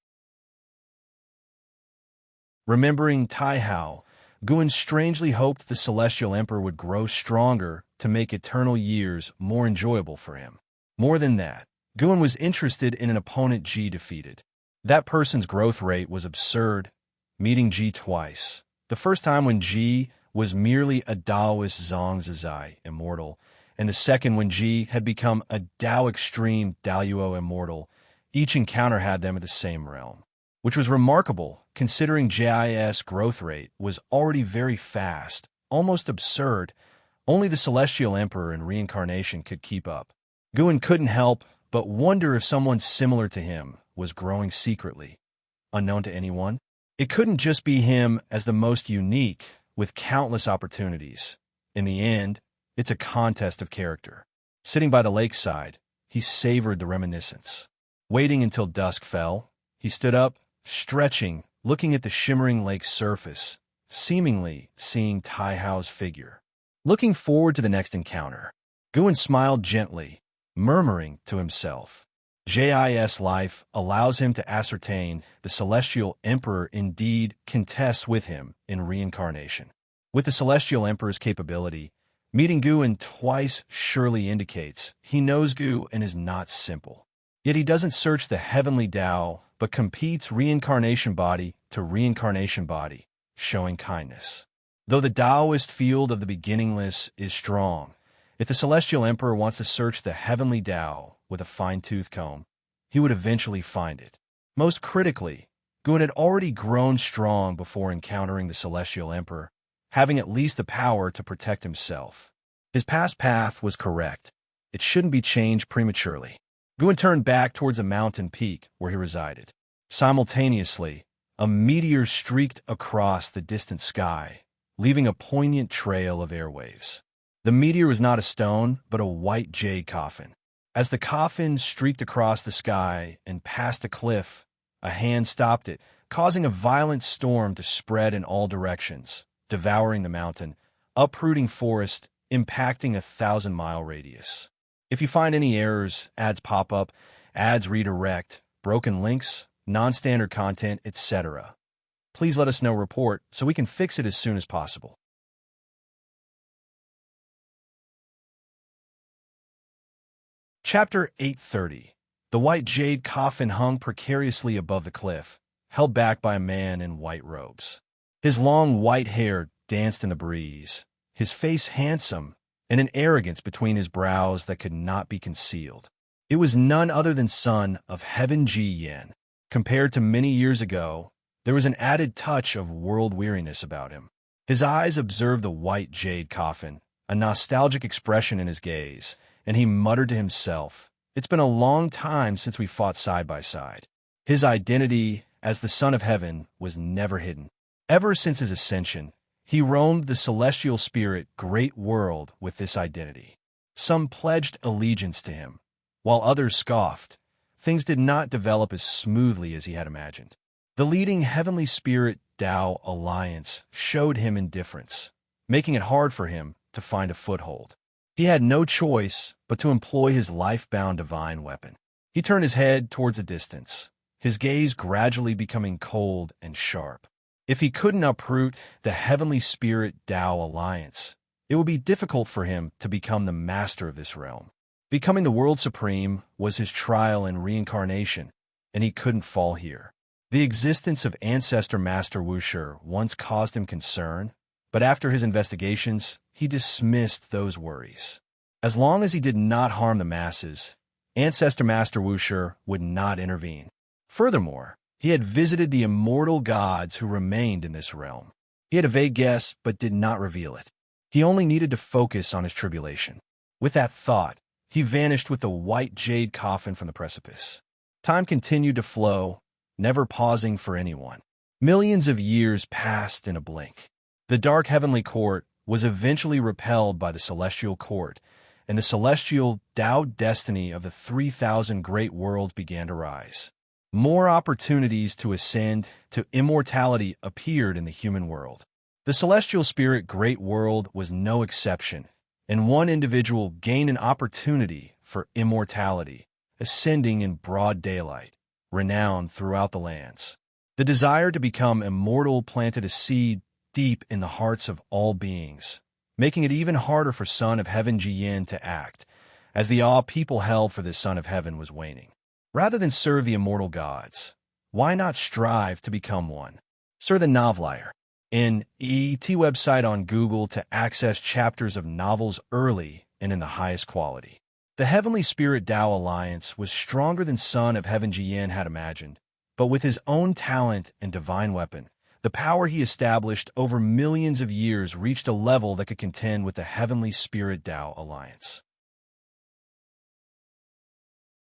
Remembering Tai Hao, Guin strangely hoped the Celestial Emperor would grow stronger to make eternal years more enjoyable for him. More than that, Guin was interested in an opponent G defeated. That person's growth rate was absurd, meeting G twice. The first time when G was merely a Taoist Zhangzizai Immortal, and the second when G had become a Tao Extreme Daoyuo Immortal. Each encounter had them at the same realm, which was remarkable considering Jis' growth rate was already very fast, almost absurd. Only the Celestial Emperor in reincarnation could keep up. Guin couldn't help but wonder if someone similar to him was growing secretly, unknown to anyone. It couldn't just be him as the most unique, with countless opportunities. In the end, it's a contest of character. Sitting by the lakeside, he savored the reminiscence. Waiting until dusk fell, he stood up, stretching, looking at the shimmering lake's surface, seemingly seeing Tai Hao's figure. Looking forward to the next encounter, Guin smiled gently, murmuring to himself. Jis' life allows him to ascertain the Celestial Emperor indeed contests with him in reincarnation. With the Celestial Emperor's capability, meeting Guin twice surely indicates he knows Guin is not simple. Yet he doesn't search the heavenly Tao, but competes reincarnation body to reincarnation body, showing kindness. Though the Taoist field of the beginningless is strong, if the Celestial Emperor wants to search the heavenly Tao with a fine-tooth comb, he would eventually find it. Most critically, Guin had already grown strong before encountering the Celestial Emperor, having at least the power to protect himself. His past path was correct. It shouldn't be changed prematurely. Guin turned back towards a mountain peak where he resided. Simultaneously, a meteor streaked across the distant sky, leaving a poignant trail of airwaves. The meteor was not a stone, but a white jade coffin. As the coffin streaked across the sky and past a cliff, a hand stopped it, causing a violent storm to spread in all directions, devouring the mountain, uprooting forest, impacting a 1,000-mile radius. If you find any errors, ads pop up, ads redirect, broken links, non-standard content, etc., please let us know report so we can fix it as soon as possible. Chapter 830. The white jade coffin hung precariously above the cliff, held back by a man in white robes. His long white hair danced in the breeze, his face handsome, and an arrogance between his brows that could not be concealed. It was none other than son of Heaven Ji Yen. Compared to many years ago, there was an added touch of world-weariness about him. His eyes observed the white jade coffin, a nostalgic expression in his gaze, and he muttered to himself, "It's been a long time since we fought side by side." His identity as the Son of Heaven was never hidden. Ever since his ascension, He roamed the celestial spirit great world with this identity. Some pledged allegiance to him, while others scoffed. Things did not develop as smoothly as he had imagined. The leading heavenly spirit Tao alliance showed him indifference, making it hard for him to find a foothold. He had no choice but to employ his life-bound divine weapon. He turned his head towards a distance, his gaze gradually becoming cold and sharp. If he couldn't uproot the heavenly spirit Tao alliance, it would be difficult for him to become the master of this realm. Becoming the world supreme was his trial and reincarnation, and he couldn't fall here. The existence of Ancestor Master Wuxia once caused him concern, but after his investigations, he dismissed those worries. As long as he did not harm the masses, Ancestor Master Wuxia would not intervene. Furthermore, he had visited the immortal gods who remained in this realm. He had a vague guess, but did not reveal it. He only needed to focus on his tribulation. With that thought, he vanished with the white jade coffin from the precipice. Time continued to flow, never pausing for anyone. Millions of years passed in a blink. The dark heavenly court was eventually repelled by the celestial court, and the celestial Tao destiny of the 3,000 great worlds began to rise. More opportunities to ascend to immortality appeared in the human world. The celestial spirit great world was no exception, and one individual gained an opportunity for immortality, ascending in broad daylight, renowned throughout the lands. The desire to become immortal planted a seed deep in the hearts of all beings, making it even harder for Son of Heaven Jiyan to act, as the awe people held for this Son of Heaven was waning. Rather than serve the immortal gods, why not strive to become one? Sir the Novelier. An ET website on Google to access chapters of novels early and in the highest quality. The Heavenly Spirit Tao Alliance was stronger than Son of Heaven Jiyan had imagined, but with his own talent and divine weapon, the power he established over millions of years reached a level that could contend with the Heavenly Spirit Tao Alliance.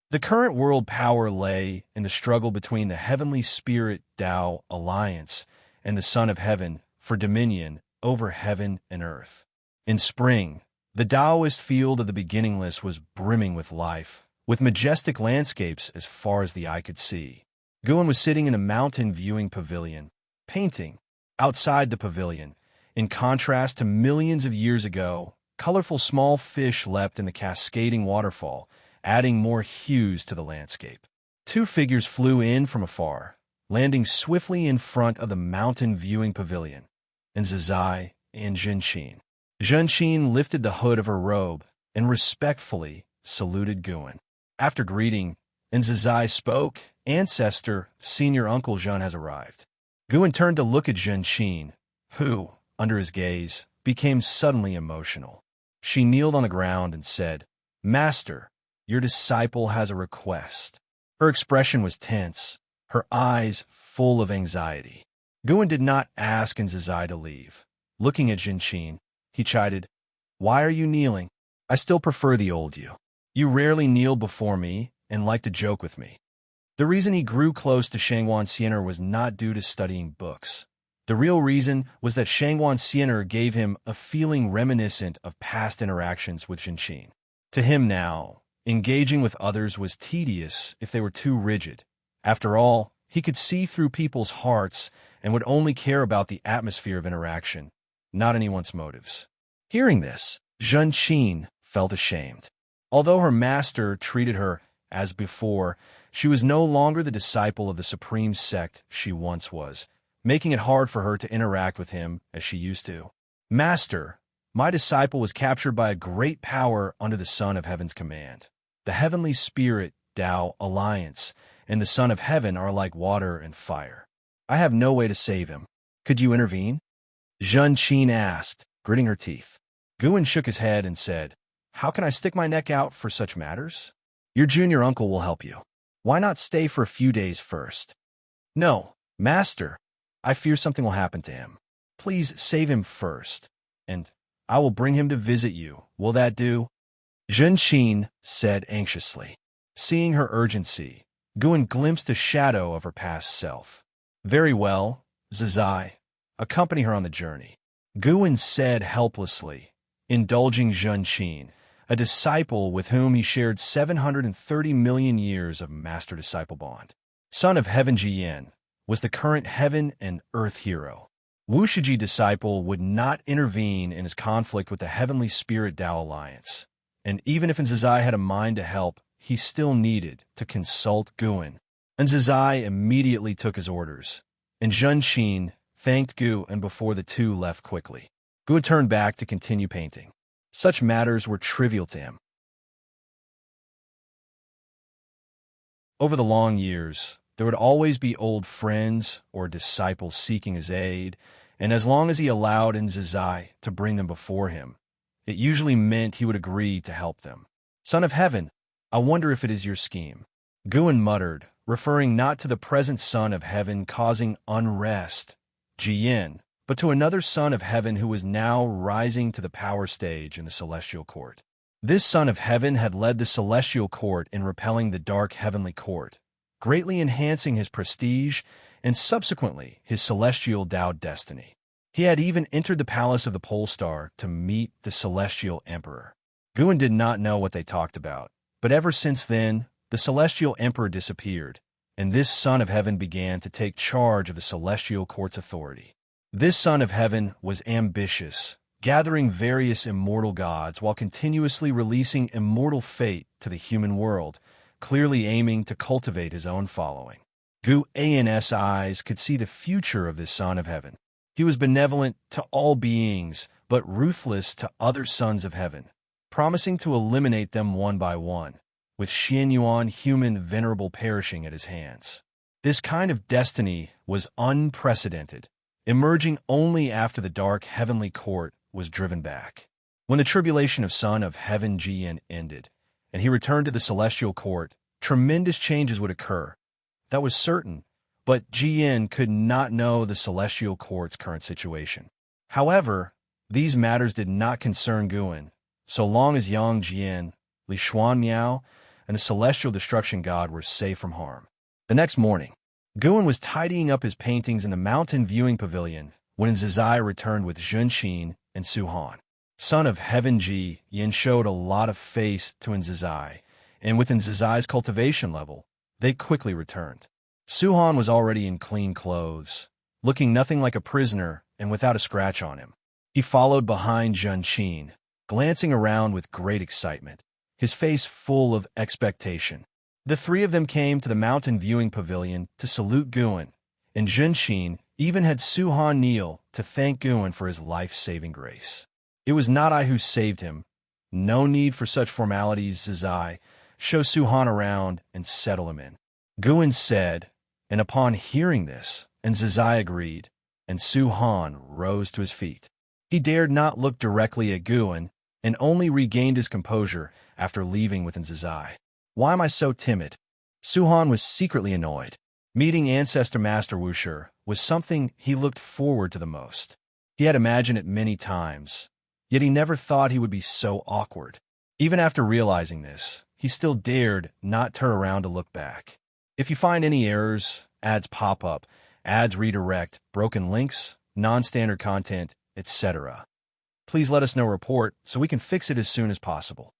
The current world power lay in the struggle between the Heavenly Spirit Tao Alliance and the Son of Heaven for dominion over heaven and earth. In spring, the Taoist field of the beginningless was brimming with life, with majestic landscapes as far as the eye could see. Guan was sitting in a mountain viewing pavilion, painting. Outside the pavilion, in contrast to millions of years ago, colorful small fish leapt in the cascading waterfall, adding more hues to the landscape. Two figures flew in from afar, landing swiftly in front of the mountain viewing pavilion, and Zizai and Zhenqin. Zhenqin lifted the hood of her robe and respectfully saluted Guan. After greeting, Zizai spoke, "Ancestor, senior uncle Zhen has arrived." Guan turned to look at Zhenqin, who, under his gaze, became suddenly emotional. She kneeled on the ground and said, "Master, your disciple has a request." Her expression was tense, her eyes full of anxiety. Guan did not ask Zizai to leave. Looking at Zhenqin, he chided, "Why are you kneeling? I still prefer the old you. You rarely kneel before me and like to joke with me." The reason he grew close to Shangguan Xian'er was not due to studying books. The real reason was that Shangguan Xian'er gave him a feeling reminiscent of past interactions with Zhenqin. To him now, engaging with others was tedious if they were too rigid. After all, he could see through people's hearts and would only care about the atmosphere of interaction, not anyone's motives. Hearing this, Zhenqin felt ashamed. Although her master treated her as before, she was no longer the disciple of the supreme sect she once was, making it hard for her to interact with him as she used to. "Master, my disciple was captured by a great power under the Son of Heaven's command. The Heavenly Spirit Tao Alliance and the Son of Heaven are like water and fire. I have no way to save him. Could you intervene?" Zhenqin asked, gritting her teeth. Guan shook his head and said, "How can I stick my neck out for such matters? Your junior uncle will help you. Why not stay for a few days first?" "No, Master. I fear something will happen to him. Please save him first, and I will bring him to visit you. Will that do?" Zhenqin said anxiously. Seeing her urgency, Guan glimpsed a shadow of her past self. "Very well, Zizai. Accompany her on the journey." Guan said helplessly, indulging Zhenqin, a disciple with whom he shared 730 million years of master-disciple bond. Son of Heaven Jiyan, was the current heaven and earth hero. Wu Shiji disciple would not intervene in his conflict with the heavenly spirit Tao alliance, and even if Nzazai had a mind to help, he still needed to consult Guan. Nzazai immediately took his orders, and Zhenqin thanked Gu, and before the two left quickly, Gu turned back to continue painting. Such matters were trivial to him. Over the long years, there would always be old friends or disciples seeking his aid, and as long as he allowed Nzazai to bring them before him, it usually meant he would agree to help them. Son of Heaven, I wonder if it is your scheme. Guan muttered, referring not to the present Son of Heaven causing unrest, Jiyan, but to another Son of Heaven who was now rising to the power stage in the Celestial Court. This Son of Heaven had led the Celestial Court in repelling the Dark Heavenly Court, greatly enhancing his prestige and subsequently his celestial Tao destiny. He had even entered the palace of the Pole Star to meet the Celestial Emperor. Guan did not know what they talked about, but ever since then, the Celestial Emperor disappeared, and this Son of Heaven began to take charge of the Celestial Court's authority. This Son of Heaven was ambitious, gathering various immortal gods while continuously releasing immortal fate to the human world, clearly aiming to cultivate his own following. Gu An's eyes could see the future of this Son of Heaven. He was benevolent to all beings, but ruthless to other sons of heaven, promising to eliminate them one by one, with Xianyuan human venerable perishing at his hands. This kind of destiny was unprecedented, emerging only after the dark heavenly court was driven back. When the tribulation of Son of Heaven Jiyan ended, and he returned to the celestial court, tremendous changes would occur. That was certain, but Jiyan could not know the celestial court's current situation. However, these matters did not concern Guan, so long as Yang Jian, Li Xuan Miao, and the celestial destruction god were safe from harm. The next morning, Guan was tidying up his paintings in the mountain viewing pavilion when Nzazai returned with Zhenqin and Suhan. Son of Heaven Ji Yin showed a lot of faith to Nzazai, and with Nzazai's cultivation level, they quickly returned. Suhan was already in clean clothes, looking nothing like a prisoner and without a scratch on him. He followed behind Zhenqin, glancing around with great excitement, his face full of expectation. The three of them came to the mountain viewing pavilion to salute Guan, and Zhenqin even had Suhan kneel to thank Guan for his life-saving grace. It was not I who saved him. No need for such formalities, Zazai. Show Suhan around and settle him in. Guan said, and upon hearing this, and Zazai agreed, and Suhan rose to his feet. He dared not look directly at Guan, and only regained his composure after leaving with Nzazai. Why am I so timid? Suhan was secretly annoyed. Meeting Ancestor Master Wushi was something he looked forward to the most. He had imagined it many times, yet he never thought he would be so awkward. Even after realizing this, he still dared not turn around to look back. If you find any errors, ads pop up, ads redirect, broken links, non-standard content, etc., please let us know report so we can fix it as soon as possible.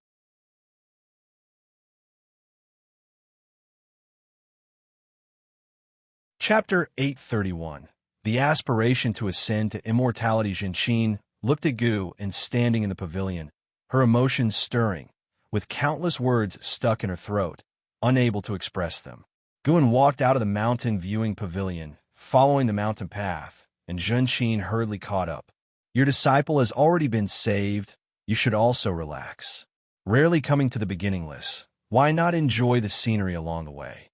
Chapter 831. The aspiration to ascend to immortality. Zhenqin looked at Gu and standing in the pavilion, her emotions stirring, with countless words stuck in her throat, unable to express them. Guan walked out of the mountain viewing pavilion, following the mountain path, and Zhenqin hurriedly caught up. Your disciple has already been saved. You should also relax. Rarely coming to the beginningless, why not enjoy the scenery along the way?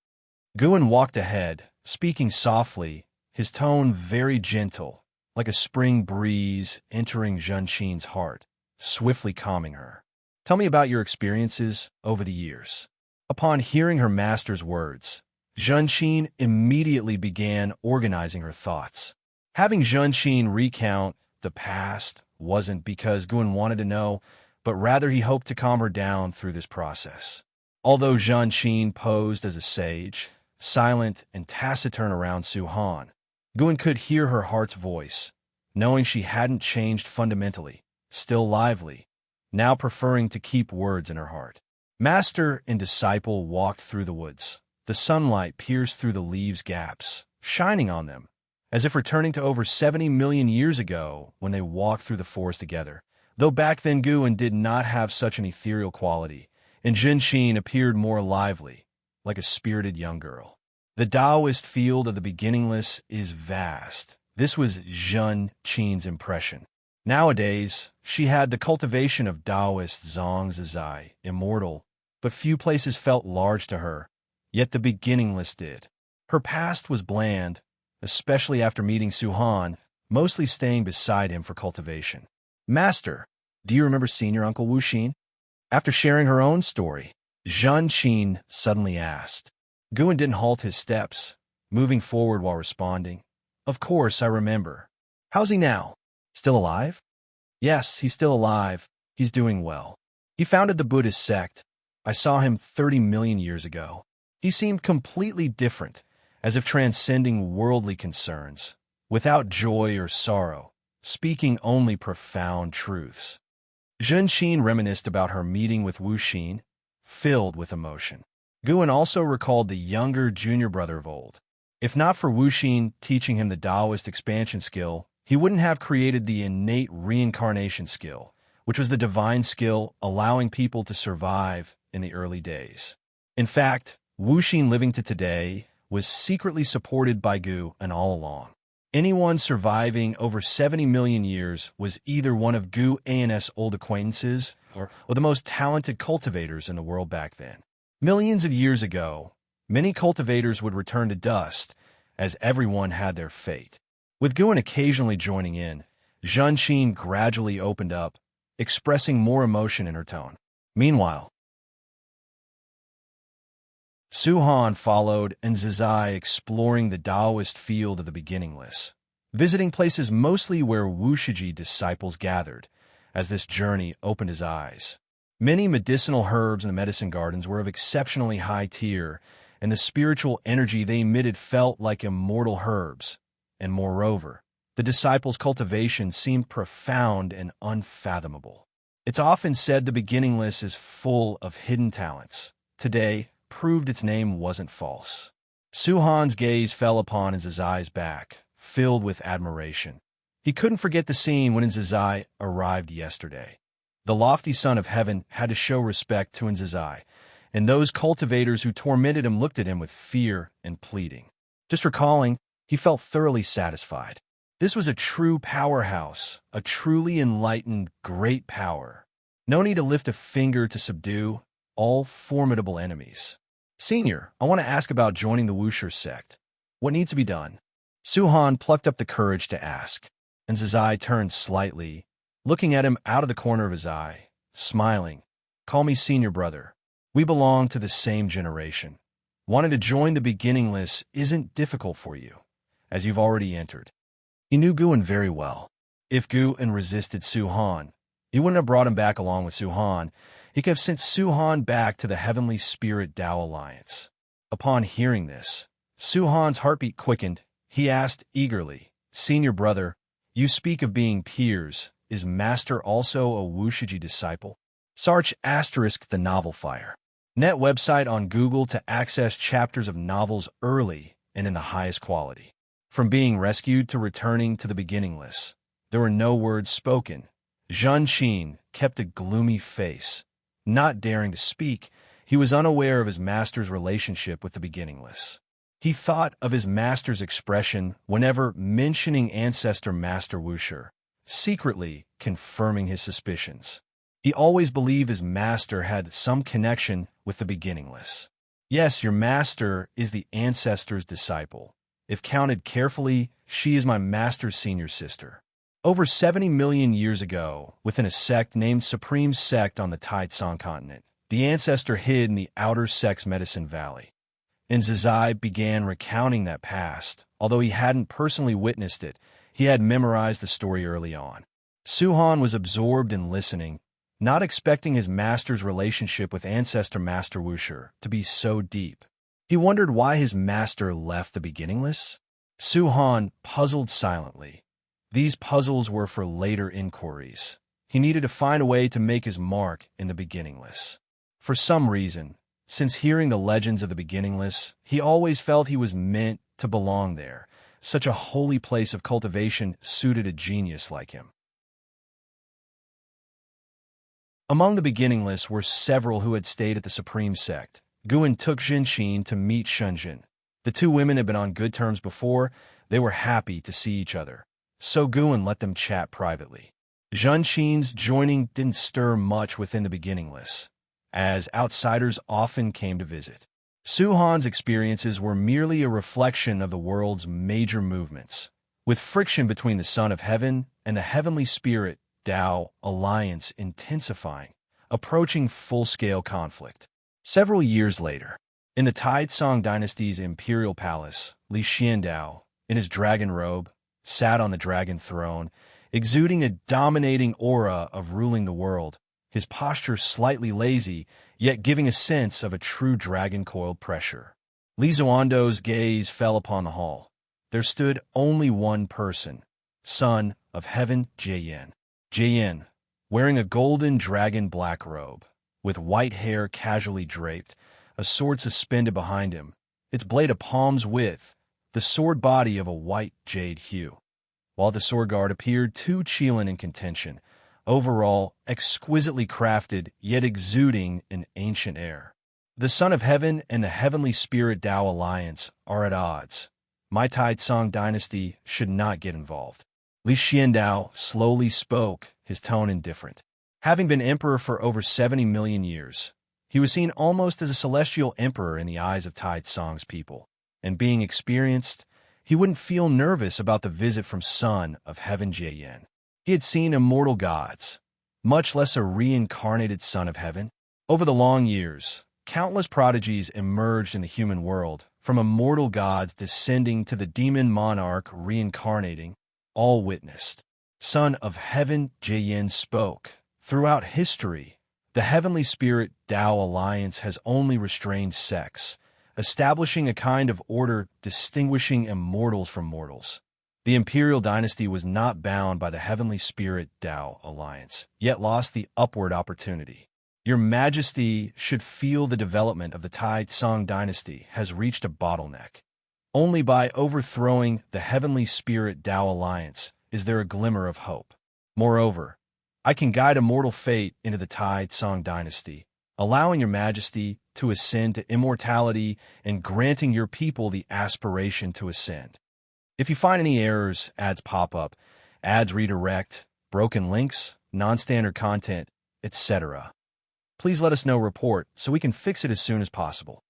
Guan walked ahead, speaking softly, his tone very gentle, like a spring breeze entering Zhenqin's heart, swiftly calming her. Tell me about your experiences over the years. Upon hearing her master's words, Zhenqin immediately began organizing her thoughts. Having Zhenqin recount the past wasn't because Guan wanted to know, but rather he hoped to calm her down through this process. Although Zhenqin posed as a sage, silent and taciturn around Suhan, Guan could hear her heart's voice, knowing she hadn't changed fundamentally, still lively, now preferring to keep words in her heart. Master and disciple walked through the woods. The sunlight pierced through the leaves' gaps, shining on them, as if returning to over 70 million years ago when they walked through the forest together. Though back then Guan did not have such an ethereal quality, and Jinqin appeared more lively, like a spirited young girl. The Taoist field of the beginningless is vast. This was Jinqin's impression. Nowadays, she had the cultivation of Taoist Zhang Zizai, Immortal, but few places felt large to her, yet the beginningless did. Her past was bland, especially after meeting Suhan, mostly staying beside him for cultivation. Master, do you remember seeing your Uncle Wuxin? After sharing her own story, Jinqin suddenly asked. Guan didn't halt his steps, moving forward while responding. Of course, I remember. How's he now? Still alive? Yes, he's still alive. He's doing well. He founded the Buddhist sect. I saw him 30 million years ago. He seemed completely different, as if transcending worldly concerns, without joy or sorrow, speaking only profound truths. Jinqin reminisced about her meeting with Wuxin, filled with emotion. Guan also recalled the younger junior brother of old. If not for Wuxin teaching him the Taoist expansion skill, he wouldn't have created the innate reincarnation skill, which was the divine skill allowing people to survive in the early days. In fact, Wuxin living to today was secretly supported by Guan all along. Anyone surviving over 70 million years was either one of Guan's old acquaintances or the most talented cultivators in the world back then. Millions of years ago, many cultivators would return to dust, as everyone had their fate. With Guan occasionally joining in, Jinqin gradually opened up, expressing more emotion in her tone. Meanwhile, Suhan followed and Zizai exploring the Taoist field of the beginningless, visiting places mostly where Wushiji disciples gathered, as this journey opened his eyes. Many medicinal herbs in the medicine gardens were of exceptionally high tier, and the spiritual energy they emitted felt like immortal herbs. And moreover, the disciples' cultivation seemed profound and unfathomable. It's often said the beginningless is full of hidden talents. Today proved its name wasn't false. Suhan's gaze fell upon Zizai's back, filled with admiration. He couldn't forget the scene when Zizai arrived yesterday. The lofty son of heaven had to show respect to Zizai, and those cultivators who tormented him looked at him with fear and pleading. Just recalling, he felt thoroughly satisfied. This was a true powerhouse, a truly enlightened great power. No need to lift a finger to subdue all formidable enemies. Senior, I want to ask about joining the Wuxia sect. What needs to be done? Suhan plucked up the courage to ask, and Zizai turned slightly, looking at him out of the corner of his eye, smiling. Call me senior brother. We belong to the same generation. Wanting to join the beginningless isn't difficult for you, as you've already entered. He knew Guan very well. If Guan resisted Suhan, he wouldn't have brought him back along with Suhan. He could have sent Suhan back to the Heavenly Spirit Tao Alliance. Upon hearing this, Suhan's heartbeat quickened. He asked eagerly, Senior brother, you speak of being peers. Is Master also a Wushiji disciple? Search * the novel Fire. Net website on Google to access chapters of novels early and in the highest quality. From being rescued to returning to the beginningless, there were no words spoken. Jinqin kept a gloomy face. Not daring to speak, he was unaware of his master's relationship with the beginningless. He thought of his master's expression whenever mentioning ancestor Master Wuxia, secretly confirming his suspicions. He always believed his master had some connection with the beginningless. Yes, your master is the ancestor's disciple. If counted carefully, she is my master's senior sister. Over 70 million years ago, within a sect named Supreme Sect on the Taitsong continent, the ancestor hid in the outer sect's Medicine Valley. And Zizai began recounting that past. Although he hadn't personally witnessed it, he had memorized the story early on. Suhan was absorbed in listening, not expecting his master's relationship with ancestor Master Wuxia to be so deep. He wondered why his master left the beginningless. Suhan puzzled silently. These puzzles were for later inquiries. He needed to find a way to make his mark in the beginningless. For some reason, since hearing the legends of the beginningless, he always felt he was meant to belong there. Such a holy place of cultivation suited a genius like him. Among the beginningless were several who had stayed at the Supreme Sect. Guan took Jinxin to meet Shunjin. The two women had been on good terms before. They were happy to see each other. So Guan let them chat privately. Jinxin's joining didn't stir much within the beginningless, as outsiders often came to visit. Suhan's experiences were merely a reflection of the world's major movements, with friction between the Son of Heaven and the Heavenly Spirit Tao alliance intensifying, approaching full-scale conflict. Several years later, in the Taizong dynasty's imperial palace, Li Xiandao, in his dragon robe, sat on the dragon throne, exuding a dominating aura of ruling the world, his posture slightly lazy, yet giving a sense of a true dragon-coiled pressure. Li Zuando's gaze fell upon the hall. There stood only one person, Son of Heaven Jiyan. Jiyan, wearing a golden dragon black robe, with white hair casually draped, a sword suspended behind him, its blade a palm's width, the sword body of a white jade hue. While the sword guard appeared too Qilin in contention, overall exquisitely crafted yet exuding an ancient air. The Son of Heaven and the Heavenly Spirit Tao alliance are at odds. My Taizong dynasty should not get involved. Li Xiandao slowly spoke, his tone indifferent. Having been emperor for over 70 million years, he was seen almost as a celestial emperor in the eyes of Taizong's people, and being experienced, he wouldn't feel nervous about the visit from Son of Heaven Jiyan. He had seen immortal gods, much less a reincarnated Son of Heaven. Over the long years, countless prodigies emerged in the human world, from immortal gods descending to the demon monarch reincarnating, all witnessed. Son of Heaven Jiyan spoke. Throughout history, the Heavenly Spirit Tao alliance has only restrained sex, establishing a kind of order distinguishing immortals from mortals. The imperial dynasty was not bound by the Heavenly Spirit Tao alliance, yet lost the upward opportunity. Your Majesty should feel the development of the Taizong dynasty has reached a bottleneck. Only by overthrowing the Heavenly Spirit Tao alliance is there a glimmer of hope. Moreover, I can guide immortal fate into the Taizong dynasty, allowing your Majesty to ascend to immortality and granting your people the aspiration to ascend. If you find any errors, ads pop up, ads redirect, broken links, non-standard content, etc., please let us know report so we can fix it as soon as possible.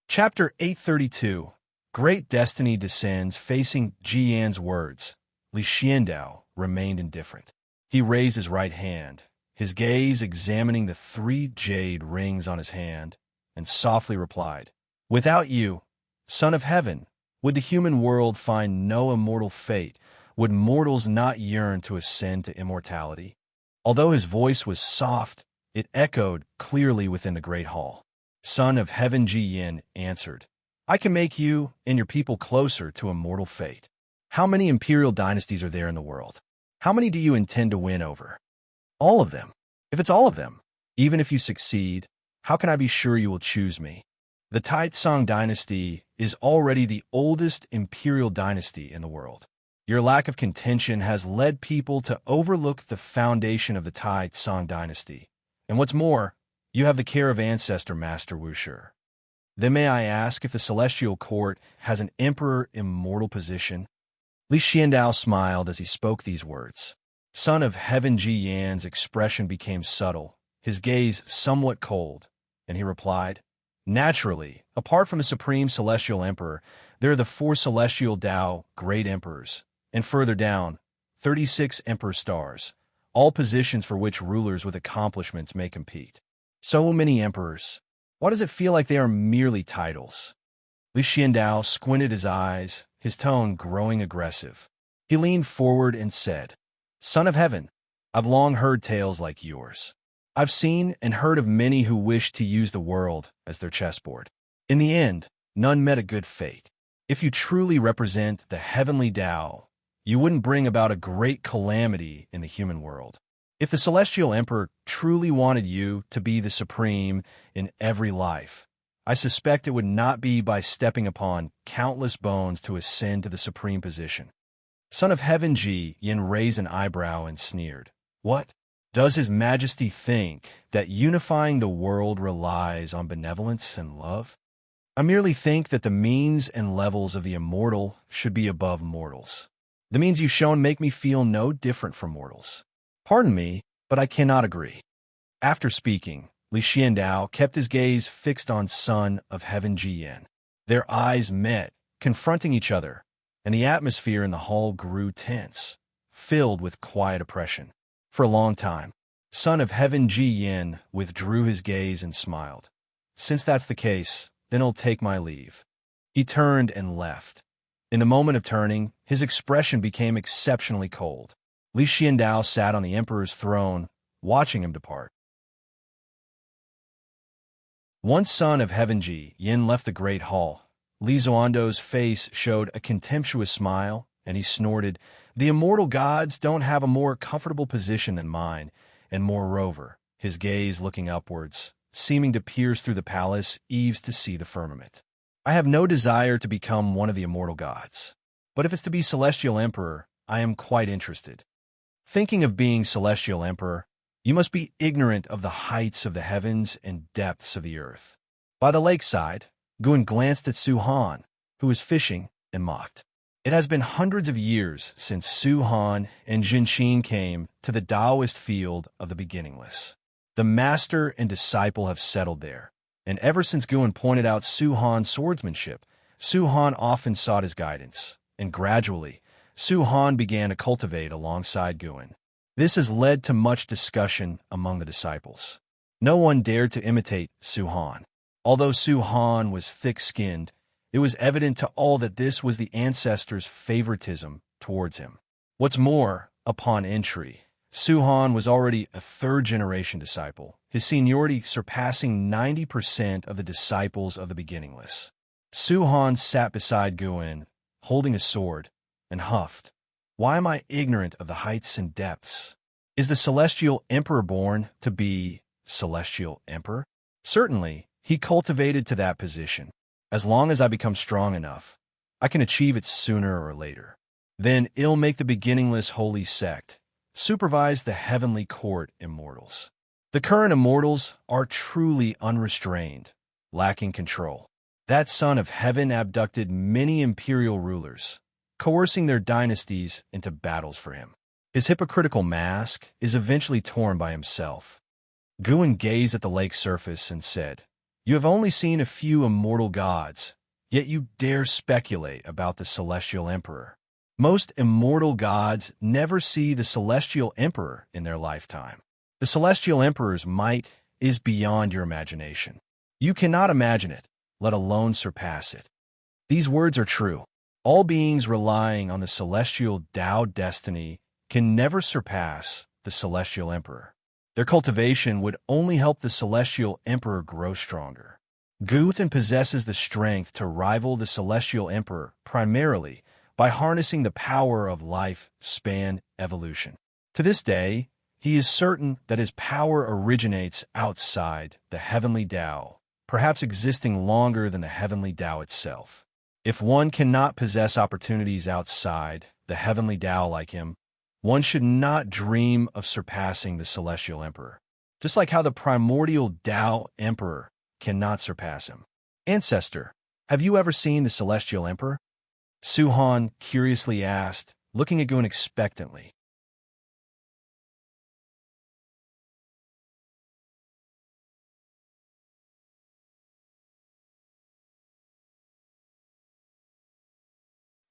Chapter 832. Great Destiny Descends. Facing Jiyan's words, Li Xiandao remained indifferent. He raised his right hand, his gaze examining the 3 jade rings on his hand, and softly replied, "Without you, Son of Heaven, would the human world find no immortal fate? Would mortals not yearn to ascend to immortality?" Although his voice was soft, it echoed clearly within the great hall. Son of Heaven Jiyan answered, "I can make you and your people closer to immortal fate. How many imperial dynasties are there in the world? How many do you intend to win over?" "All of them." "If it's all of them, even if you succeed, how can I be sure you will choose me?" The Taizong dynasty is already the oldest imperial dynasty in the world. Your lack of contention has led people to overlook the foundation of the Taizong dynasty. And what's more, you have the care of ancestor Master Wushi. Then may I ask if the celestial court has an emperor immortal position? Li Xiandao smiled as he spoke these words. Son of Heaven Jiyan's expression became subtle, his gaze somewhat cold, and he replied, "Naturally, apart from the supreme celestial emperor, there are the 4 celestial Tao great emperors, and further down, 36 emperor stars, all positions for which rulers with accomplishments may compete. So many emperors. Why does it feel like they are merely titles?" Li Xiandao squinted his eyes, his tone growing aggressive. He leaned forward and said, "Son of Heaven, I've long heard tales like yours. I've seen and heard of many who wish to use the world as their chessboard. In the end, none met a good fate. If you truly represent the heavenly Tao, you wouldn't bring about a great calamity in the human world. If the Celestial Emperor truly wanted you to be the supreme in every life, I suspect it would not be by stepping upon countless bones to ascend to the supreme position. Son of Heaven Ji Yin raised an eyebrow and sneered. What? Does His Majesty think that unifying the world relies on benevolence and love? I merely think that the means and levels of the immortal should be above mortals. The means you've shown make me feel no different from mortals. Pardon me, but I cannot agree. After speaking, Li Xiandao kept his gaze fixed on Son of Heaven Ji Yin. Their eyes met, confronting each other, and the atmosphere in the hall grew tense, filled with quiet oppression. For a long time, Son of Heaven Ji Yin withdrew his gaze and smiled. Since that's the case, then I'll take my leave. He turned and left. In the moment of turning, his expression became exceptionally cold. Li Xiandao sat on the emperor's throne, watching him depart. Once Son of Heaven Ji Yin left the great hall, Li Zuando's face showed a contemptuous smile, and he snorted, "The immortal gods don't have a more comfortable position than mine," and moreover, his gaze looking upwards, seeming to pierce through the palace eaves to see the firmament. I have no desire to become one of the immortal gods, but if it's to be Celestial Emperor, I am quite interested. Thinking of being Celestial Emperor, you must be ignorant of the heights of the heavens and depths of the earth. By the lakeside, Guan glanced at Su Han, who was fishing, and mocked. It has been hundreds of years since Su Han and Jinqin came to the Taoist field of the beginningless. The master and disciple have settled there, and ever since Guan pointed out Su Han's swordsmanship, Su Han often sought his guidance, and gradually, Su Han began to cultivate alongside Guan. This has led to much discussion among the disciples. No one dared to imitate Su Han. Although Su Han was thick-skinned, it was evident to all that this was the ancestors' favoritism towards him. What's more, upon entry, Su Han was already a third-generation disciple, his seniority surpassing 90% of the disciples of the beginningless. Su Han sat beside Guan, holding a sword, and huffed. Why am I ignorant of the heights and depths? Is the Celestial Emperor born to be Celestial Emperor? Certainly, he cultivated to that position. As long as I become strong enough, I can achieve it sooner or later. Then it'll make the beginningless holy sect supervise the heavenly court immortals. The current immortals are truly unrestrained, lacking control. That Son of Heaven abducted many imperial rulers, coercing their dynasties into battles for him. His hypocritical mask is eventually torn by himself. Guan gazed at the lake's surface and said, "You have only seen a few immortal gods, yet you dare speculate about the Celestial Emperor. Most immortal gods never see the Celestial Emperor in their lifetime. The Celestial Emperor's might is beyond your imagination. You cannot imagine it, let alone surpass it." These words are true. All beings relying on the celestial Tao destiny can never surpass the Celestial Emperor. Their cultivation would only help the Celestial Emperor grow stronger. Guan possesses the strength to rival the Celestial Emperor primarily by harnessing the power of life-span evolution. To this day, he is certain that his power originates outside the heavenly Tao, perhaps existing longer than the heavenly Tao itself. If one cannot possess opportunities outside the heavenly Tao like him, one should not dream of surpassing the Celestial Emperor, just like how the primordial Tao Emperor cannot surpass him. Ancestor, have you ever seen the Celestial Emperor? Su Han curiously asked, looking at Guan expectantly.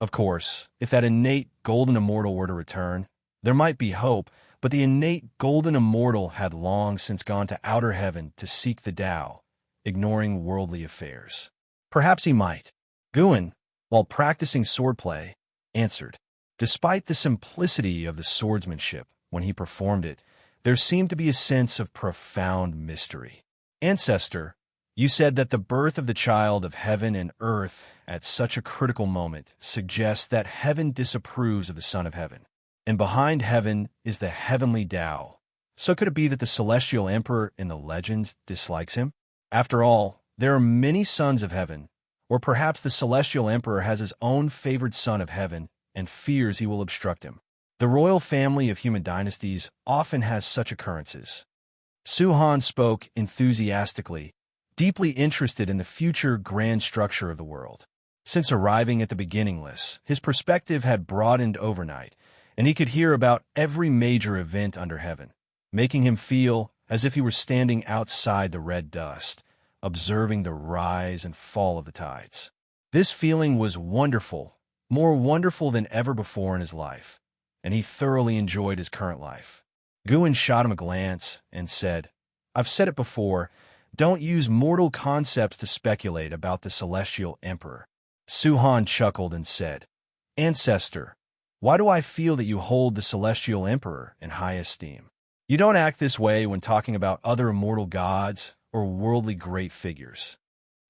Of course, if that innate golden immortal were to return, there might be hope, but the innate golden immortal had long since gone to outer heaven to seek the Tao, ignoring worldly affairs. Perhaps he might. Guan, while practicing swordplay, answered. Despite the simplicity of the swordsmanship when he performed it, there seemed to be a sense of profound mystery. Ancestor, You said that the birth of the child of heaven and earth at such a critical moment suggests that heaven disapproves of the Son of Heaven, and behind heaven is the heavenly Tao. So could it be that the celestial emperor in the legends dislikes him? After all, there are many sons of heaven, or perhaps the celestial emperor has his own favored son of heaven and fears he will obstruct him. The royal family of human dynasties often has such occurrences. Su-Han spoke enthusiastically, deeply interested in the future grand structure of the world. Since arriving at the beginningless, his perspective had broadened overnight, and he could hear about every major event under heaven, making him feel as if he were standing outside the red dust, observing the rise and fall of the tides. This feeling was wonderful, more wonderful than ever before in his life, and he thoroughly enjoyed his current life. Guin shot him a glance and said, "I've said it before, don't use mortal concepts to speculate about the celestial emperor." Su-Han chuckled and said, "Ancestor, why do I feel that you hold the celestial emperor in high esteem? You don't act this way when talking about other immortal gods or worldly great figures."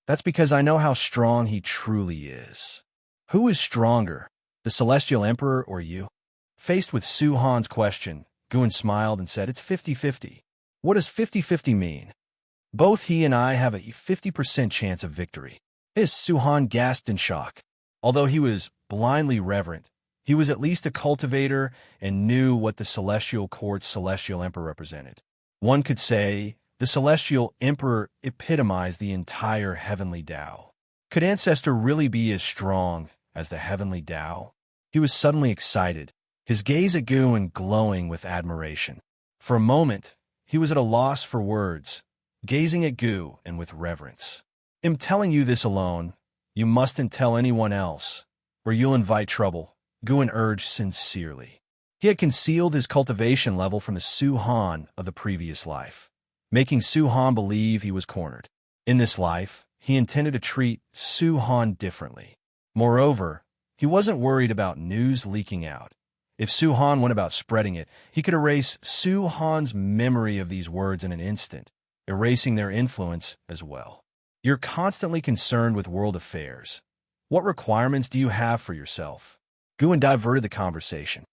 "That's because I know how strong he truly is." "Who is stronger, the celestial emperor or you?" Faced with Su-Han's question, Guin smiled and said, "It's 50-50. "What does 50-50 mean?" "Both he and I have a 50% chance of victory." Su-Han gasped in shock. Although he was blindly reverent, he was at least a cultivator and knew what the celestial court's celestial emperor represented. One could say the celestial emperor epitomized the entire heavenly Tao. Could Ancestor really be as strong as the heavenly Tao? He was suddenly excited, his gaze at Guin glowing with admiration. For a moment, he was at a loss for words, gazing at Gu and with reverence. "I'm telling you this alone. You mustn't tell anyone else, or you'll invite trouble," Guin urged sincerely. He had concealed his cultivation level from the Su-Han of the previous life, making Su-Han believe he was cornered. In this life, he intended to treat Su-Han differently. Moreover, he wasn't worried about news leaking out. If Su-Han went about spreading it, he could erase Su-Han's memory of these words in an instant, erasing their influence as well. "You're constantly concerned with world affairs. What requirements do you have for yourself?" Guin diverted the conversation.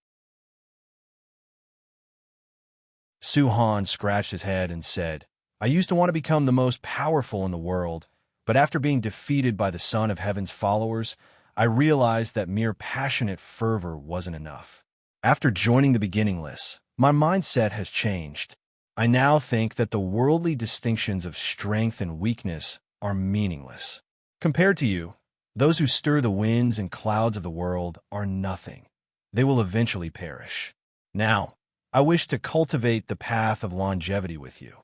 Su-Han scratched his head and said, "I used to want to become the most powerful in the world, but after being defeated by the Son of Heaven's followers, I realized that mere passionate fervor wasn't enough. After joining the beginningless, my mindset has changed. I now think that the worldly distinctions of strength and weakness are meaningless. Compared to you, those who stir the winds and clouds of the world are nothing. They will eventually perish. Now, I wish to cultivate the path of longevity with you.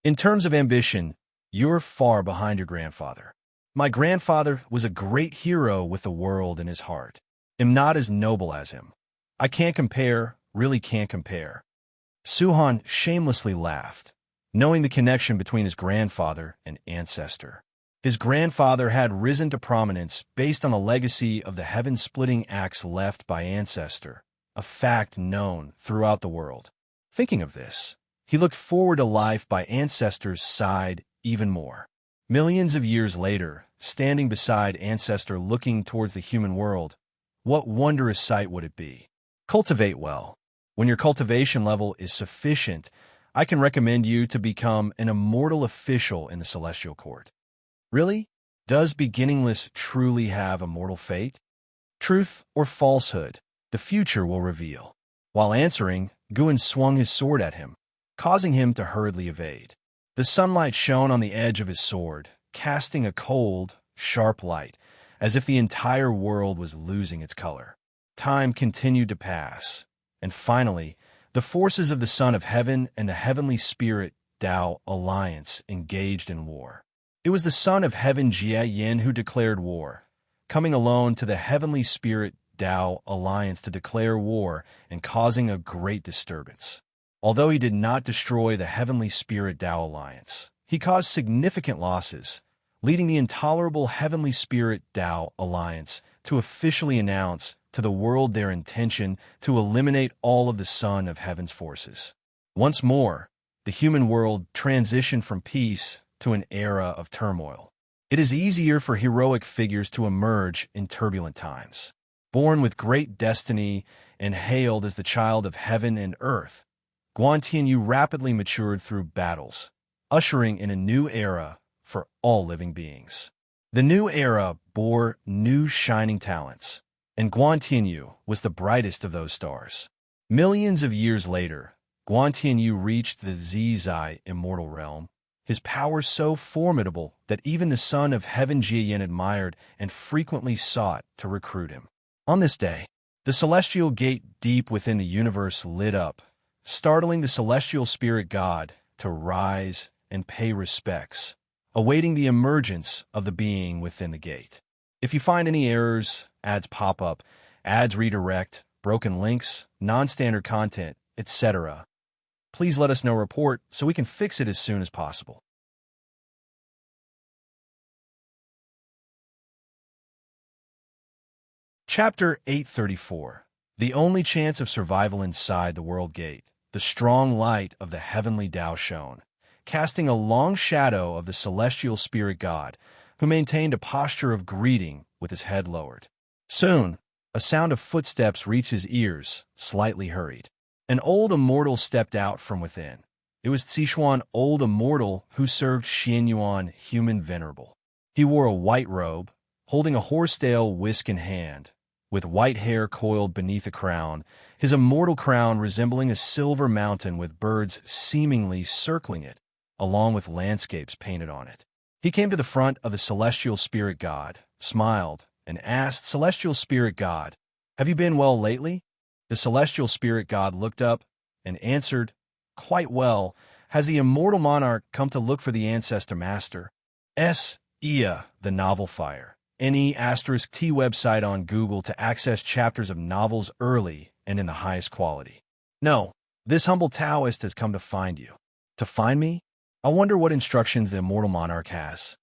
In terms of ambition, you're far behind your grandfather. My grandfather was a great hero with the world in his heart. I'm not as noble as him. I can't compare, really can't compare." Su-Han shamelessly laughed, knowing the connection between his grandfather and Ancestor. His grandfather had risen to prominence based on the legacy of the heaven-splitting axe left by Ancestor, a fact known throughout the world. Thinking of this, he looked forward to life by Ancestor's side even more. Millions of years later, standing beside Ancestor looking towards the human world, what wondrous sight would it be? Cultivate well. When your cultivation level is sufficient, I can recommend you to become an immortal official in the Celestial Court. Really? Does beginningless truly have immortal fate? Truth or falsehood, the future will reveal. While answering, Guin swung his sword at him, causing him to hurriedly evade. The sunlight shone on the edge of his sword, casting a cold, sharp light, as if the entire world was losing its color. Time continued to pass, and finally, the forces of the Son of Heaven and the Heavenly Spirit Tao Alliance engaged in war. It was the Son of Heaven Jie Yin who declared war, coming alone to the Heavenly Spirit Tao Alliance to declare war and causing a great disturbance. Although he did not destroy the Heavenly Spirit Tao Alliance, he caused significant losses, leading the intolerable Heavenly Spirit Tao Alliance to officially announce to the world their intention to eliminate all of the Son of Heaven's forces. Once more, the human world transitioned from peace to an era of turmoil. It is easier for heroic figures to emerge in turbulent times. Born with great destiny and hailed as the child of heaven and earth, Guan Tianyu rapidly matured through battles, ushering in a new era for all living beings. The new era bore new shining talents, and Guan Tianyu was the brightest of those stars. Millions of years later, Guan Tianyu reached the Zizai Immortal realm, his power so formidable that even the son of heaven Jie admired and frequently sought to recruit him. On this day, the celestial gate deep within the universe lit up, startling the celestial spirit god to rise and pay respects, awaiting the emergence of the being within the gate. If you find any errors, ads pop up, ads redirect, broken links, non-standard content, etc., please let us know report so we can fix it as soon as possible. Chapter 834. The only chance of survival inside the world gate. The strong light of the heavenly Tao shone, casting a long shadow of the celestial spirit god, who maintained a posture of greeting with his head lowered. Soon, a sound of footsteps reached his ears, slightly hurried. An old immortal stepped out from within. It was Sichuan old immortal who served Xianyuan human venerable. He wore a white robe, holding a horsetail whisk in hand, with white hair coiled beneath a crown, his immortal crown resembling a silver mountain with birds seemingly circling it, along with landscapes painted on it. He came to the front of the celestial spirit god, smiled, and asked, "Celestial spirit god, have you been well lately?" The celestial spirit god looked up and answered, "Quite well. Has the immortal monarch come to look for the ancestor master?" Ia, the novel fire. NE*T website on Google to access chapters of novels early and in the highest quality. No, this humble Taoist has come to find you. To find me? I wonder what instructions the immortal monarch has.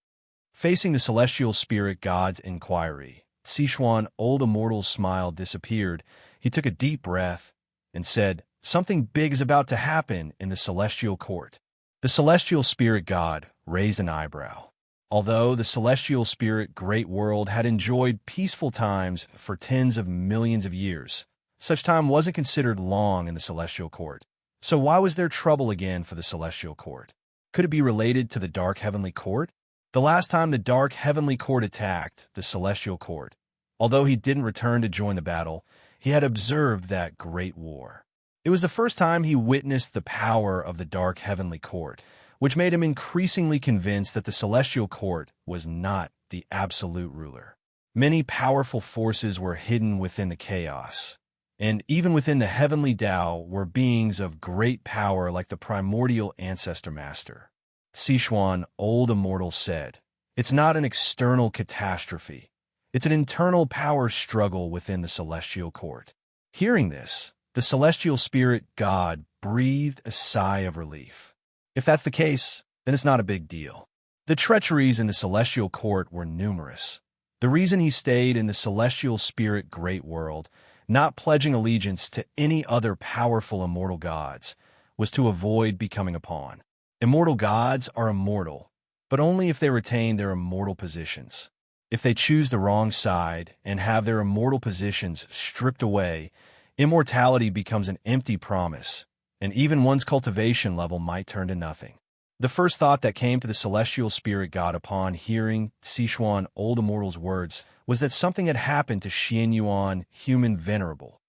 Facing the celestial spirit god's inquiry, Sichuan old immortal's smile disappeared. He took a deep breath and said, "Something big is about to happen in the celestial court." The celestial spirit god raised an eyebrow. Although the celestial spirit great world had enjoyed peaceful times for tens of millions of years, such time wasn't considered long in the celestial court. So why was there trouble again for the celestial court? Could it be related to the dark heavenly court? The last time the dark heavenly court attacked the celestial court, although he didn't return to join the battle, he had observed that great war. It was the first time he witnessed the power of the dark heavenly court, which made him increasingly convinced that the celestial court was not the absolute ruler. Many powerful forces were hidden within the chaos, and even within the heavenly Tao were beings of great power like the primordial ancestor master. Sichuan, old immortal, said, "It's not an external catastrophe. It's an internal power struggle within the celestial court." Hearing this, the celestial spirit god breathed a sigh of relief. If that's the case, then it's not a big deal. The treacheries in the celestial court were numerous. The reason he stayed in the celestial spirit great world, not pledging allegiance to any other powerful immortal gods, was to avoid becoming a pawn. Immortal gods are immortal, but only if they retain their immortal positions. If they choose the wrong side and have their immortal positions stripped away, immortality becomes an empty promise, and even one's cultivation level might turn to nothing. The first thought that came to the celestial spirit god upon hearing Sichuan old immortal's words was that something had happened to Xianyuan human venerable.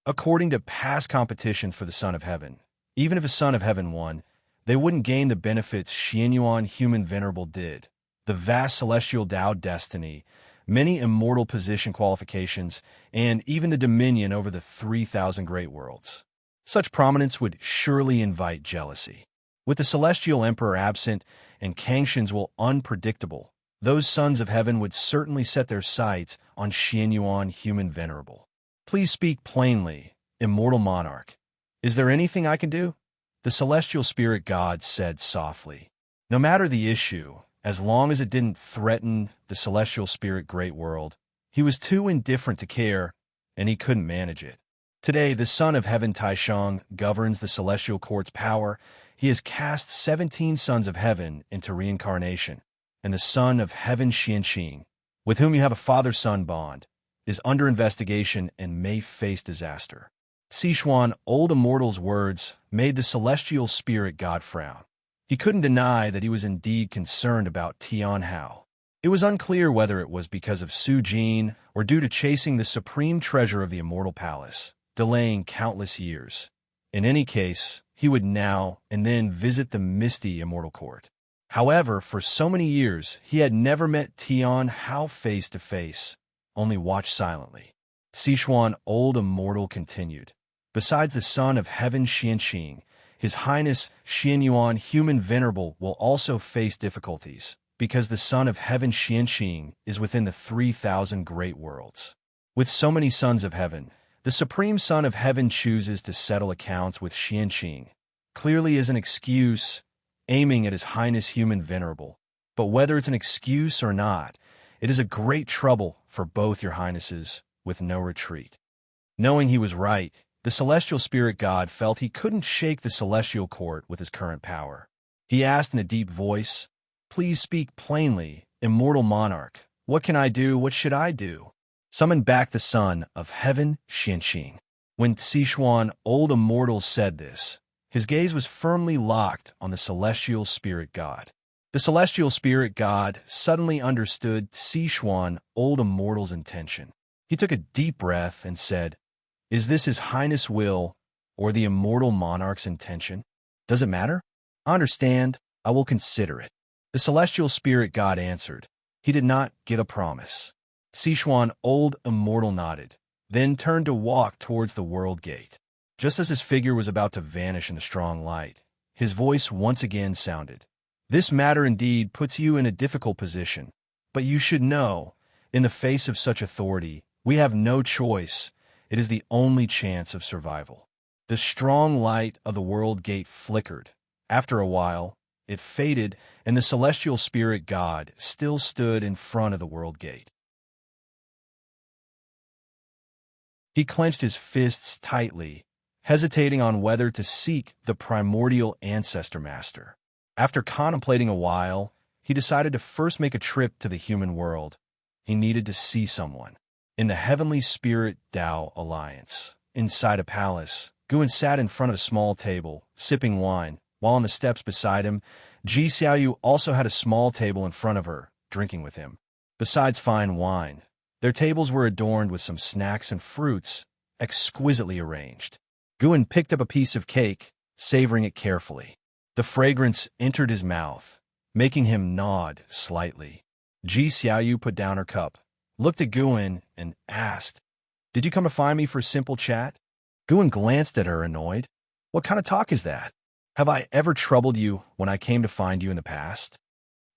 According to past competition for the Son of Heaven, even if a Son of Heaven won, they wouldn't gain the benefits Xianyuan human venerable did. The vast celestial Tao destiny, many immortal position qualifications, and even the dominion over the 3,000 great worlds. Such prominence would surely invite jealousy. With the celestial emperor absent and Kangshins unpredictable, those sons of heaven would certainly set their sights on Xianyuan human venerable. "Please speak plainly, immortal monarch. Is there anything I can do?" The celestial spirit god said softly. No matter the issue, as long as it didn't threaten the celestial spirit great world, he was too indifferent to care, and he couldn't manage it. Today, the Son of Heaven Taisheng governs the celestial court's power, he has cast 17 sons of heaven into reincarnation, and the son of heaven Xianqing, with whom you have a father-son bond, is under investigation and may face disaster. Sichuan, old Immortal's words made the celestial spirit god frown. He couldn't deny that he was indeed concerned about Tian Hao. It was unclear whether it was because of Su Jin or due to chasing the supreme treasure of the Immortal Palace, delaying countless years. In any case, he would now and then visit the misty Immortal Court. However, for so many years, he had never met Tian Hao face to face, only watched silently. Sichuan, old Immortal, continued. Besides the son of heaven Xianqing, His Highness Xianyuan, human venerable, will also face difficulties, because the son of heaven Xianqing is within the 3,000 great worlds. With so many sons of heaven, the supreme son of heaven chooses to settle accounts with Xianqing, clearly as an excuse, aiming at His Highness human venerable. But whether it's an excuse or not, it is a great trouble for both your highnesses, with no retreat. Knowing he was right, the celestial spirit god felt he couldn't shake the celestial court with his current power. He asked in a deep voice, "Please speak plainly, immortal monarch. What can I do? What should I do?" Summon back the son of heaven Xianqing. When Sichuan, old Immortal, said this, his gaze was firmly locked on the celestial spirit god. The celestial spirit god suddenly understood Sichuan, old Immortal's intention. He took a deep breath and said, "Is this His Highness' will or the immortal monarch's intention? Does it matter? I understand. I will consider it." The celestial spirit god answered. He did not give a promise. Sichuan, old Immortal, nodded, then turned to walk towards the world gate. Just as his figure was about to vanish in the strong light, his voice once again sounded. "This matter indeed puts you in a difficult position, but you should know, in the face of such authority, we have no choice. It is the only chance of survival." The strong light of the world gate flickered. After a while, it faded, and the celestial spirit god still stood in front of the world gate. He clenched his fists tightly, hesitating on whether to seek the primordial ancestor master. After contemplating a while, he decided to first make a trip to the human world. He needed to see someone. In the Heavenly Spirit Tao Alliance, inside a palace, Guan sat in front of a small table, sipping wine, while on the steps beside him, Ji Xiaoyu also had a small table in front of her, drinking with him. Besides fine wine, their tables were adorned with some snacks and fruits, exquisitely arranged. Guan picked up a piece of cake, savoring it carefully. The fragrance entered his mouth, making him nod slightly. Ji Xiaoyu put down her cup, looked at Guan, and asked, "Did you come to find me for a simple chat?" Guan glanced at her, annoyed. "What kind of talk is that? Have I ever troubled you when I came to find you in the past?"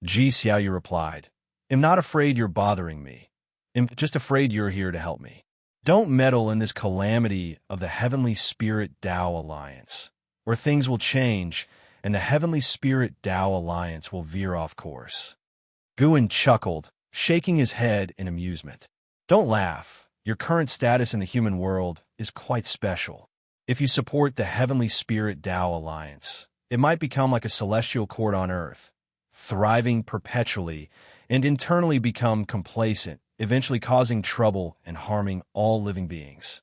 Ji Xiaoyu replied, "I'm not afraid you're bothering me. I'm just afraid you're here to help me. Don't meddle in this calamity of the Heavenly Spirit Tao Alliance, or things will change, and the Heavenly Spirit Tao Alliance will veer off course." Guan chuckled, shaking his head in amusement. "Don't laugh. Your current status in the human world is quite special. If you support the Heavenly Spirit Tao Alliance, it might become like a celestial court on Earth, thriving perpetually, and internally become complacent, eventually causing trouble and harming all living beings."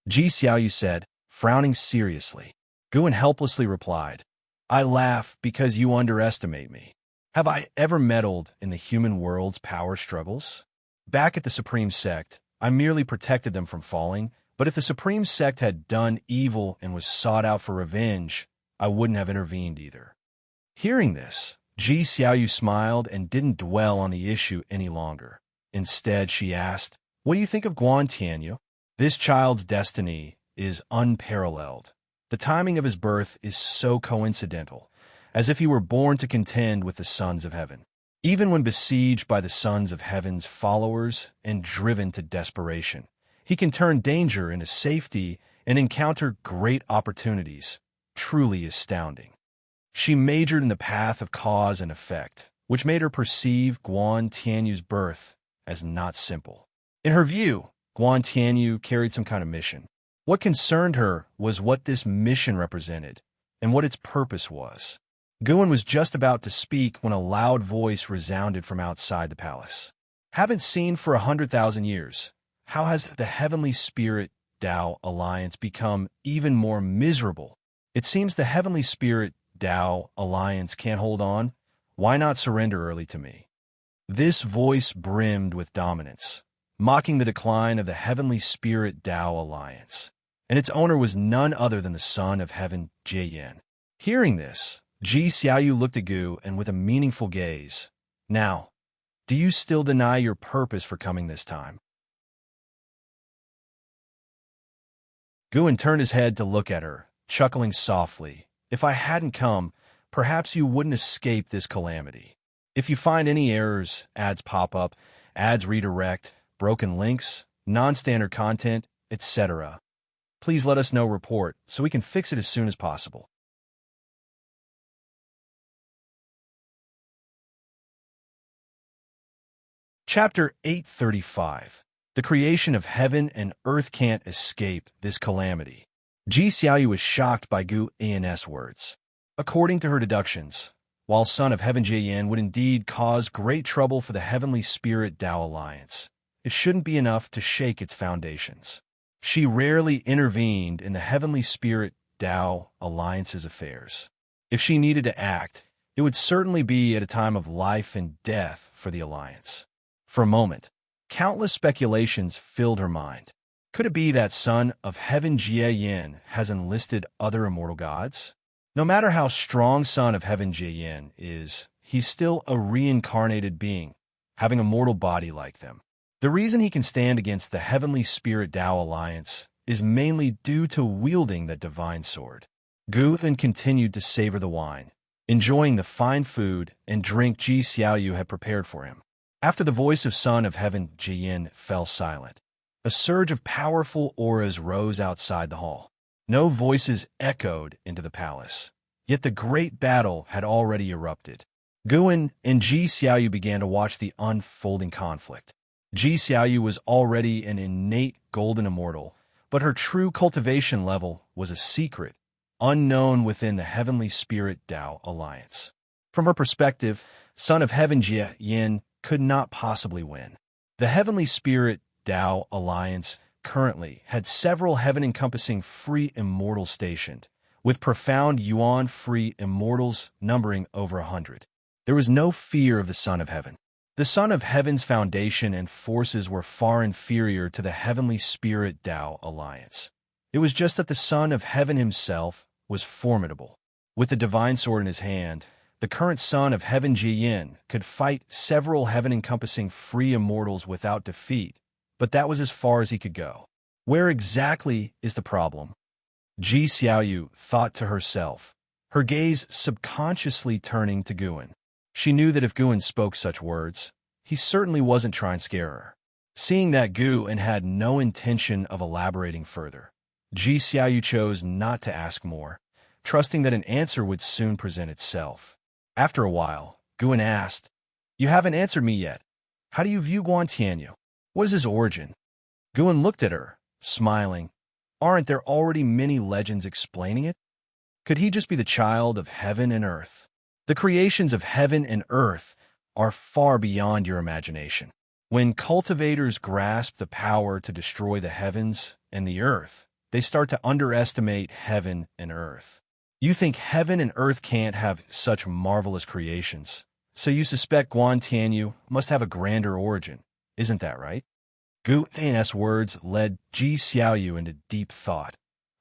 Ji Xiaoyu said, frowning seriously. Guan helplessly replied, "I laugh because you underestimate me. Have I ever meddled in the human world's power struggles? Back at the Supreme Sect, I merely protected them from falling, but if the Supreme Sect had done evil and was sought out for revenge, I wouldn't have intervened either." Hearing this, Ji Xiaoyu smiled and didn't dwell on the issue any longer. Instead, she asked, "What do you think of Guan Tianyu? This child's destiny is unparalleled. The timing of his birth is so coincidental, as if he were born to contend with the sons of heaven. Even when besieged by the sons of heaven's followers and driven to desperation, he can turn danger into safety and encounter great opportunities. Truly astounding." She majored in the path of cause and effect, which made her perceive Guan Tianyu's birth as not simple. In her view, Guan Tianyu carried some kind of mission. What concerned her was what this mission represented, and what its purpose was. Guin was just about to speak when a loud voice resounded from outside the palace. Haven't seen for 100,000 years. How has the Heavenly Spirit Tao Alliance become even more miserable? It seems the Heavenly Spirit Tao Alliance can't hold on. Why not surrender early to me? This voice brimmed with dominance, mocking the decline of the Heavenly Spirit Tao Alliance. And its owner was none other than the Son of Heaven, Jiyan. Hearing this, Ji Xiaoyu looked at Gu and with a meaningful gaze. Now, do you still deny your purpose for coming this time? Guin turned his head to look at her, chuckling softly. If I hadn't come, perhaps you wouldn't escape this calamity. If you find any errors, ads pop up, ads redirect, broken links, non-standard content, etc., please let us know report so we can fix it as soon as possible. Chapter 835. The creation of heaven and earth can't escape this calamity. Ji Xiaoyu was shocked by Gu An's words. According to her deductions, while Son of Heaven Jiyan would indeed cause great trouble for the Heavenly Spirit Tao Alliance, it shouldn't be enough to shake its foundations. She rarely intervened in the Heavenly Spirit Tao Alliance's affairs. If she needed to act, it would certainly be at a time of life and death for the Alliance. For a moment, countless speculations filled her mind. Could it be that Son of Heaven Jiyan has enlisted other immortal gods? No matter how strong Son of Heaven Jiyan is, he's still a reincarnated being, having a mortal body like them. The reason he can stand against the Heavenly Spirit Tao Alliance is mainly due to wielding the divine sword. Gu then continued to savor the wine, enjoying the fine food and drink Ji Xiaoyu had prepared for him. After the voice of Son of Heaven Jiyan fell silent, a surge of powerful auras rose outside the hall. No voices echoed into the palace, yet the great battle had already erupted. Guin and Ji Xiaoyu began to watch the unfolding conflict. Ji Xiaoyu was already an innate golden immortal, but her true cultivation level was a secret, unknown within the Heavenly Spirit Tao Alliance. From her perspective, Son of Heaven Jiyan could not possibly win. The Heavenly Spirit Tao Alliance currently had several heaven-encompassing free immortals stationed, with profound yuan-free immortals numbering over 100. There was no fear of the Son of Heaven. The Son of Heaven's foundation and forces were far inferior to the Heavenly Spirit Tao Alliance. It was just that the Son of Heaven himself was formidable. With the divine sword in his hand, the current Son of Heaven Jiyan could fight several heaven-encompassing free immortals without defeat, but that was as far as he could go. Where exactly is the problem? Ji Xiaoyu thought to herself, her gaze subconsciously turning to Guin. She knew that if Guin spoke such words, he certainly wasn't trying to scare her. Seeing that Guin had no intention of elaborating further, Ji Xiaoyu chose not to ask more, trusting that an answer would soon present itself. After a while, Guin asked, "You haven't answered me yet. How do you view Guan Tianyu? What is his origin?" Guin looked at her, smiling. Aren't there already many legends explaining it? Could he just be the child of heaven and earth? The creations of heaven and earth are far beyond your imagination. When cultivators grasp the power to destroy the heavens and the earth, they start to underestimate heaven and earth. You think heaven and earth can't have such marvelous creations, so you suspect Guan Tianyu must have a grander origin. Isn't that right? Gu An's words led Ji Xiaoyu into deep thought,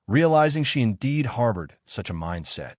realizing she indeed harbored such a mindset.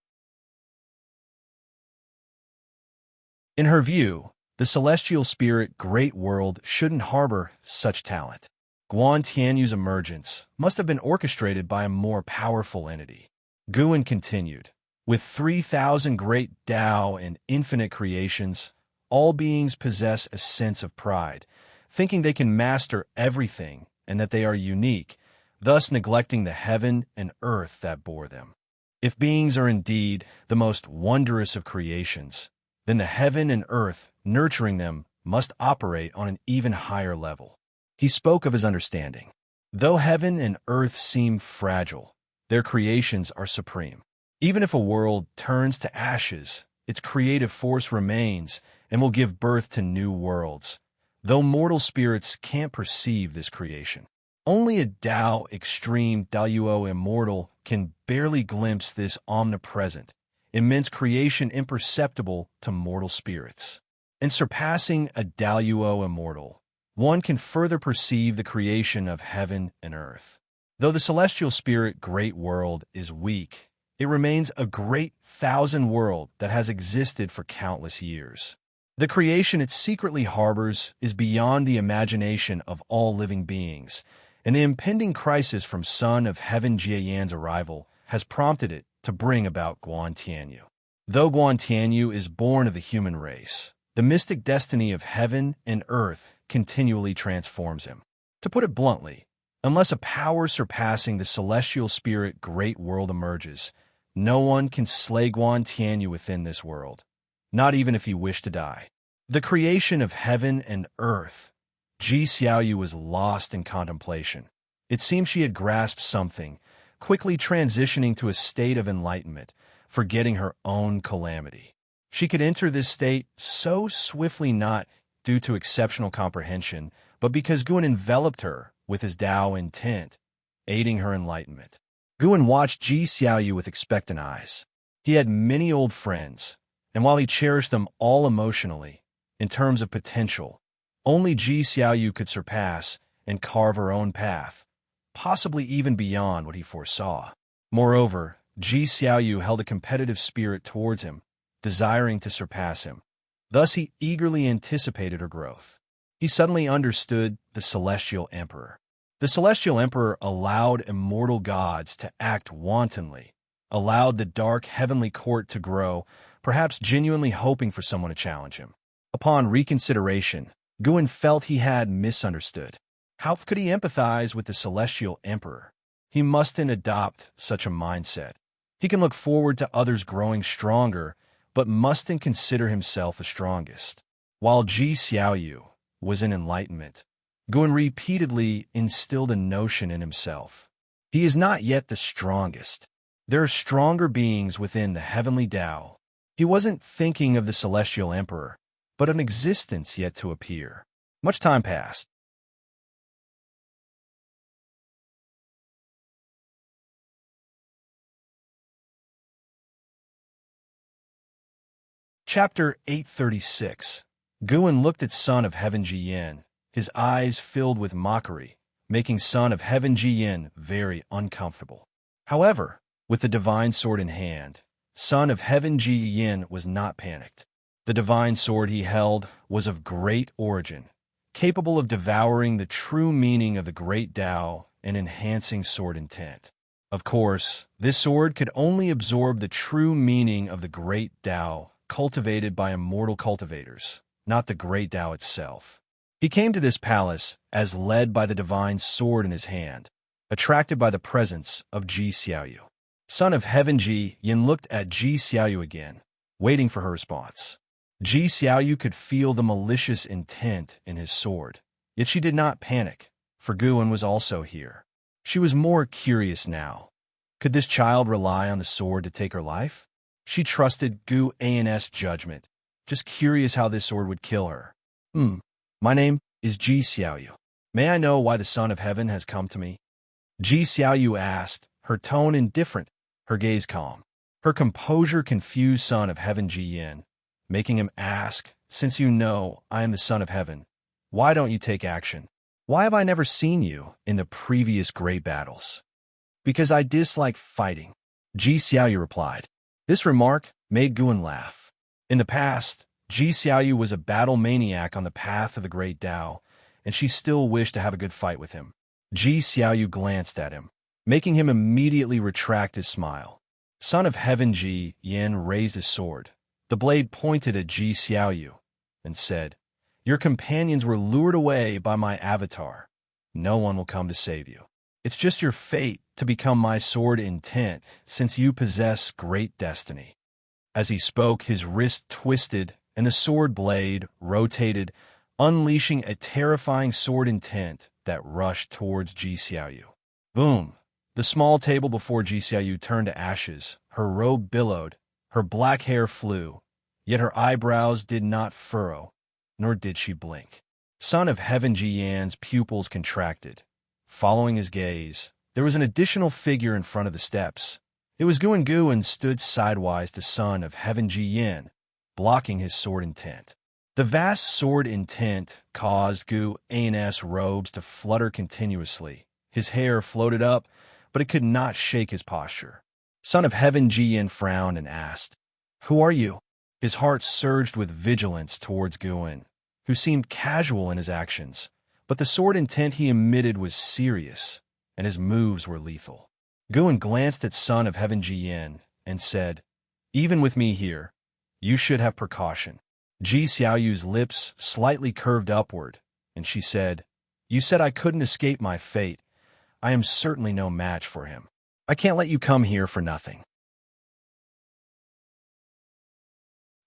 In her view, the celestial spirit Great World shouldn't harbor such talent. Guan Tianyu's emergence must have been orchestrated by a more powerful entity. Guin continued, with 3,000 great Tao and infinite creations, all beings possess a sense of pride, thinking they can master everything and that they are unique, thus neglecting the heaven and earth that bore them. If beings are indeed the most wondrous of creations, then the heaven and earth nurturing them must operate on an even higher level. He spoke of his understanding. Though heaven and earth seem fragile, their creations are supreme. Even if a world turns to ashes, its creative force remains and will give birth to new worlds, though mortal spirits can't perceive this creation. Only a Tao extreme Daoyuo immortal can barely glimpse this omnipresent, immense creation imperceptible to mortal spirits. In surpassing a Daoyuo immortal, one can further perceive the creation of heaven and earth. Though the celestial spirit great world is weak, it remains a great thousand world that has existed for countless years. The creation it secretly harbors is beyond the imagination of all living beings, and the impending crisis from Son of Heaven Jieyan's arrival has prompted it to bring about Guan Tianyu. Though Guan Tianyu is born of the human race, the mystic destiny of heaven and earth continually transforms him. To put it bluntly, unless a power surpassing the celestial spirit great world emerges, no one can slay Guan Tianyu within this world, not even if he wished to die. The creation of heaven and earth, Ji Xiaoyu was lost in contemplation. It seemed she had grasped something, quickly transitioning to a state of enlightenment, forgetting her own calamity. She could enter this state so swiftly not due to exceptional comprehension, but because Guan enveloped her with his Tao intent, aiding her enlightenment. Guan watched Ji Xiaoyu with expectant eyes. He had many old friends, and while he cherished them all emotionally, in terms of potential, only Ji Xiaoyu could surpass and carve her own path, possibly even beyond what he foresaw. Moreover, Ji Xiaoyu held a competitive spirit towards him, desiring to surpass him. Thus he eagerly anticipated her growth. He suddenly understood the Celestial Emperor. The Celestial Emperor allowed immortal gods to act wantonly, allowed the dark heavenly court to grow, perhaps genuinely hoping for someone to challenge him. Upon reconsideration, Guan felt he had misunderstood. How could he empathize with the Celestial Emperor? He mustn't adopt such a mindset. He can look forward to others growing stronger, but mustn't consider himself the strongest. While Ji Xiaoyu was in enlightenment, Guan repeatedly instilled a notion in himself. He is not yet the strongest. There are stronger beings within the heavenly Tao. He wasn't thinking of the Celestial Emperor, but an existence yet to appear. Much time passed. Chapter 836. Guan looked at Son of Heaven Jiyan, his eyes filled with mockery, making Son of Heaven Jiyan very uncomfortable. However, with the divine sword in hand, Son of Heaven Jiyan was not panicked. The divine sword he held was of great origin, capable of devouring the true meaning of the great Tao and enhancing sword intent. Of course, this sword could only absorb the true meaning of the great Tao cultivated by immortal cultivators, not the great Tao itself. He came to this palace as led by the divine sword in his hand, attracted by the presence of Ji Xiaoyu. Son of Heaven Ji Yin looked at Ji Xiaoyu again, waiting for her response. Ji Xiaoyu could feel the malicious intent in his sword, yet she did not panic, for Guan was also here. She was more curious now. Could this child rely on the sword to take her life? She trusted Gu An's judgment, just curious how this sword would kill her. My name is Ji Xiaoyu. May I know why the Son of Heaven has come to me? Ji Xiaoyu asked, her tone indifferent, her gaze calm. Her composure confused Son of Heaven Ji Yin, making him ask, since you know I am the Son of Heaven, why don't you take action? Why have I never seen you in the previous great battles? Because I dislike fighting, Ji Xiaoyu replied. This remark made Guan laugh. In the past, Ji Xiaoyu was a battle maniac on the path of the great Tao, and she still wished to have a good fight with him. Ji Xiaoyu glanced at him, making him immediately retract his smile. Son of Heaven Ji Yin raised his sword. The blade pointed at Ji Xiaoyu and said, Your companions were lured away by my avatar. No one will come to save you. It's just your fate to become my sword intent, since you possess great destiny. As he spoke, his wrist twisted, and the sword blade rotated, unleashing a terrifying sword intent that rushed towards Ji Xiaoyu. Boom! The small table before Ji Xiaoyu turned to ashes, her robe billowed, her black hair flew, yet her eyebrows did not furrow, nor did she blink. Son of Heaven Jian's pupils contracted. Following his gaze, there was an additional figure in front of the steps. It was Guan stood sidewise to Son of Heaven Jian, blocking his sword intent. The vast sword intent caused Guan's robes to flutter continuously. His hair floated up, but it could not shake his posture. Son of Heaven Jian frowned and asked, "Who are you?" His heart surged with vigilance towards Guan, who seemed casual in his actions, but the sword intent he emitted was serious, and his moves were lethal. Guan glanced at Son of Heaven Jian and said, "Even with me here, you should have precaution." Ji Xiaoyu's lips slightly curved upward, and she said, "You said I couldn't escape my fate. I am certainly no match for him. I can't let you come here for nothing."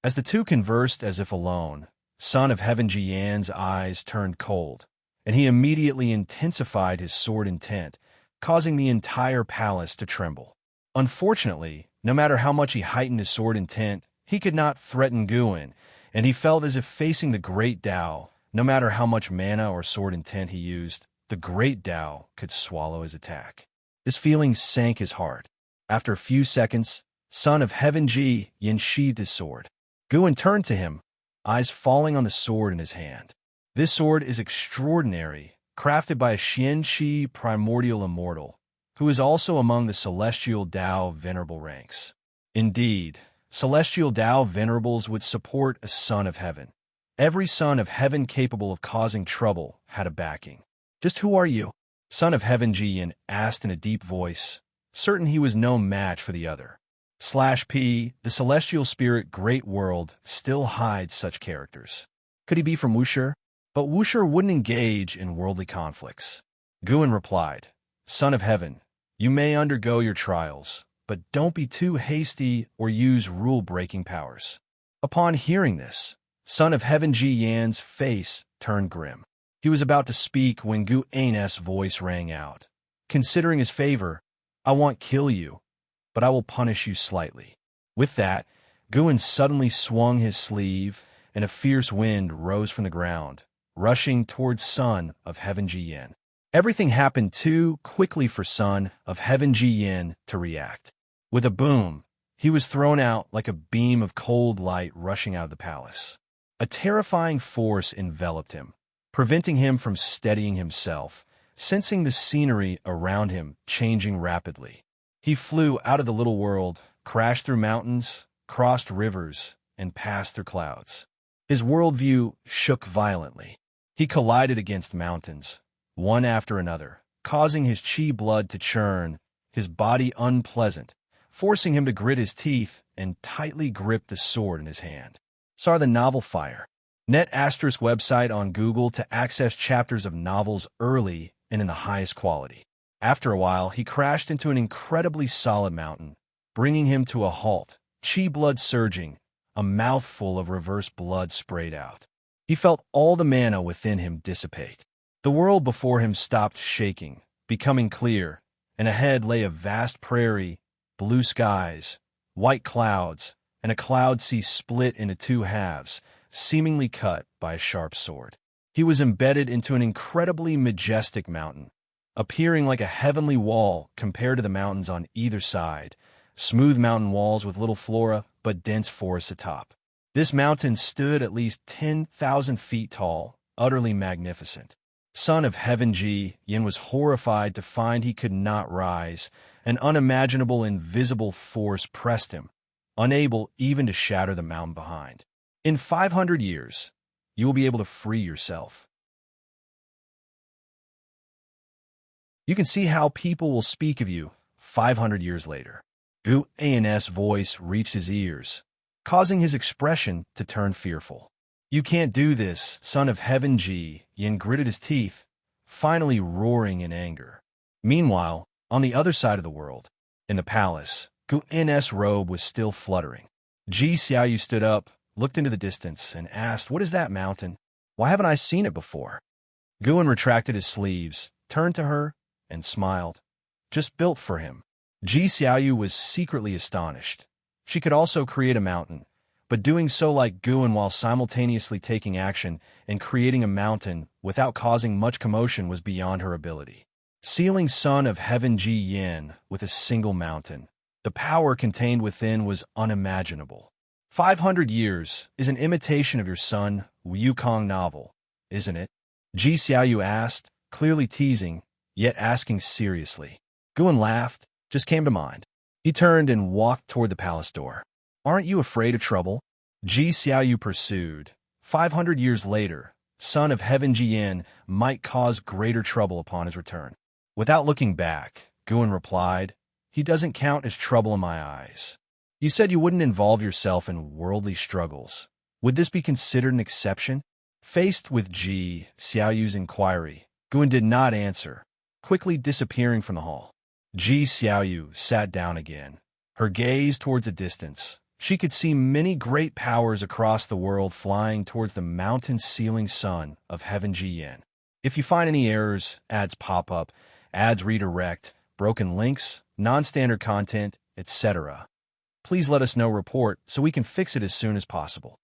As the two conversed as if alone, Son of Heaven Jian's eyes turned cold, and he immediately intensified his sword intent, causing the entire palace to tremble. Unfortunately, no matter how much he heightened his sword intent, he could not threaten Guan, and he felt as if facing the Great Tao. No matter how much mana or sword intent he used, the Great Tao could swallow his attack. This feeling sank his heart. After a few seconds, Son of Heaven Ji Yin sheathed his sword. Guan turned to him, eyes falling on the sword in his hand. This sword is extraordinary, crafted by a Xianxi primordial immortal, who is also among the celestial Tao venerable ranks. Indeed, celestial Tao venerables would support a Son of Heaven. Every Son of Heaven capable of causing trouble had a backing. "Just who are you?" Son of Heaven Jian asked in a deep voice, certain he was no match for the other. /P, the celestial spirit Great World still hides such characters. Could he be from Wuxia? But Wuxia wouldn't engage in worldly conflicts. Guan replied, "Son of Heaven, you may undergo your trials, but don't be too hasty or use rule-breaking powers." Upon hearing this, Son of Heaven Jian's face turned grim. He was about to speak when Guan's voice rang out. "Considering his favor, I won't kill you, but I will punish you slightly." With that, Guan suddenly swung his sleeve, and a fierce wind rose from the ground, rushing towards Son of Heaven Jian. Everything happened too quickly for Son of Heaven Jian to react. With a boom, he was thrown out like a beam of cold light rushing out of the palace. A terrifying force enveloped him, preventing him from steadying himself, sensing the scenery around him changing rapidly. He flew out of the little world, crashed through mountains, crossed rivers, and passed through clouds. His worldview shook violently. He collided against mountains, one after another, causing his chi blood to churn, his body unpleasant, forcing him to grit his teeth and tightly grip the sword in his hand. Saw the novel Fire. Net Asterisk website on Google to access chapters of novels early and in the highest quality. After a while, he crashed into an incredibly solid mountain, bringing him to a halt, chi blood surging, a mouthful of reverse blood sprayed out. He felt all the mana within him dissipate. The world before him stopped shaking, becoming clear, and ahead lay a vast prairie, blue skies, white clouds, and a cloud sea split into two halves, seemingly cut by a sharp sword. He was embedded into an incredibly majestic mountain, appearing like a heavenly wall compared to the mountains on either side, smooth mountain walls with little flora but dense forests atop. This mountain stood at least 10,000 feet tall, utterly magnificent. Son of Heaven Ji Yin was horrified to find he could not rise. An unimaginable invisible force pressed him, unable even to shatter the mountain behind. In 500 years, you will be able to free yourself. You can see how people will speak of you 500 years later. Guan's voice reached his ears, causing his expression to turn fearful. "You can't do this, Son of Heaven Ji." Yin gritted his teeth, finally roaring in anger. Meanwhile, on the other side of the world, in the palace, Guan's robe was still fluttering. Ji Xiaoyu stood up, looked into the distance, and asked, "What is that mountain? Why haven't I seen it before?" Guan retracted his sleeves, turned to her, and smiled. "Just built for him." Ji Xiaoyu was secretly astonished. She could also create a mountain, but doing so like Guan while simultaneously taking action and creating a mountain without causing much commotion was beyond her ability. Sealing Son of Heaven Ji Yin with a single mountain, the power contained within was unimaginable. 500 years is an imitation of your son, Wukong novel, isn't it? Ji Xiaoyu asked, clearly teasing, yet asking seriously. Guan laughed, just came to mind. He turned and walked toward the palace door. Aren't you afraid of trouble? Ji Xiaoyu pursued. 500 years later, Son of Heaven Ji Yin might cause greater trouble upon his return. Without looking back, Guan replied, he doesn't count as trouble in my eyes. You said you wouldn't involve yourself in worldly struggles. Would this be considered an exception? Faced with Ji Xiaoyu's inquiry, Guan did not answer, quickly disappearing from the hall. Ji Xiaoyu sat down again, her gaze towards a distance. She could see many great powers across the world flying towards the mountain-sealing Son of Heaven Ji Yin. If you find any errors, ads pop up, ads redirect, broken links, non-standard content, etc., please let us know report so we can fix it as soon as possible.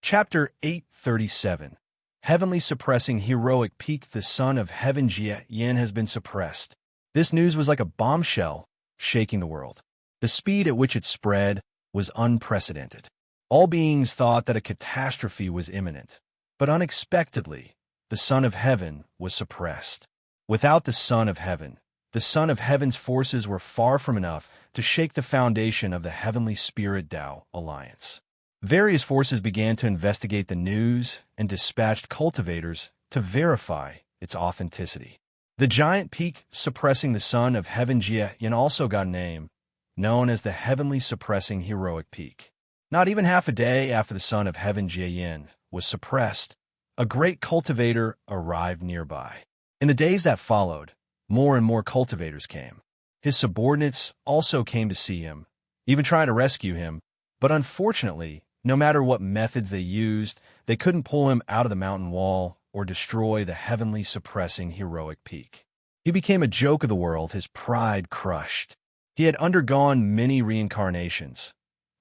Chapter 837. Heavenly Suppressing Heroic Peak. The Son of Heaven Ji Yin has been suppressed. This news was like a bombshell, shaking the world. The speed at which it spread was unprecedented. All beings thought that a catastrophe was imminent. But unexpectedly, the Son of Heaven was suppressed. Without the Son of Heaven, the Son of Heaven's forces were far from enough to shake the foundation of the Heavenly Spirit Tao Alliance. Various forces began to investigate the news and dispatched cultivators to verify its authenticity. The giant peak suppressing the Son of Heaven Ji Yin also got a name, known as the Heavenly Suppressing Heroic Peak. Not even half a day after the Son of Heaven Ji Yin was suppressed, a great cultivator arrived nearby. In the days that followed, more and more cultivators came. His subordinates also came to see him, even trying to rescue him, but unfortunately, no matter what methods they used, they couldn't pull him out of the mountain wall or destroy the heavenly suppressing heroic peak. He became a joke of the world, his pride crushed. He had undergone many reincarnations,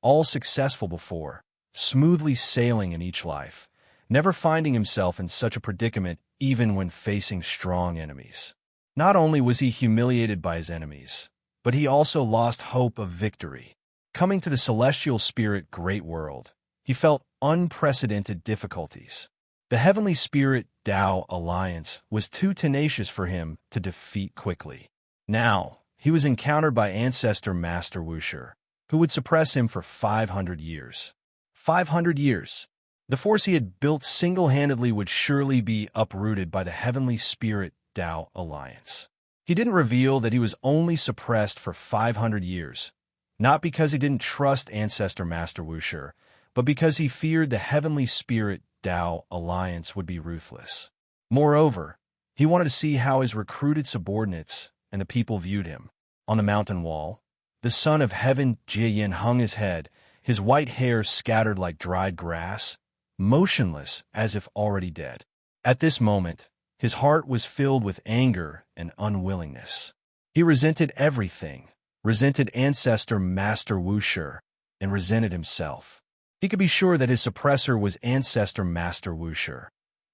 all successful before, smoothly sailing in each life, never finding himself in such a predicament even when facing strong enemies. Not only was he humiliated by his enemies, but he also lost hope of victory. Coming to the celestial spirit great world, he felt unprecedented difficulties. The Heavenly Spirit Tao Alliance was too tenacious for him to defeat quickly. Now, he was encountered by Ancestor Master Wuxia, who would suppress him for 500 years. 500 years. The force he had built single-handedly would surely be uprooted by the Heavenly Spirit Tao Alliance. He didn't reveal that he was only suppressed for 500 years, not because he didn't trust Ancestor Master Wuxia, but because he feared the Heavenly Spirit Tao Alliance would be ruthless. Moreover, he wanted to see how his recruited subordinates and the people viewed him. On the mountain wall, the Son of Heaven Ji Yin hung his head, his white hair scattered like dried grass, motionless as if already dead. At this moment, his heart was filled with anger and unwillingness. He resented everything, resented Ancestor Master Wuxia, and resented himself. He could be sure that his suppressor was Ancestor Master Wuxia.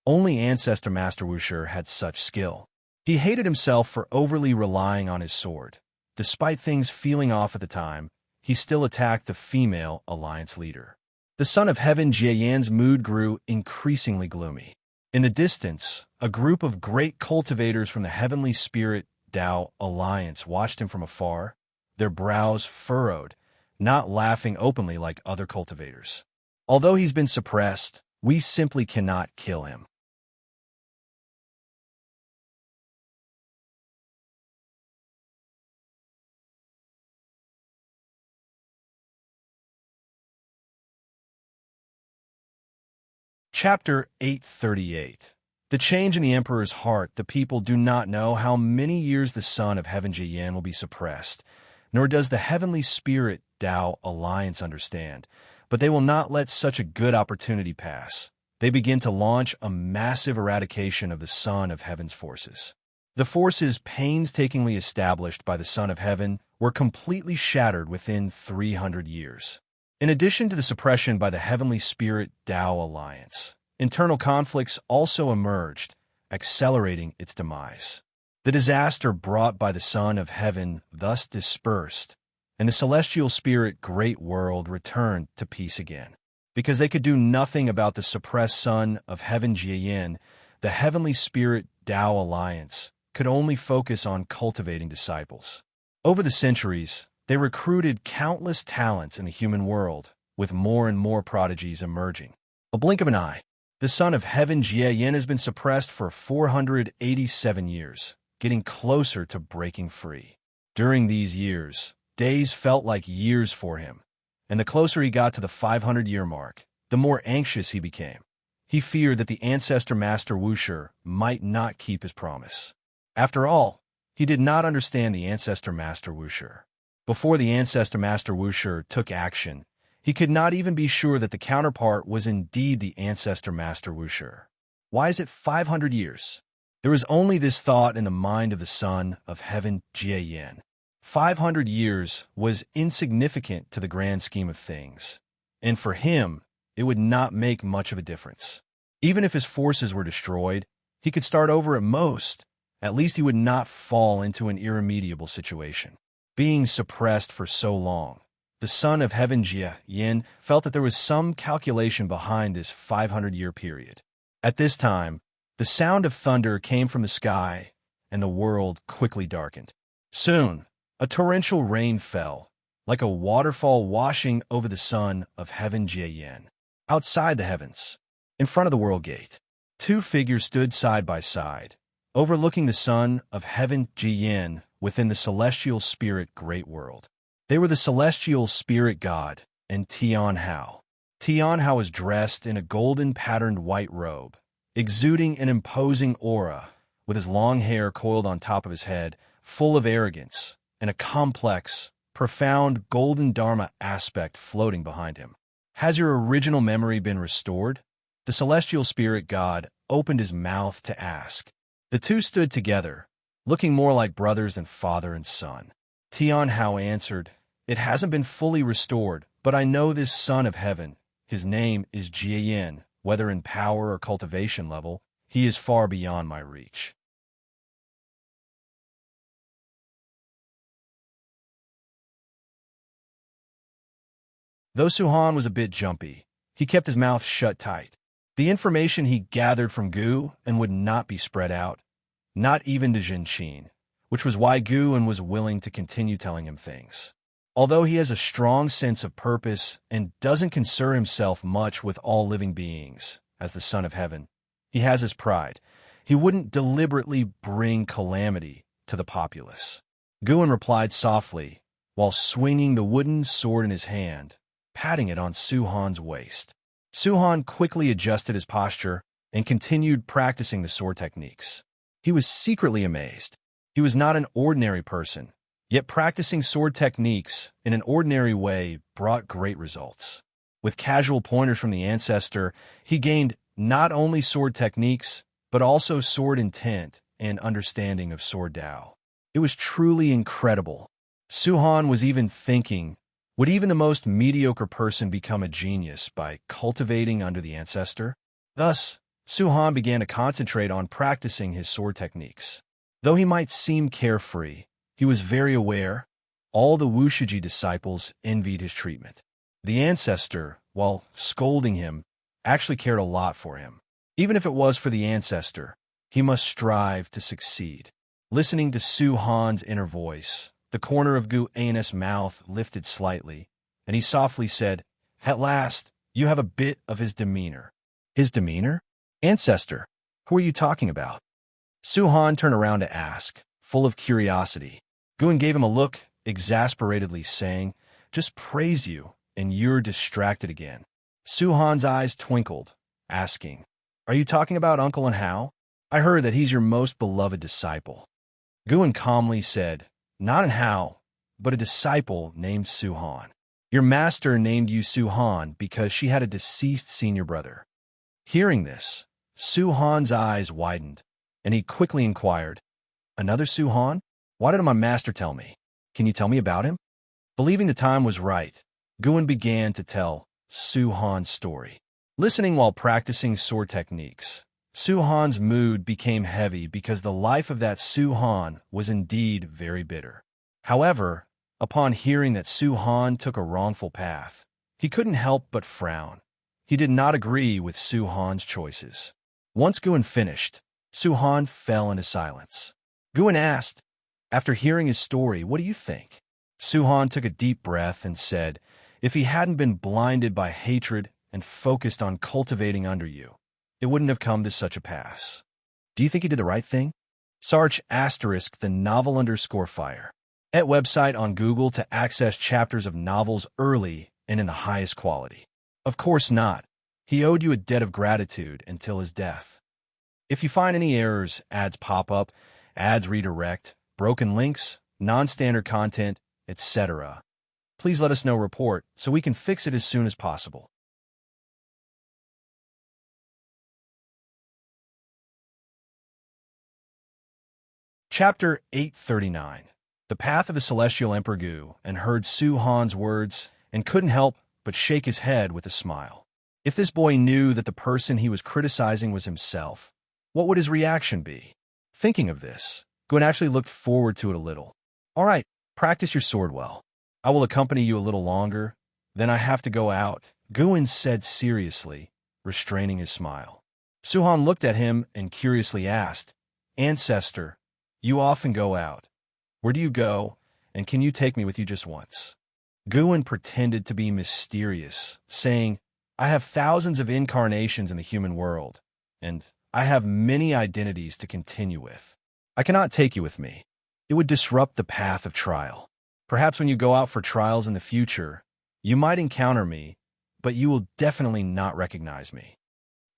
Only Ancestor Master Wuxia had such skill. He hated himself for overly relying on his sword. Despite things feeling off at the time, he still attacked the female alliance leader. The Son of Heaven Ji Yin's mood grew increasingly gloomy. In the distance, a group of great cultivators from the Heavenly Spirit Tao Alliance watched him from afar, their brows furrowed, not laughing openly like other cultivators. Although he's been suppressed, we simply cannot kill him. Chapter 838. The change in the Emperor's heart. The people do not know how many years the Son of Heaven Ji Yin will be suppressed, nor does the Heavenly Spirit Tao Alliance understand, but they will not let such a good opportunity pass. they begin to launch a massive eradication of the Son of Heaven's forces. The forces painstakingly established by the Son of Heaven were completely shattered within 300 years. In addition to the suppression by the Heavenly Spirit Tao Alliance, internal conflicts also emerged, accelerating its demise. The disaster brought by the Son of Heaven thus dispersed, and the celestial spirit Great World returned to peace again. Because they could do nothing about the suppressed Son of Heaven Jiayin, the Heavenly Spirit Tao Alliance could only focus on cultivating disciples. Over the centuries, they recruited countless talents in the human world, with more and more prodigies emerging. A blink of an eye, the Son of Heaven Jiayin has been suppressed for 487 years, getting closer to breaking free. During these years, days felt like years for him, and the closer he got to the 500-year mark, the more anxious he became. He feared that the Ancestor Master Wuxia might not keep his promise. After all, he did not understand the Ancestor Master Wuxia. Before the Ancestor Master Wuxia took action, he could not even be sure that the counterpart was indeed the Ancestor Master Wuxia. Why is it 500 years? There was only this thought in the mind of the Son of Heaven Jiayin. 500 years was insignificant to the grand scheme of things, and for him, it would not make much of a difference. Even if his forces were destroyed, he could start over at most. At least he would not fall into an irremediable situation. Being suppressed for so long, the Son of Heaven Jiayin felt that there was some calculation behind this 500-year period. At this time, the sound of thunder came from the sky, and the world quickly darkened. Soon, a torrential rain fell, like a waterfall washing over the Son of Heaven Jiayin. Outside the heavens, in front of the world gate, two figures stood side by side, overlooking the Son of Heaven Jiayin within the celestial spirit Great World. They were the celestial spirit god and Tian Hao. Tian Hao was dressed in a golden-patterned white robe, exuding an imposing aura, with his long hair coiled on top of his head, full of arrogance, and a complex, profound golden Dharma aspect floating behind him. Has your original memory been restored? The celestial spirit god opened his mouth to ask. The two stood together, looking more like brothers than father and son. Tian Hao answered, "It hasn't been fully restored, but I know this Son of Heaven. His name is Jiayin. Whether in power or cultivation level, he is far beyond my reach." Though Suhan was a bit jumpy, he kept his mouth shut tight. The information he gathered from Gu and would not be spread out, not even to Jinqin, which was why Gu was willing to continue telling him things. Although he has a strong sense of purpose and doesn't concern himself much with all living beings, as the Son of Heaven, he has his pride. He wouldn't deliberately bring calamity to the populace. Gu replied softly, while swinging the wooden sword in his hand, patting it on Suhan's waist. Suhan quickly adjusted his posture and continued practicing the sword techniques. He was secretly amazed. He was not an ordinary person, yet practicing sword techniques in an ordinary way brought great results. With casual pointers from the ancestor, he gained not only sword techniques, but also sword intent and understanding of sword Tao. It was truly incredible. Suhan was even thinking, would even the most mediocre person become a genius by cultivating under the ancestor? Thus, Suhan began to concentrate on practicing his sword techniques. Though he might seem carefree, he was very aware. All the Wushiji disciples envied his treatment. The ancestor, while scolding him, actually cared a lot for him. Even if it was for the ancestor, he must strive to succeed. Listening to Suhan's inner voice, the corner of Gu An's mouth lifted slightly, and he softly said, "At last, you have a bit of his demeanor." His demeanor? Ancestor, who are you talking about? Suhan turned around to ask, full of curiosity. Gu gave him a look, exasperatedly saying, "Just praise you, and you're distracted again." Suhan's eyes twinkled, asking, "Are you talking about Uncle and Hao? I heard that he's your most beloved disciple." Gu calmly said, "Not an Hao, but a disciple named Suhan. Your master named you Suhan because she had a deceased senior brother. Hearing this, Su-han's eyes widened, and he quickly inquired, "Another Su-han? Why didn't my master tell me? Can you tell me about him?" Believing the time was right, Guin began to tell Su-han's story. Listening while practicing sword techniques, Su-han's mood became heavy because the life of that Su-han was indeed very bitter. However, upon hearing that Su-han took a wrongful path, he couldn't help but frown. He did not agree with Su-han's choices. Once Guin finished, Su-han fell into silence. Guin asked, "After hearing his story, what do you think?" Su-han took a deep breath and said, "If he hadn't been blinded by hatred and focused on cultivating under you, it wouldn't have come to such a pass." Do you think he did the right thing? Search * the novel _fire at website on Google to access chapters of novels early and in the highest quality. Of course not. He owed you a debt of gratitude until his death. If you find any errors, ads pop up, ads redirect, broken links, non-standard content, etc., please let us know report so we can fix it as soon as possible. Chapter 839. The Path of the Celestial Emperor Gu and heard Su-han's words and couldn't help but shake his head with a smile. If this boy knew that the person he was criticizing was himself, what would his reaction be? Thinking of this, Guin actually looked forward to it a little. "All right, practice your sword well. I will accompany you a little longer, then I have to go out," Guin said seriously, restraining his smile. Su-han looked at him and curiously asked, "Ancestor, you often go out. Where do you go, and can you take me with you just once?" Guin pretended to be mysterious, saying, "I have thousands of incarnations in the human world, and I have many identities to continue with. I cannot take you with me. It would disrupt the path of trial. Perhaps when you go out for trials in the future, you might encounter me, but you will definitely not recognize me."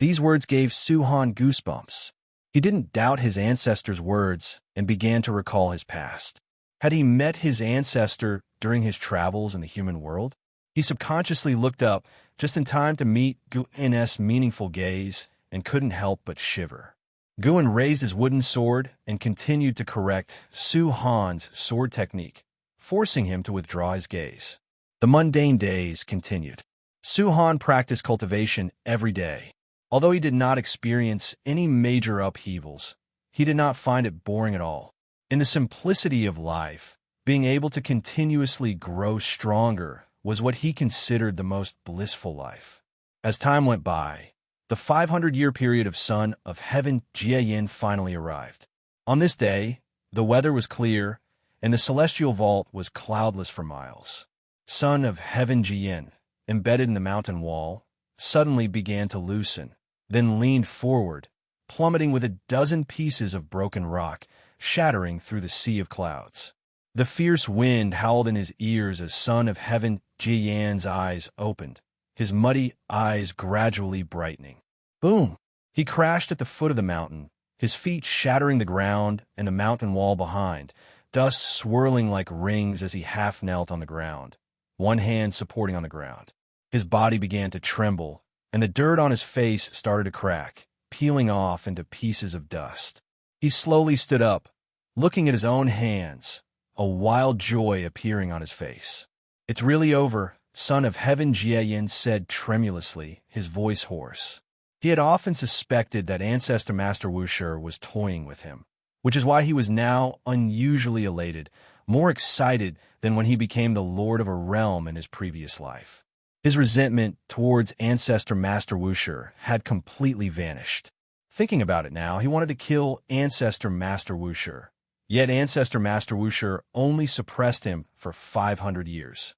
These words gave Su-han goosebumps. He didn't doubt his ancestor's words and began to recall his past. Had he met his ancestor during his travels in the human world? He subconsciously looked up just in time to meet Guin's meaningful gaze and couldn't help but shiver. Guin raised his wooden sword and continued to correct Su-han's sword technique, forcing him to withdraw his gaze. The mundane days continued. Su-han practiced cultivation every day. Although he did not experience any major upheavals, he did not find it boring at all. In the simplicity of life, being able to continuously grow stronger was what he considered the most blissful life. As time went by, the 500-year period of Son of Heaven Jiayin finally arrived. On this day, the weather was clear, and the celestial vault was cloudless for miles. Son of Heaven Jiayin, embedded in the mountain wall, suddenly began to loosen, then leaned forward, plummeting with a dozen pieces of broken rock, shattering through the sea of clouds. The fierce wind howled in his ears as Son of Heaven Jiyan's eyes opened, his muddy eyes gradually brightening. Boom! He crashed at the foot of the mountain, his feet shattering the ground and the mountain wall behind, dust swirling like rings as he half knelt on the ground, one hand supporting on the ground. His body began to tremble, and the dirt on his face started to crack, peeling off into pieces of dust. He slowly stood up, looking at his own hands, a wild joy appearing on his face. "It's really over," Son of Heaven Jiayin said tremulously, his voice hoarse. He had often suspected that Ancestor Master Wushi was toying with him, which is why he was now unusually elated, more excited than when he became the lord of a realm in his previous life. His resentment towards Ancestor Master Wushi had completely vanished. Thinking about it now, he wanted to kill Ancestor Master Wushi. Yet Ancestor Master Wushi only suppressed him for 500 years.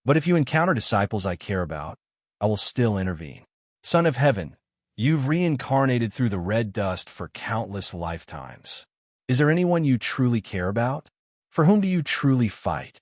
But if you encounter disciples I care about, I will still intervene. Son of Heaven, you've reincarnated through the red dust for countless lifetimes. Is there anyone you truly care about? For whom do you truly fight?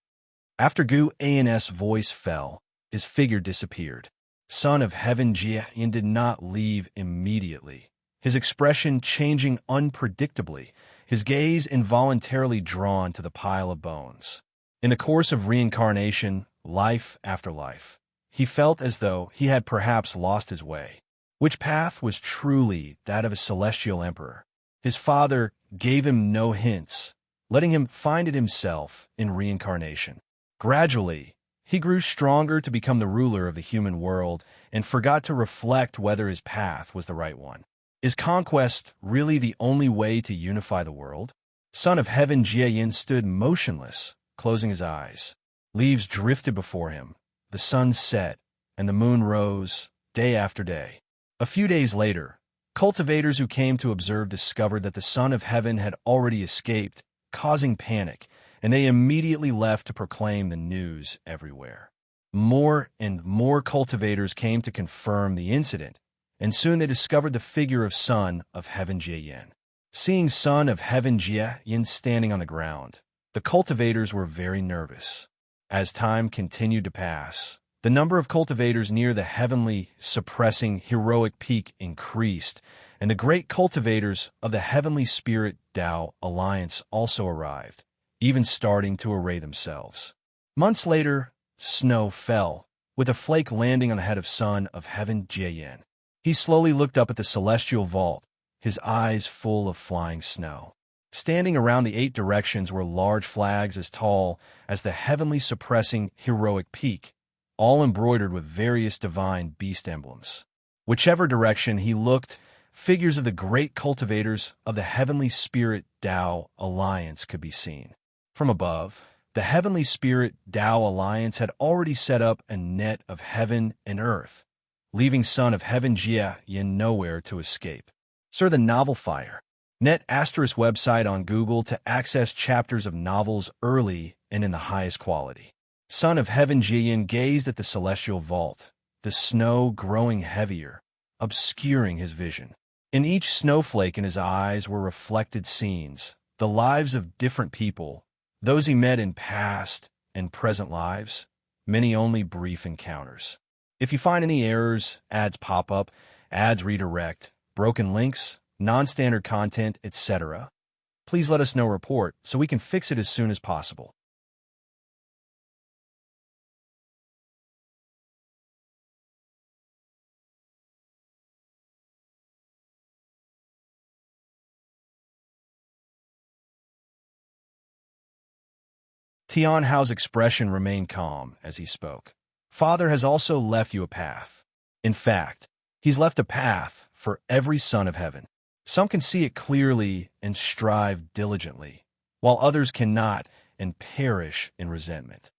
After Guin's voice fell, his figure disappeared. Son of Heaven Jiayin did not leave immediately, his expression changing unpredictably, his gaze involuntarily drawn to the pile of bones. In the course of reincarnation, life after life, he felt as though he had perhaps lost his way. Which path was truly that of a celestial emperor? His father gave him no hints, letting him find it himself in reincarnation. Gradually, he grew stronger to become the ruler of the human world and forgot to reflect whether his path was the right one. Is conquest really the only way to unify the world? Son of Heaven Jie stood motionless, closing his eyes. Leaves drifted before him, the sun set, and the moon rose, day after day. A few days later, cultivators who came to observe discovered that the Son of Heaven had already escaped, causing panic, and they immediately left to proclaim the news everywhere. More and more cultivators came to confirm the incident, and soon they discovered the figure of Son of Heaven Jie. Seeing Son of Heaven Jie standing on the ground, the cultivators were very nervous. As time continued to pass, the number of cultivators near the heavenly, suppressing, heroic peak increased, and the great cultivators of the Heavenly Spirit Tao Alliance also arrived, even starting to array themselves. Months later, snow fell, with a flake landing on the head of Son of Heaven Jie. He slowly looked up at the celestial vault, his eyes full of flying snow. Standing around the 8 directions were large flags as tall as the heavenly suppressing heroic peak, all embroidered with various divine beast emblems. Whichever direction he looked, figures of the great cultivators of the Heavenly Spirit Tao Alliance could be seen. From above, the Heavenly Spirit Tao Alliance had already set up a net of heaven and earth, leaving Son of Heaven Jie nowhere to escape. Sir, the novel Fire. Net * website on Google to access chapters of novels early and in the highest quality. Son of Heaven Jie gazed at the celestial vault, the snow growing heavier, obscuring his vision. In each snowflake in his eyes were reflected scenes, the lives of different people, those he met in past and present lives, many only brief encounters. If you find any errors, ads pop up, ads redirect, broken links, non-standard content, etc., please let us know. Report so we can fix it as soon as possible. Tian Hao's expression remained calm as he spoke. Father has also left you a path. In fact, he's left a path for every son of heaven. Some can see it clearly and strive diligently, while others cannot and perish in resentment.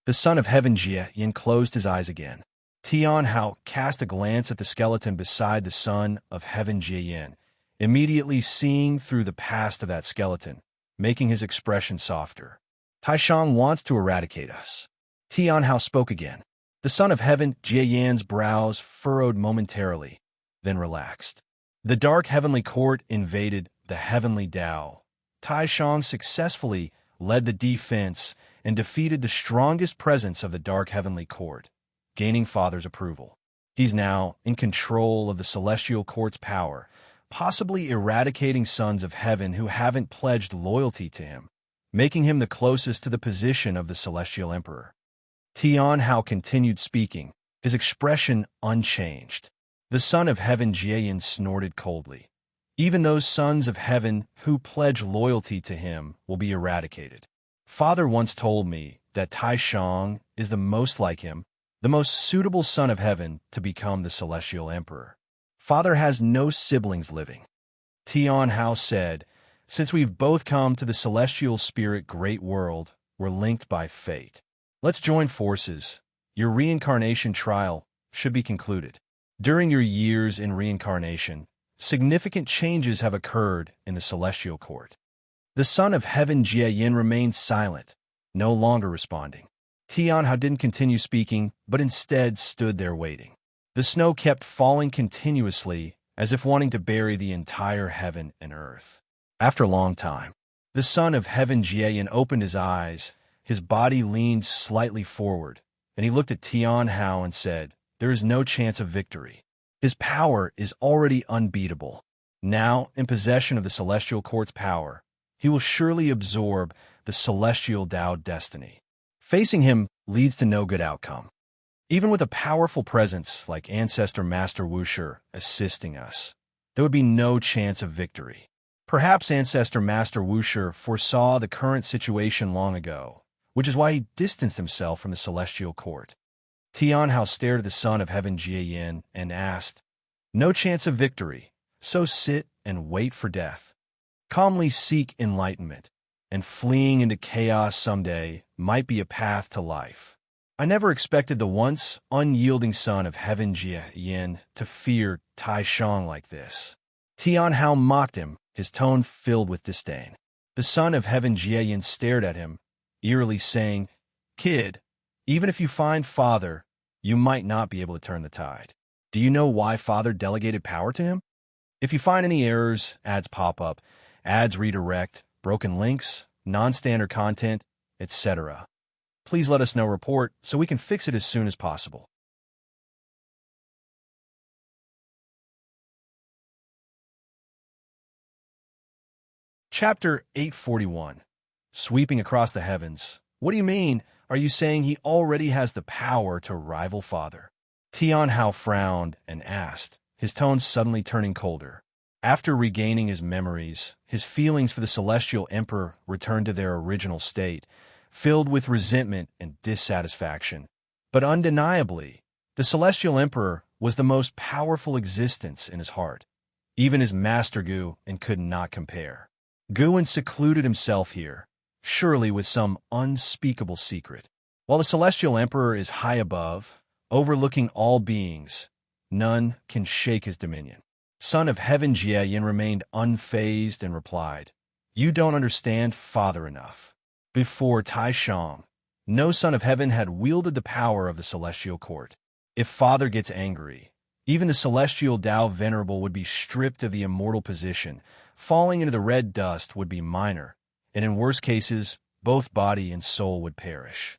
The Son of Heaven Jie closed his eyes again. Tian Hao cast a glance at the skeleton beside the Son of Heaven Jie, immediately seeing through the past of that skeleton, making his expression softer. Taishang wants to eradicate us. Tian Hao spoke again. The Son of Heaven Jie's brows furrowed momentarily, then relaxed. The dark heavenly court invaded the heavenly Tao. Taishang successfully led the defense and defeated the strongest presence of the dark heavenly court, gaining Father's approval. He's now in control of the celestial court's power, possibly eradicating sons of heaven who haven't pledged loyalty to him, making him the closest to the position of the celestial emperor. Tian Hao continued speaking, his expression unchanged. The Son of Heaven Jie snorted coldly. Even those sons of heaven who pledge loyalty to him will be eradicated. Father once told me that Taishang is the most like him, the most suitable son of heaven to become the celestial emperor. Father has no siblings living. Tian Hao said, since we've both come to the celestial spirit great world, we're linked by fate. Let's join forces. Your reincarnation trial should be concluded. During your years in reincarnation, significant changes have occurred in the celestial court. The Son of Heaven Jie remained silent, no longer responding. Tian Hao didn't continue speaking, but instead stood there waiting. The snow kept falling continuously, as if wanting to bury the entire heaven and earth. After a long time, the Son of Heaven Jie opened his eyes, his body leaned slightly forward, and he looked at Tian Hao and said, there is no chance of victory. His power is already unbeatable. Now, in possession of the celestial court's power, he will surely absorb the celestial Tao destiny. Facing him leads to no good outcome. Even with a powerful presence like Ancestor Master Wuxia assisting us, there would be no chance of victory. Perhaps Ancestor Master Wuxia foresaw the current situation long ago, which is why he distanced himself from the celestial court. Tianhao stared at the son of heaven Jieyin and asked, "No chance of victory, so sit and wait for death. Calmly seek enlightenment, and fleeing into chaos someday might be a path to life." I never expected the once unyielding son of heaven Jieyin to fear Tai Shang like this. Tianhao mocked him, his tone filled with disdain. The son of heaven Jieyin stared at him, eerily saying, "Kid, even if you find father, you might not be able to turn the tide. Do you know why father delegated power to him? If you find any errors, ads pop up, ads redirect, broken links, non-standard content, etc., please let us know report so we can fix it as soon as possible." Chapter 841. Sweeping across the heavens. What do you mean? Are you saying he already has the power to rival father? Tianhao frowned and asked, his tone suddenly turning colder. After regaining his memories, his feelings for the Celestial Emperor returned to their original state, filled with resentment and dissatisfaction. But undeniably, the Celestial Emperor was the most powerful existence in his heart. Even his master Gu and could not compare. Guin secluded himself here, surely with some unspeakable secret. While the Celestial Emperor is high above, overlooking all beings, none can shake his dominion. Son of Heaven Jieyin remained unfazed and replied, "You don't understand father enough. Before Tai Shang, no son of heaven had wielded the power of the celestial court. If father gets angry, even the celestial Tao Venerable would be stripped of the immortal position. Falling into the red dust would be minor, and in worse cases, both body and soul would perish."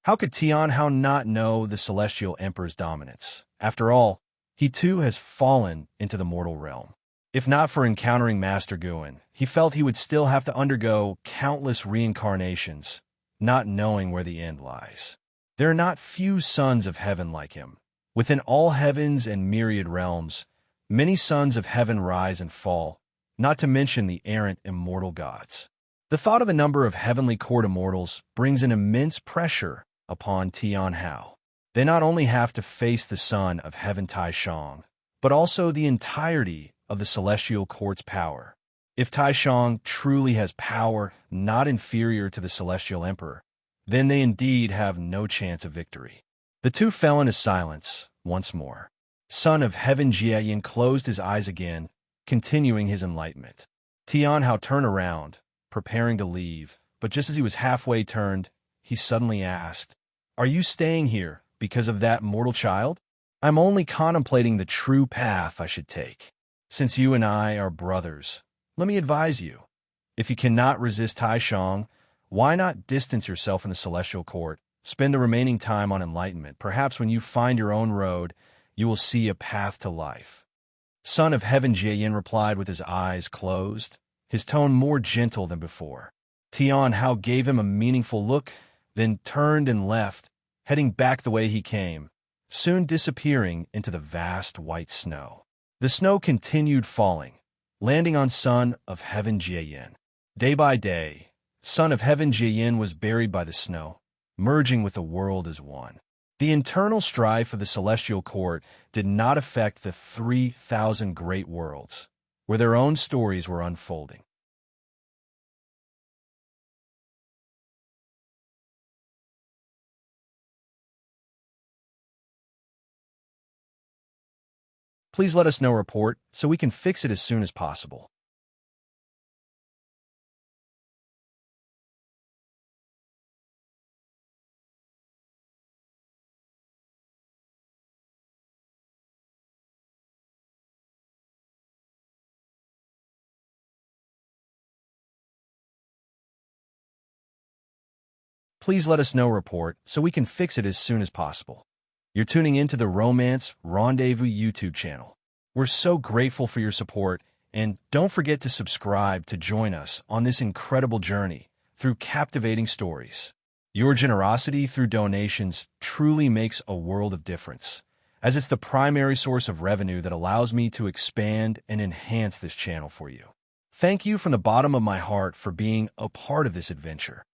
How could Tianhao not know the celestial emperor's dominance? After all, he too has fallen into the mortal realm. If not for encountering Master Guin, he felt he would still have to undergo countless reincarnations, not knowing where the end lies. There are not few sons of heaven like him. Within all heavens and myriad realms, many sons of heaven rise and fall, not to mention the errant immortal gods. The thought of a number of heavenly court immortals brings an immense pressure upon Tianhao. They not only have to face the son of heaven Tai Shang, but also the entirety of the celestial court's power. If Tai Shang truly has power not inferior to the celestial emperor, then they indeed have no chance of victory. The two fell into silence once more. Son of heaven Jieyin closed his eyes again, continuing his enlightenment. Tianhao turned around, preparing to leave, but just as he was halfway turned, he suddenly asked, "Are you staying here because of that mortal child?" "I'm only contemplating the true path I should take. Since you and I are brothers, let me advise you. If you cannot resist Tai Shang, why not distance yourself in the celestial court? Spend the remaining time on enlightenment. Perhaps when you find your own road, you will see a path to life." Son of heaven Jieyin replied with his eyes closed, his tone more gentle than before. Tianhao gave him a meaningful look, then turned and left, heading back the way he came, soon disappearing into the vast white snow. The snow continued falling, landing on son of heaven Jieyin. Day by day, son of heaven Jieyin was buried by the snow, merging with the world as one. The internal strife of the celestial court did not affect the 3,000 great worlds, where their own stories were unfolding. Please let us know report so we can fix it as soon as possible. Please let us know report so we can fix it as soon as possible. You're tuning into the Romance Rendezvous YouTube channel. We're so grateful for your support, and don't forget to subscribe to join us on this incredible journey through captivating stories. Your generosity through donations truly makes a world of difference, as it's the primary source of revenue that allows me to expand and enhance this channel for you. Thank you from the bottom of my heart for being a part of this adventure.